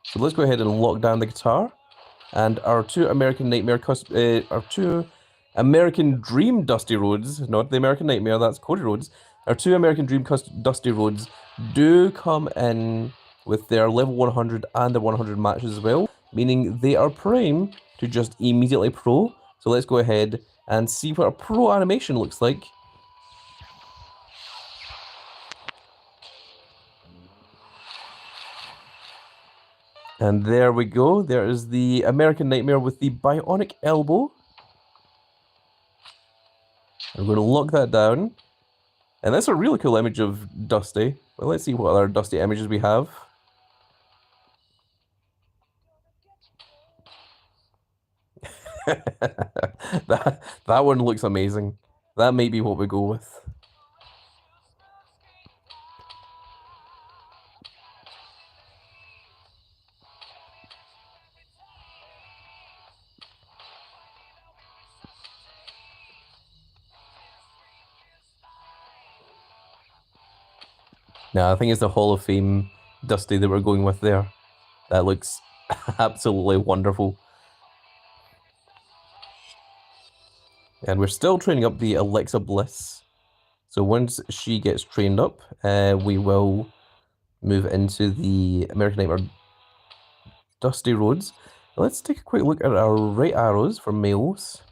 So let's go ahead and lock down the guitar. And our 2 American Nightmare, our 2 American Dream Dusty Rhodes, not the American Nightmare, that's Cody Rhodes. Our 2 American Dream Dusty Rhodes do come in with their level 100 and the 100 matches as well, meaning they are prime to just immediately pro. So let's go ahead and see what a pro animation looks like. And there we go. There is the American Nightmare with the bionic elbow. I'm going to lock that down. And that's a really cool image of Dusty. Well, let's see what other Dusty images we have. that one looks amazing. That may be what we go with. No, I think it's the Hall of Fame Dusty that we're going with there. That looks absolutely wonderful. And we're still training up the Alexa Bliss. So once she gets trained up, we will move into the American Nightmare Dusty Rhodes. Let's take a quick look at our right arrows for males.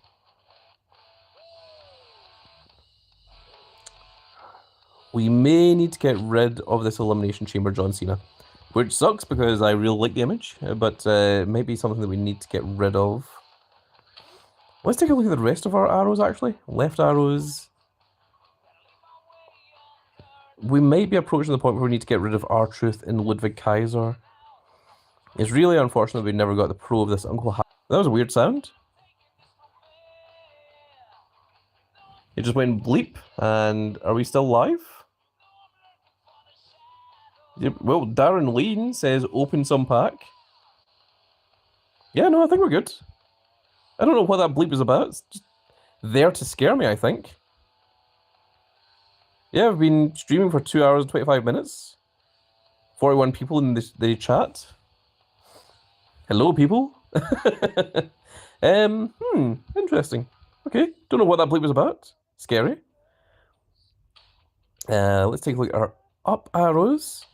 We may need to get rid of this Elimination Chamber John Cena, which sucks because I really like the image, but maybe something that we need to get rid of. Let's take a look at the rest of our arrows, actually. Left arrows. We might be approaching the point where we need to get rid of R-Truth and Ludwig Kaiser. It's really unfortunate we never got the pro of this Uncle Ha. That was a weird sound. It just went bleep, and are we still live? Well, Darren Lean says open some pack. Yeah, no, I think we're good. I don't know what that bleep is about. It's just there to scare me, I think. Yeah, I've been streaming for 2 hours and 25 minutes. 41 people in the chat. Hello, people. Interesting. Okay, don't know what that bleep was about. Scary. Let's take a look at our up arrows.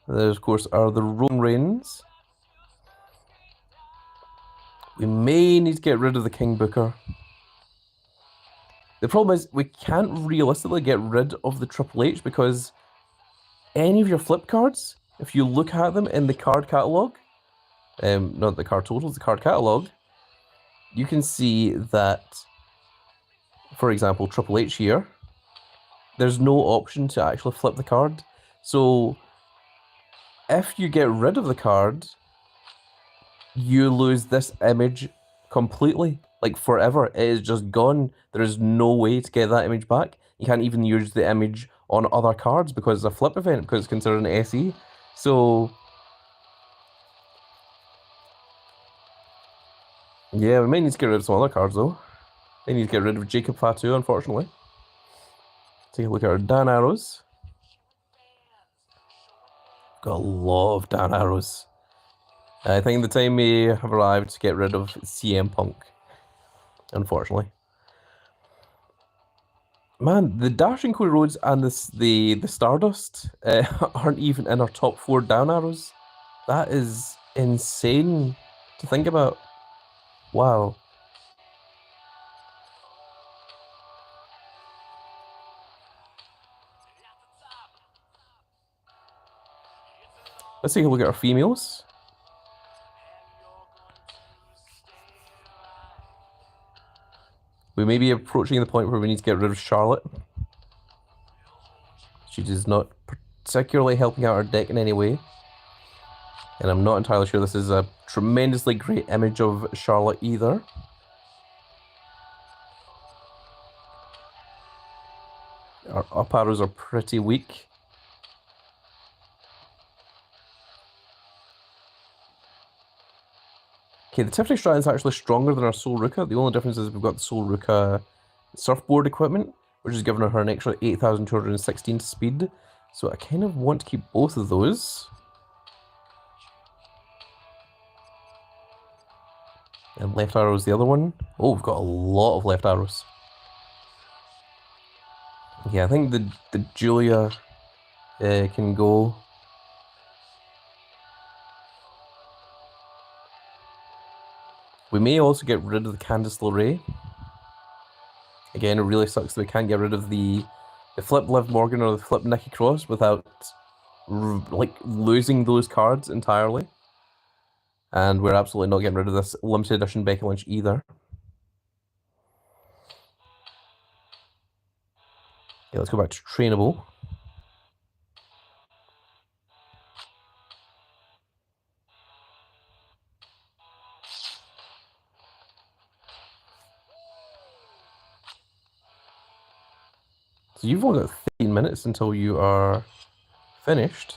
There, of course, are the Roman Reigns. We may need to get rid of the King Booker. The problem is we can't realistically get rid of the Triple H because any of your flip cards, if you look at them in the card catalog, not the card totals, the card catalog, you can see that for example, Triple H here, there's no option to actually flip the card. So if you get rid of the card, you lose this image completely, like forever. It is just gone. There is no way to get that image back. You can't even use the image on other cards because it's a flip event, because it's considered an SE. So yeah, we may need to get rid of some other cards though. We need to get rid of Jacob Fatu, unfortunately. Take a look at our Dan Arrows. Got a lot of Dan Arrows. I think the time may have arrived to get rid of CM Punk, unfortunately. Man, the Dashing Cody Rhodes and the Stardust aren't even in our top 4 down arrows. That is insane to think about. Wow. Let's take a look at our females. We may be approaching the point where we need to get rid of Charlotte. She is not particularly helping out our deck in any way. And I'm not entirely sure this is a tremendously great image of Charlotte either. Our up arrows are pretty weak. Okay, the Tiffany Stratton is actually stronger than our Soul Ruka. The only difference is we've got the Soul Ruka surfboard equipment, which has given her an extra 8,216 speed. So I kind of want to keep both of those. And left arrow is the other one. Oh, we've got a lot of left arrows. Yeah, I think the Julia can go. We may also get rid of the Candice LeRae. Again, it really sucks that we can't get rid of the flip Liv Morgan or the flip Nikki Cross without like losing those cards entirely. And we're absolutely not getting rid of this limited edition Becky Lynch either. Okay, let's go back to trainable. So you've only got 13 minutes until you are finished.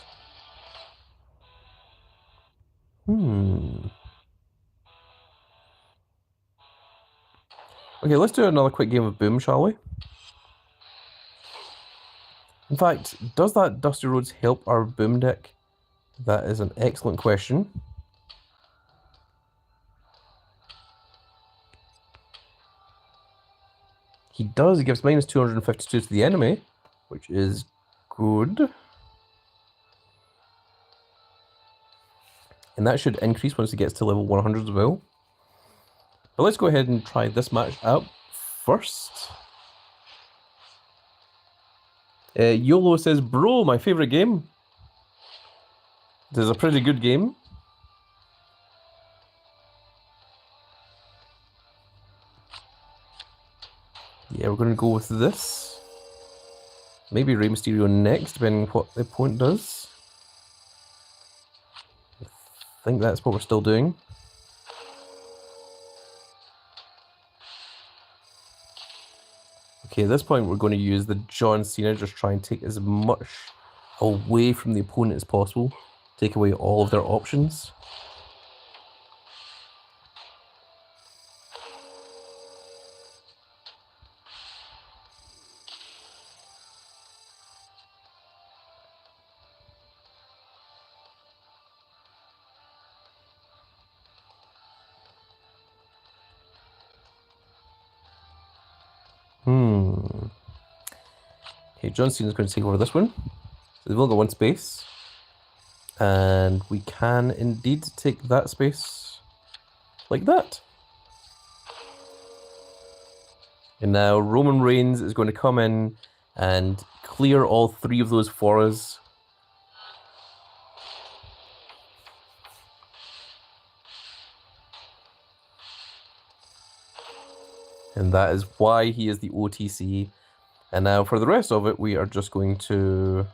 Okay, let's do another quick game of Boom, shall we? In fact, does that Dusty Rhodes help our Boom deck? That is an excellent question. He does. He gives minus 252 to the enemy, which is good. And that should increase once he gets to level 100 as well. But let's go ahead and try this match out first. YOLO says, bro, my favorite game. This is a pretty good game. Yeah, we're going to go with this. Maybe Rey Mysterio next, depending on what the opponent does. I think that's what we're still doing. Okay, at this point we're going to use the John Cena, just try and take as much away from the opponent as possible. Take away all of their options. Okay, John Cena's going to take over this one. So they've only got one space. And we can indeed take that space like that. And now Roman Reigns is going to come in and clear all 3 of those for us. And that is why he is the OTC. And now for the rest of it, we are just going to...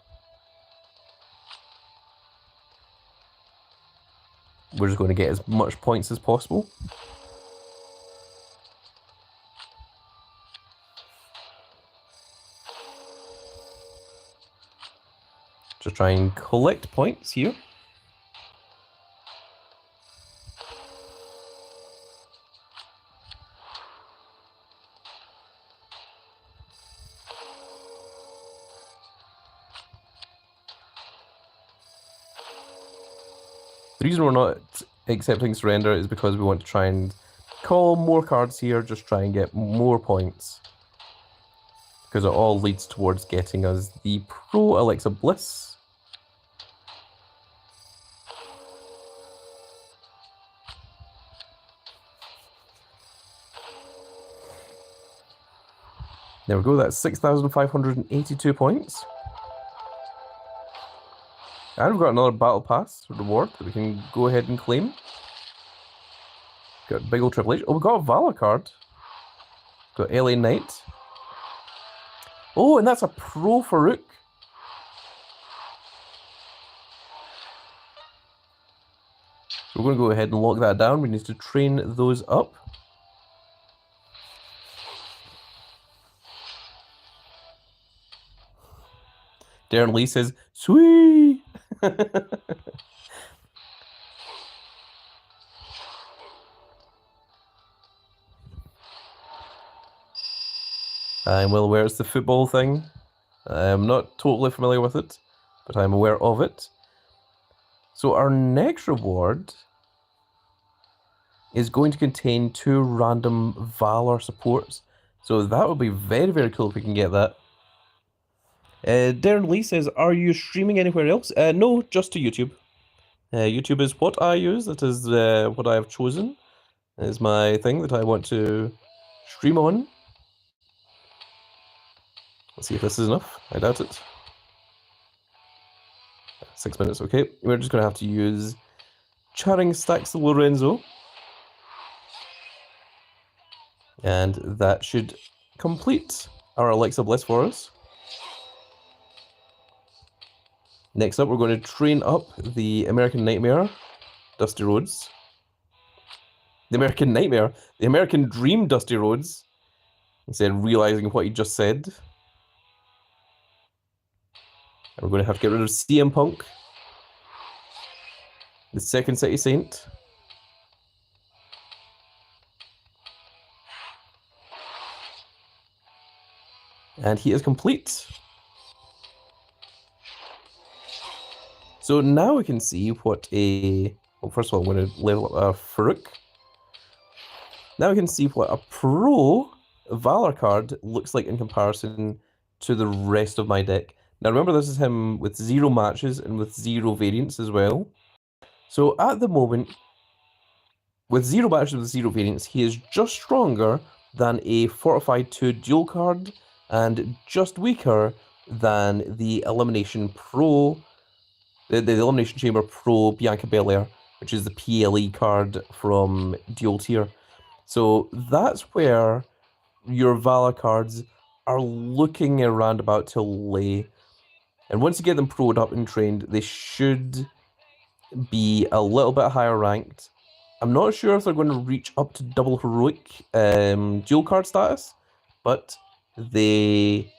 We're just going to get as much points as possible. Just try and collect points here. The reason we're not accepting surrender is because we want to try and call more cards here, just try and get more points. Because it all leads towards getting us the Pro Alexa Bliss. There we go, that's 6,582 points. And we've got another Battle Pass reward that we can go ahead and claim. Got big old Triple H. Oh, we got a Valour card. Got LA Knight. Oh, and that's a Pro Farouk. So we're going to go ahead and lock that down. We need to train those up. Darren Lee says, sweet! I'm well aware it's the football thing. I'm not totally familiar with it, but I'm aware of it. So our next reward is going to contain 2 random Valour supports. So that would be very, very cool if we can get that. Darren Lee says, are you streaming anywhere else? No, just to YouTube. YouTube is what I use. That is what I have chosen. Is my thing that I want to stream on. Let's see if this is enough. I doubt it. 6 minutes, okay. We're just going to have to use Charing Stacks Lorenzo. And that should complete our Alexa Bliss for us. Next up, we're going to train up the American Nightmare, Dusty Rhodes. The American Nightmare? The American Dream, Dusty Rhodes. Instead, realizing what he just said. And we're going to have to get rid of CM Punk, the Second City Saint. And he is complete. So now we can see what a... Well, first of all, I'm going to level up Farouk. Now we can see what a Pro Valour card looks like in comparison to the rest of my deck. Now remember, this is him with 0 matches and with 0 variants as well. So at the moment, with 0 matches and with 0 variants, he is just stronger than a Fortified 2 dual card and just weaker than the Elimination Pro, the Elimination Chamber Pro Bianca Belair, which is the PLE card from Dual Tier. So that's where your Valour cards are looking around about to lay. And once you get them pro'd up and trained, they should be a little bit higher ranked. I'm not sure if they're going to reach up to double heroic dual card status, but they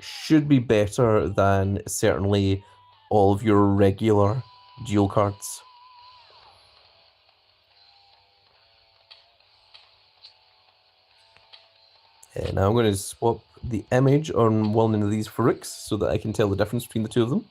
should be better than certainly all of your regular dual cards. Now I'm going to swap the image on one of these Farouks so that I can tell the difference between the two of them.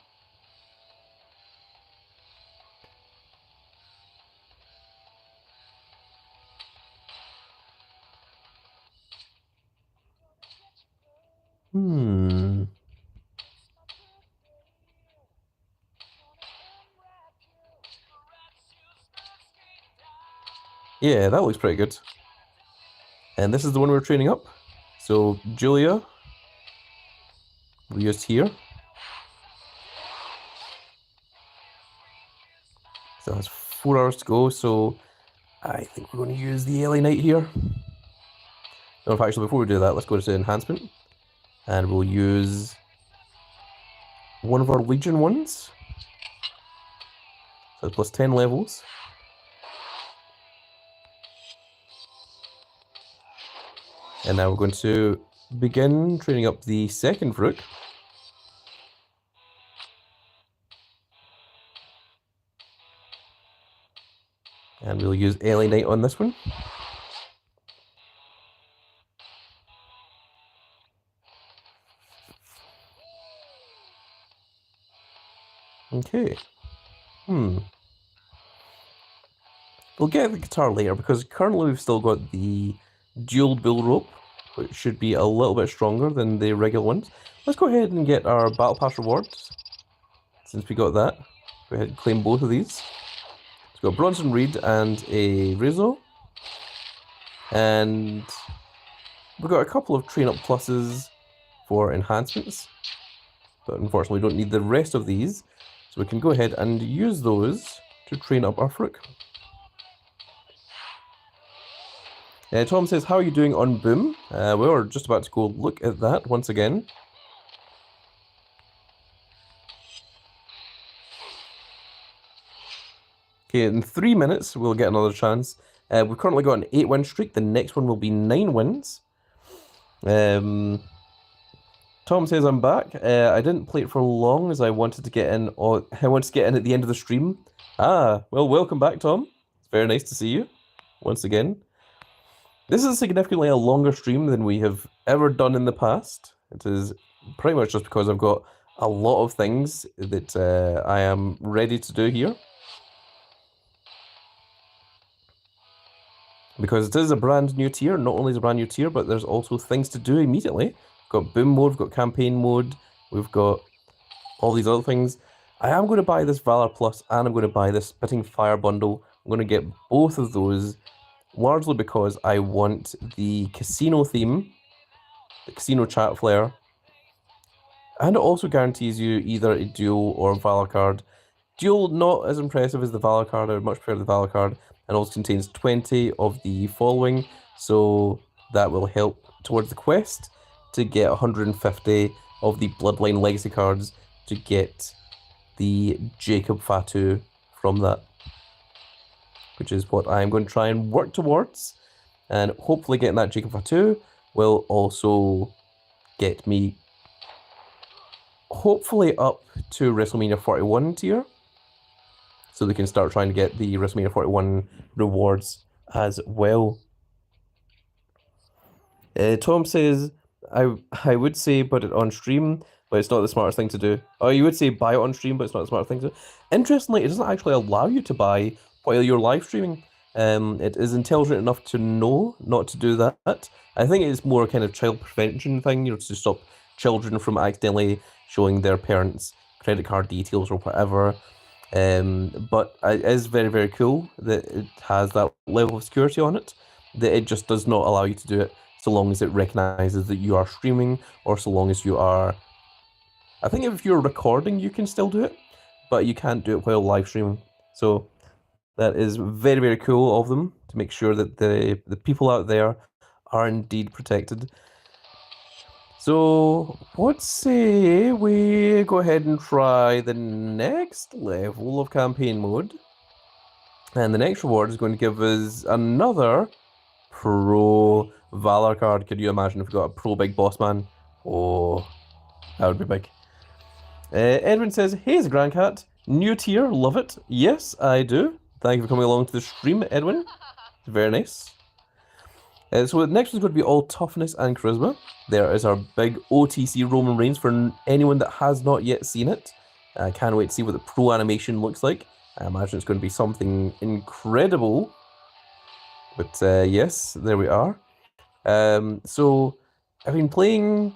Yeah, that looks pretty good. And this is the one we're training up. So Julia, we used here. So that's 4 hours to go, so I think we're going to use the LA Knight here. No, in fact, actually, before we do that, let's go to enhancement. And we'll use one of our Legion ones. So plus 10 levels. And now we're going to begin training up the second Vrook. And we'll use LA Knight on this one. Okay. We'll get the guitar later because currently we've still got the dual bull rope, which should be a little bit stronger than the regular ones. Let's go ahead and get our Battle Pass rewards. Since we got that, go ahead and claim both of these. So we've got Bronson Reed and a Rizzo. And we've got a couple of train up pluses for enhancements. But unfortunately we don't need the rest of these. So we can go ahead and use those to train up our Vrook. Tom says, how are you doing on Boom? We're just about to go look at that once again. Okay, in 3 minutes we'll get another chance. We've currently got an 8-win streak. The next one will be 9 wins. Tom says, I'm back. I didn't play it for long as I wanted to get in. I wanted to get in at the end of the stream. Ah, well, welcome back, Tom. It's very nice to see you once again. This is significantly a longer stream than we have ever done in the past. It is pretty much just because I've got a lot of things that I am ready to do here. Because it is a brand new tier. Not only is it a brand new tier, but there's also things to do immediately. We've got Boom mode, we've got campaign mode, we've got all these other things. I am going to buy this Valour Plus and I'm going to buy this Spitting Fire bundle. I'm going to get both of those. Largely because I want the casino theme, the casino chat flare, and it also guarantees you either a dual or Valour card. Dual, not as impressive as the Valour card, I would much prefer the Valour card, and also contains 20 of the following, so that will help towards the quest to get 150 of the Bloodline Legacy cards to get the Jacob Fatu from that. Which is what I'm going to try and work towards. And hopefully getting that Jacob Fatu will also get me hopefully up to Wrestlemania 41 tier. So we can start trying to get the Wrestlemania 41 rewards as well. Tom says, I would say put it on stream, but it's not the smartest thing to do. Oh, you would say buy it on stream, but it's not the smartest thing to do. Interestingly, it doesn't actually allow you to buy while you're live streaming. It is intelligent enough to know not to do that. I think it's more a kind of child prevention thing, you know, to stop children from accidentally showing their parents credit card details or whatever. But it is very, very cool that it has that level of security on it, that it just does not allow you to do it so long as it recognizes that you are streaming, or so long as you are... I think if you're recording, you can still do it, but you can't do it while live streaming. So that is very, very cool of them to make sure that the people out there are indeed protected. So, let's say we go ahead and try the next level of campaign mode. And the next reward is going to give us another Pro Valour card. Could you imagine if we got a Pro Big Boss Man? Oh, that would be big. Edwin says, hey, it's Grandcat. New tier, love it. Yes, I do. Thank you for coming along to the stream, Edwin. It's very nice. So the next one's going to be all toughness and charisma. There is our big OTC Roman Reigns for anyone that has not yet seen it. I can't wait to see what the pro animation looks like. I imagine it's going to be something incredible. But yes, there we are. So I've been playing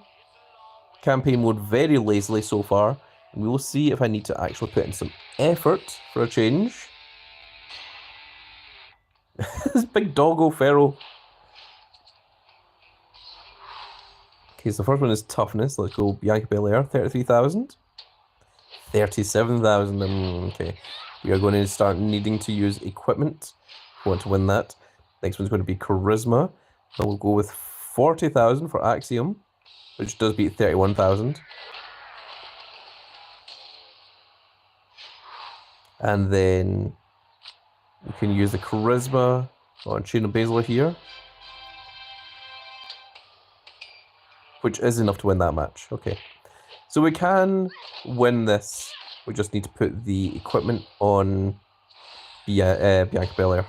campaign mode very lazily so far. And we will see if I need to actually put in some effort for a change. This big doggo Pharaoh. Okay, so the first one is toughness. Let's go Bianca Belair, 33,000. 37,000. Okay, we are going to start needing to use equipment. We want to win that. Next one's going to be charisma. And we'll go with 40,000 for Axiom, which does beat 31,000. And then we can use the Charisma on Shayna Baszler here, which is enough to win that match. Okay. So we can win this. We just need to put the equipment on Bianca Belair.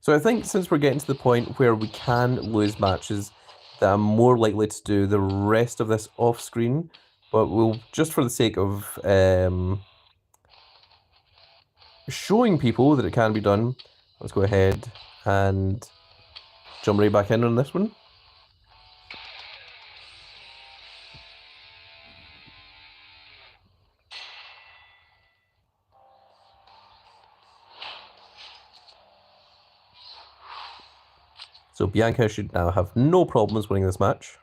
So I think since we're getting to the point where we can lose matches, that I'm more likely to do the rest of this off screen, but we'll, just for the sake of showing people that it can be done, let's go ahead and jump right back in on this one. So Bianca should now have no problems winning this match.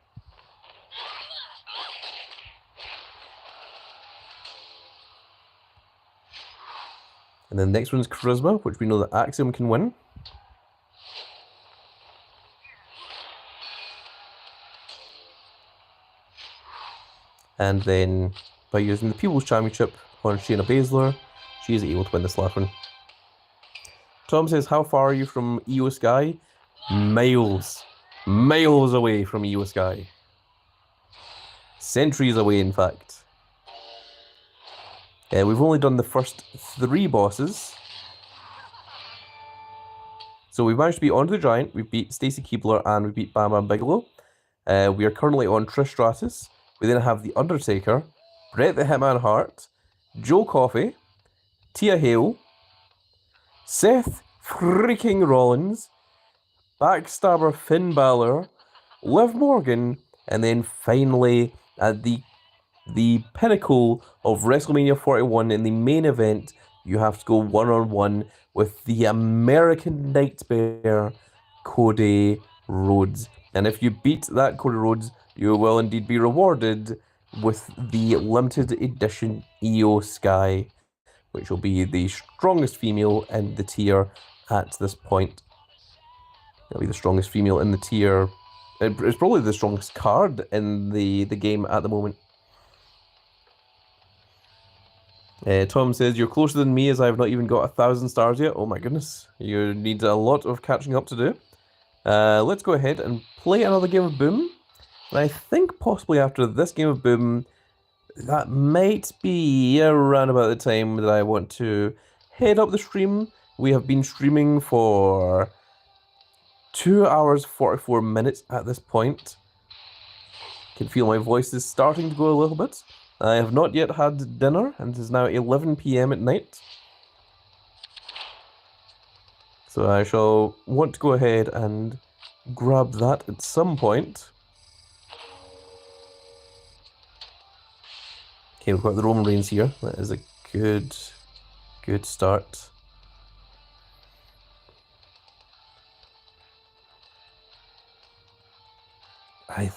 And then the next one's Charisma, which we know that Axiom can win. And then by using the People's Championship on Shayna Baszler, she is able to win this last one. Tom says, how far are you from Io Sky? Miles. Miles away from Io Sky. Centuries away, in fact. We've only done the first 3 bosses. So we managed to beat Andre the Giant, we beat Stacy Keibler, and we beat Bam Bam Bigelow. We are currently on Trish Stratus. We then have The Undertaker, Bret the Hitman Hart, Joe Coffey, Tia Hale, Seth freaking Rollins, Backstabber Finn Balor, Liv Morgan, and then finally at the pinnacle of WrestleMania 41 in the main event, you have to go one-on-one with the American Nightmare, Cody Rhodes. And if you beat that Cody Rhodes, you will indeed be rewarded with the limited edition Io Sky, which will be the strongest female in the tier at this point. It'll be the strongest female in the tier. It's probably the strongest card in the game at the moment. Tom says, you're closer than me as I have not even got 1,000 stars yet. Oh my goodness. You need a lot of catching up to do. Let's go ahead and play another game of Boom. And I think possibly after this game of Boom, that might be around about the time that I want to head up the stream. We have been streaming for 2 hours 44 minutes at this point. Can feel my voice is starting to go a little bit. I have not yet had dinner, and it is now 11 PM at night. So I shall want to go ahead and grab that at some point. Okay, we've got the Roman Reigns here. That is a good start. I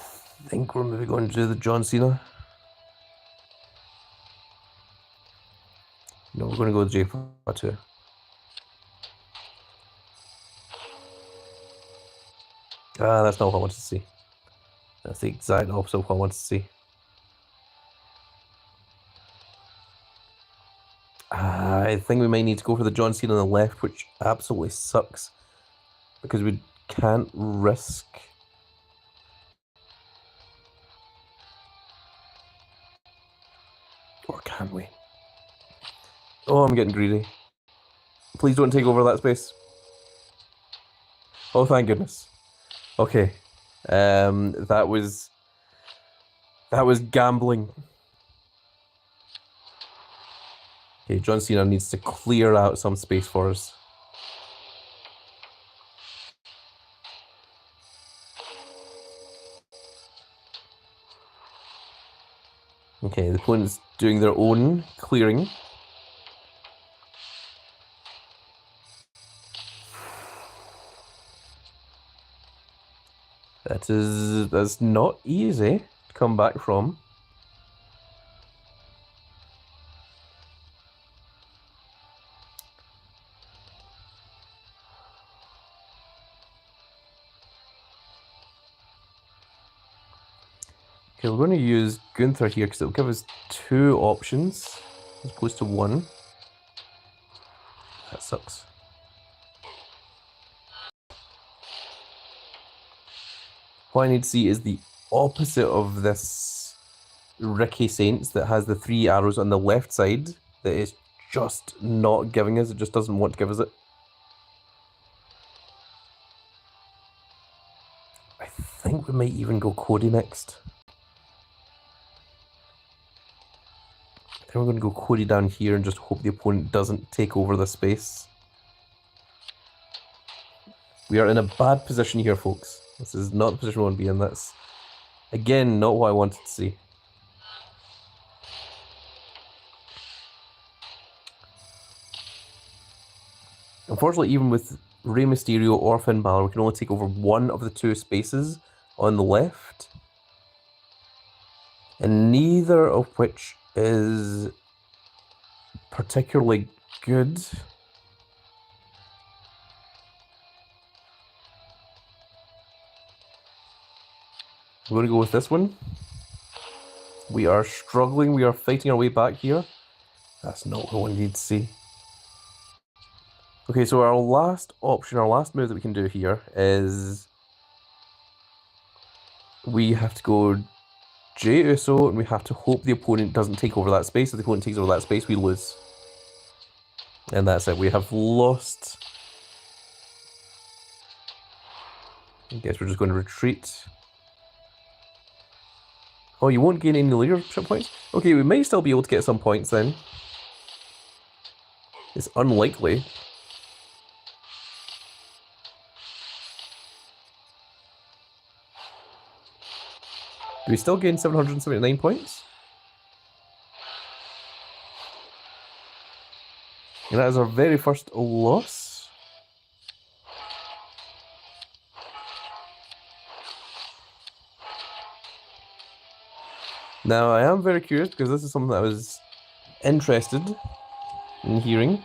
think we're maybe going to do the John Cena. No, we're going to go with Jay Fatu. Ah, that's not what I wanted to see. That's the exact opposite of what I wanted to see. I think we might need to go for the John Cena on the left, which absolutely sucks. Because we can't risk... Or can we? Oh, I'm getting greedy. Please don't take over that space. Oh, thank goodness. Okay. That was gambling. Okay, John Cena needs to clear out some space for us. Okay, the opponent's doing their own clearing. That's not easy to come back from. Okay, we're going to use Gunther here because it'll give us 2 options as opposed to 1. That sucks. What I need to see is the opposite of this Ricky Saints that has the 3 arrows on the left side that is just not giving us. It just doesn't want to give us it. I think we might even go Cody next. I think we're going to go Cody down here and just hope the opponent doesn't take over the space. We are in a bad position here, folks. This is not the position we want to be in. That's, again, not what I wanted to see. Unfortunately, even with Rey Mysterio or Finn Balor, we can only take over 1 of the 2 spaces on the left. And neither of which is particularly good. I'm going to go with this one. We are struggling. We are fighting our way back here. That's not what we need to see. Okay, so our last option, our last move that we can do here is we have to go Jey Uso and we have to hope the opponent doesn't take over that space. If the opponent takes over that space, we lose. And that's it. We have lost. I guess we're just going to retreat. Oh, you won't gain any leadership points? Okay, we might still be able to get some points then. It's unlikely. Do we still gain 779 points? And that is our very first loss. Now, I am very curious because this is something that I was interested in hearing.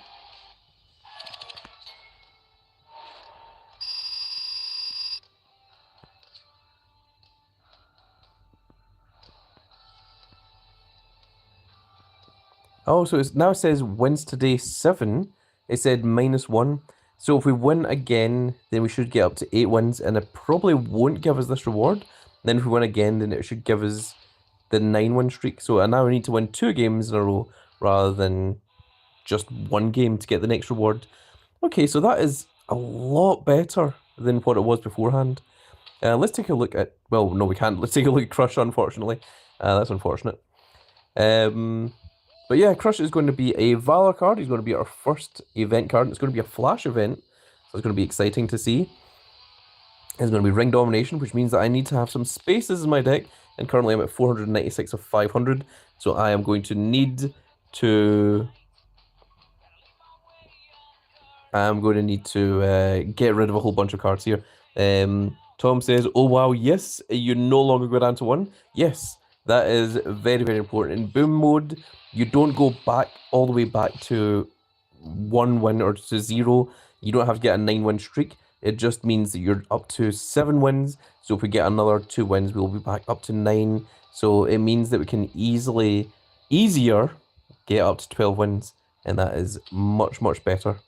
Oh, so it now says wins today 7. It said -1. So if we win again, then we should get up to 8 wins, and it probably won't give us this reward. Then if we win again, then it should give us the 9-win streak. So I now need to win 2 games in a row rather than just 1 game to get the next reward. Okay, so that is a lot better than what it was beforehand. Let's take a look at... Well, no, we can't. Let's take a look at Crush, unfortunately. That's unfortunate. But yeah, Crush is going to be a Valour card. He's going to be our first event card. It's going to be a flash event, so it's going to be exciting to see. It's going to be Ring Domination, which means that I need to have some spaces in my deck, and currently I'm at 496 of 500, so I am going to need to... I'm going to need to get rid of a whole bunch of cards here. Tom says, oh wow, yes, you no longer go down to 1. Yes, that is very, very important. In boom mode, you don't go back all the way back to 1 win or to 0. You don't have to get a 9-win streak. It just means that you're up to 7 wins. So if we get another 2 wins, we'll be back up to 9. So it means that we can easier get up to 12 wins. And that is much, much better.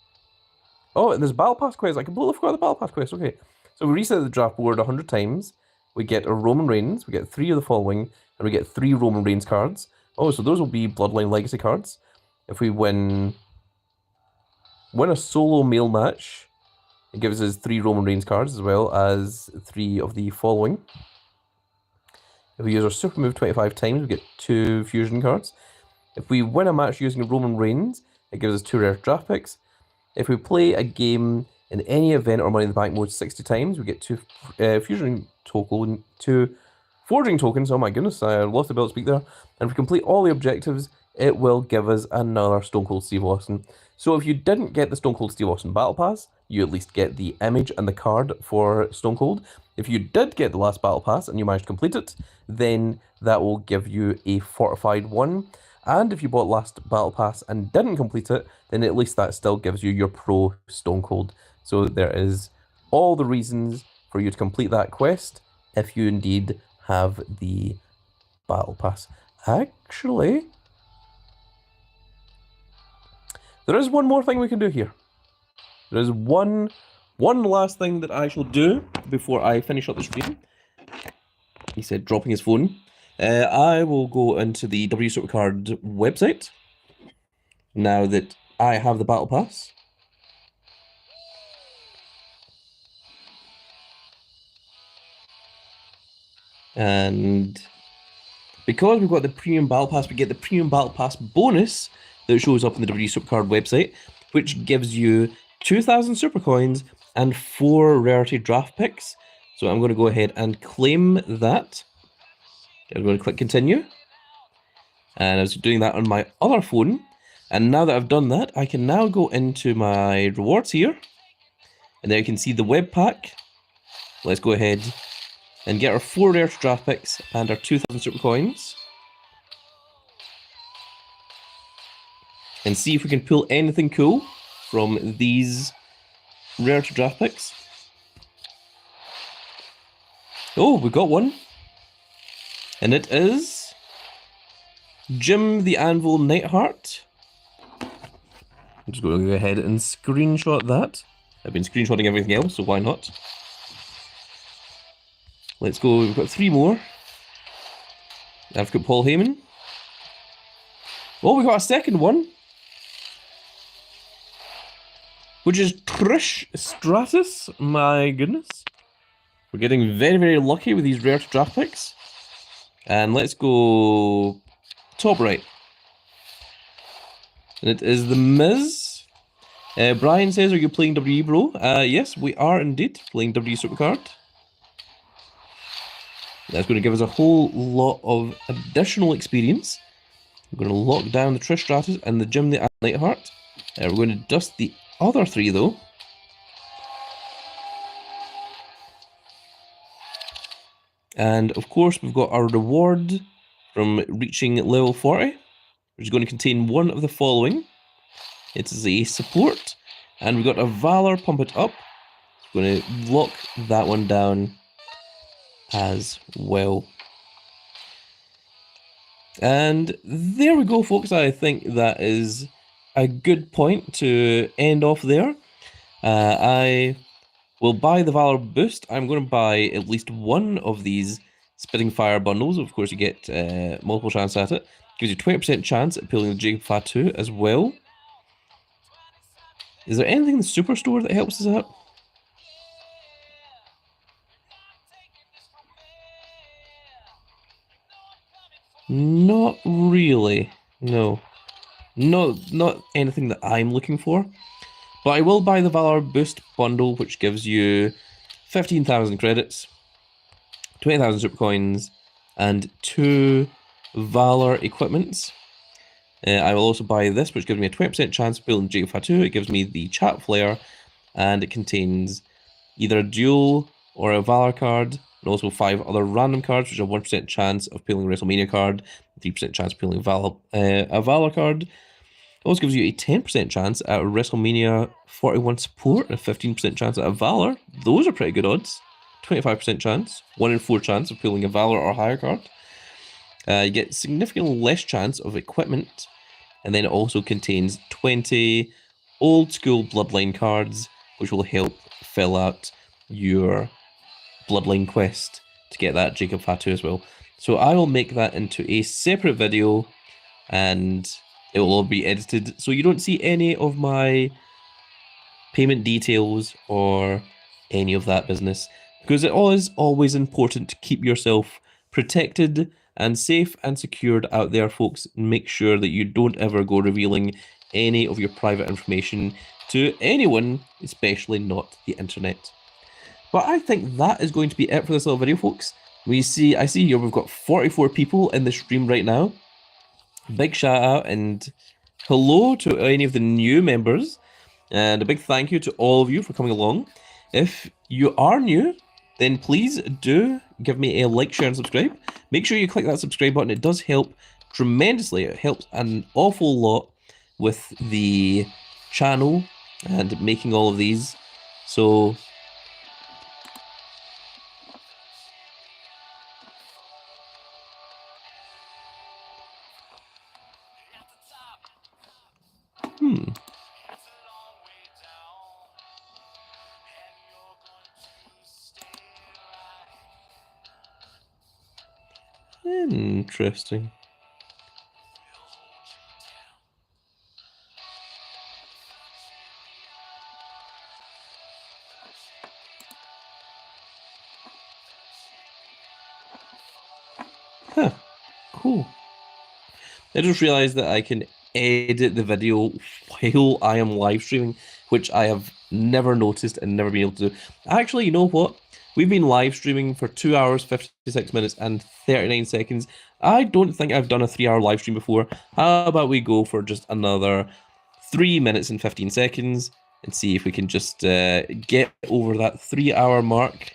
Oh, and there's Battle Pass quest. I completely forgot the Battle Pass quest. Okay. So we reset the draft board 100 times. We get a Roman Reigns. We get 3 of the following. And we get 3 Roman Reigns cards. Oh, so those will be Bloodline Legacy cards. If we win a solo male match, it gives us 3 Roman Reigns cards as well as 3 of the following. If we use our super move 25 times, we get 2 fusion cards. If we win a match using Roman Reigns, it gives us 2 rare draft picks. If we play a game in any event or Money in the Bank mode 60 times, we get 2 fusion tokens, 2 forging tokens. Oh my goodness, I lost the ability to speak there. And if we complete all the objectives, it will give us another Stone Cold Steve Austin. So if you didn't get the Stone Cold Steve Austin Battle Pass, you at least get the image and the card for Stone Cold. If you did get the last Battle Pass and you managed to complete it, then that will give you a fortified 1. And if you bought last Battle Pass and didn't complete it, then at least that still gives you your Pro Stone Cold. So there is all the reasons for you to complete that quest if you indeed have the battle pass. Actually, there is one more thing we can do here. There is one last thing that I shall do before I finish up the stream. He said, dropping his phone. I will go into the W Supercard website now that I have the battle pass. And because we've got the premium battle pass, we get the premium battle pass bonus that shows up on the W Supercard website, which gives you 2,000 super coins and 4 rarity draft picks. So I'm going to go ahead and claim that. I'm going to click continue. And I was doing that on my other phone. And now that I've done that, I can now go into my rewards here. And there you can see the web pack. Let's go ahead and get our 4 rare draft picks and our 2,000 super coins. And see if we can pull anything cool from these rare draft picks. Oh, we got one. And it is Jim the Anvil Neidhart. I'm just going to go ahead and screenshot that. I've been screenshotting everything else, so why not? Let's go, we've got 3 more. I've got Paul Heyman. Oh, we got a second one. Which is Trish Stratus. My goodness. We're getting very, very lucky with these rare draft picks. And let's go top right. And it is The Miz. Brian says, are you playing WWE, bro? Yes, we are indeed playing WWE Supercard. That's going to give us a whole lot of additional experience. We're going to lock down the Trish Stratus and the Jim the Neidhart. We're going to dust the other 3 though. And of course, we've got our reward from reaching level 40, which is going to contain one of the following. It is a support, and we've got a Valour Pump It Up. I'm going to lock that one down as well. And there we go, folks. I think that is a good point to end off there. I will buy the Valour boost. I'm going to buy at least one of these Spitting Fire bundles. Of course, you get multiple chances at it. Gives you 20% chance at pulling the Jacob Fatu as well. Is there anything in the Superstore that helps us out? Not really. No. Not anything that I'm looking for. But I will buy the Valour Boost bundle, which gives you 15,000 credits, 20,000 super coins, and 2 Valour equipments. I will also buy this, which gives me a 20% chance of building Jacob Fatu. It gives me the Chat Flare, and it contains either a duel or a Valour card, and also 5 other random cards, which have 1% chance of pulling a Wrestlemania card, 3% chance of pulling a Valour card. It also gives you a 10% chance at a WrestleMania 41 support and a 15% chance at a Valour. Those are pretty good odds. 25% chance, 1 in 4 chance of pulling a Valour or higher card. You get significantly less chance of equipment, and then it also contains 20 old school Bloodline cards, which will help fill out your Bloodline quest to get that Jacob Fatu as well. So I will make that into a separate video, and it will all be edited, so you don't see any of my payment details or any of that business, because it is always important to keep yourself protected and safe and secured out there, folks. Make sure that you don't ever go revealing any of your private information to anyone, especially not the internet. But I think that is going to be it for this little video, folks. I see here we've got 44 people in the stream right now. Big shout out and hello to any of the new members, and a big thank you to all of you for coming along. If you are new, then please do give me a like, share, and subscribe. Make sure you click that subscribe button. It does help tremendously. It helps an awful lot with the channel and making all of these. So Interesting. Huh. Cool. I just realized that I can edit the video while I am live streaming, which I have never noticed and never been able to do. Actually, you know what? We've been live streaming for 2 hours, 56 minutes, and 39 seconds. I don't think I've done a 3-hour live stream before. How about we go for just another 3 minutes and 15 seconds and see if we can just get over that 3-hour mark.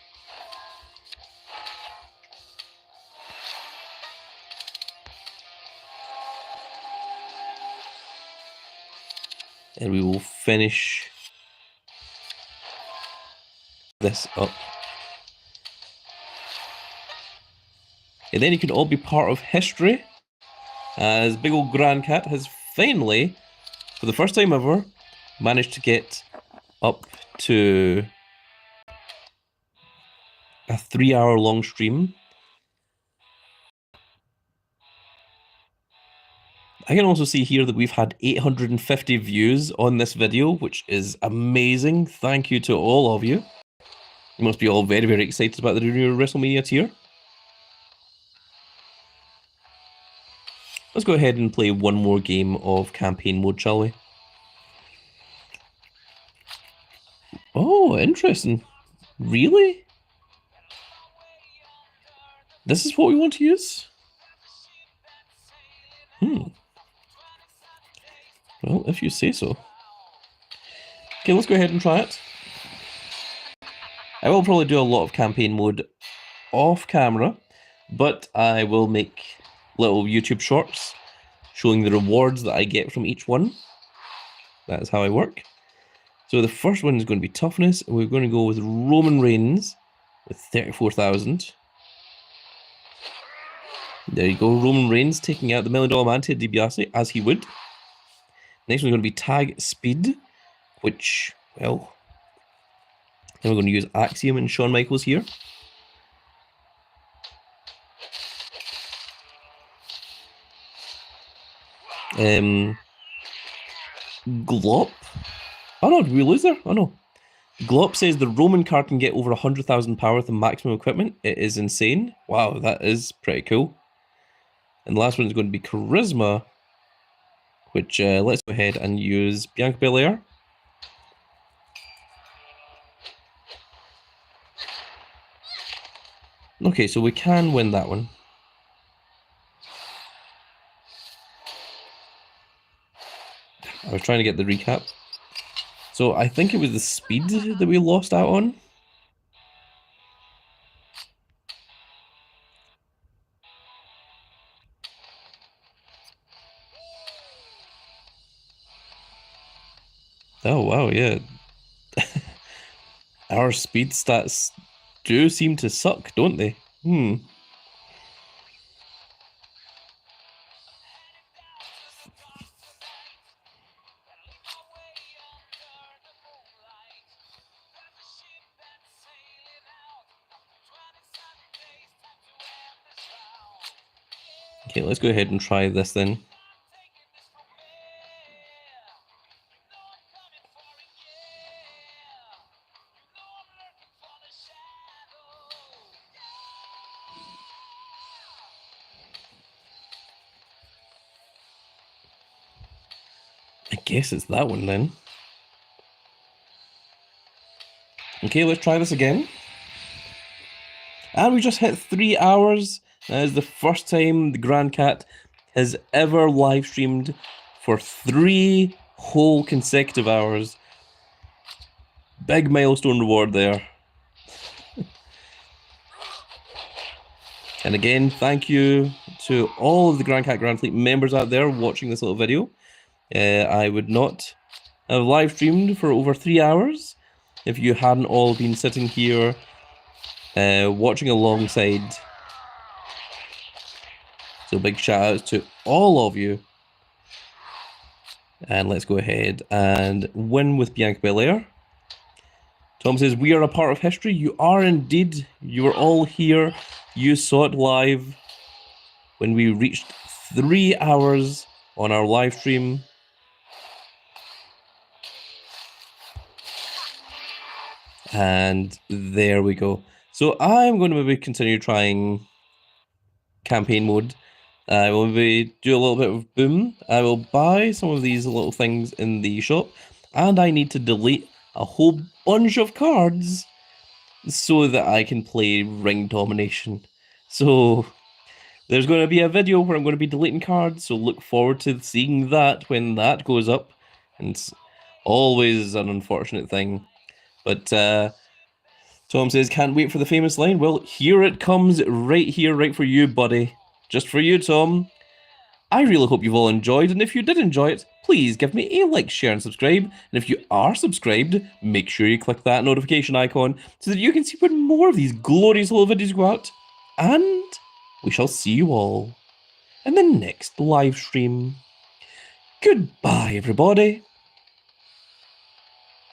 And we will finish this up. And then you can all be part of history, as big old Grand Cat has finally, for the first time ever, managed to get up to a 3-hour long stream. I can also see here that we've had 850 views on this video, which is amazing. Thank you to all of you. You must be all very, very excited about the new Wrestlemania tier. Let's go ahead and play one more game of campaign mode, shall we? Oh, interesting. Really? This is what we want to use? Well, if you say so. Okay, let's go ahead and try it. I will probably do a lot of campaign mode off camera, but I will make little YouTube shorts showing the rewards that I get from each one. That is how I work. So the first one is going to be toughness. We're going to go with Roman Reigns with 34,000. There you go, Roman Reigns taking out the $1 Million Man, Ted DiBiase, as he would. Next one's going to be tag speed, which, well, then we're going to use Axiom and Shawn Michaels here. Glop. Oh no, did we lose there? Oh no. Glop says the Roman card can get over 100,000 power with the maximum equipment. It is insane. Wow, that is pretty cool. And the last one is going to be Charisma, which let's go ahead and use Bianca Belair. Okay, so we can win that one. I was trying to get the recap. So I think it was the speed that we lost out on. Oh, wow, yeah. Our speed stats do seem to suck, don't they? Okay, let's go ahead and try this then. I guess it's that one then. Okay, let's try this again. And we just hit 3 hours. That is the first time the Grand Cat has ever live streamed for 3 whole consecutive hours. Big milestone reward there. And again, thank you to all of the Grand Cat Grand Fleet members out there watching this little video. I would not have live streamed for over 3 hours if you hadn't all been sitting here watching alongside. So big shout outs to all of you. And let's go ahead and win with Bianca Belair. Tom says, we are a part of history. You are indeed. You are all here. You saw it live. when we reached 3 hours on our live stream. And there we go. So I'm going to maybe continue trying campaign mode. I will maybe do a little bit of boom. I will buy some of these little things in the shop, and I need to delete a whole bunch of cards so that I can play ring domination. So there's going to be a video where I'm going to be deleting cards, so look forward to seeing that when that goes up. And it's always an unfortunate thing. But Tom says, can't wait for the famous line. Well, here it comes right here, right for you, buddy. Just for you, Tom. I really hope you've all enjoyed, and if you did enjoy it, please give me a like, share, and subscribe. And if you are subscribed, make sure you click that notification icon so that you can see when more of these glorious little videos go out. And we shall see you all in the next live stream. Goodbye, everybody.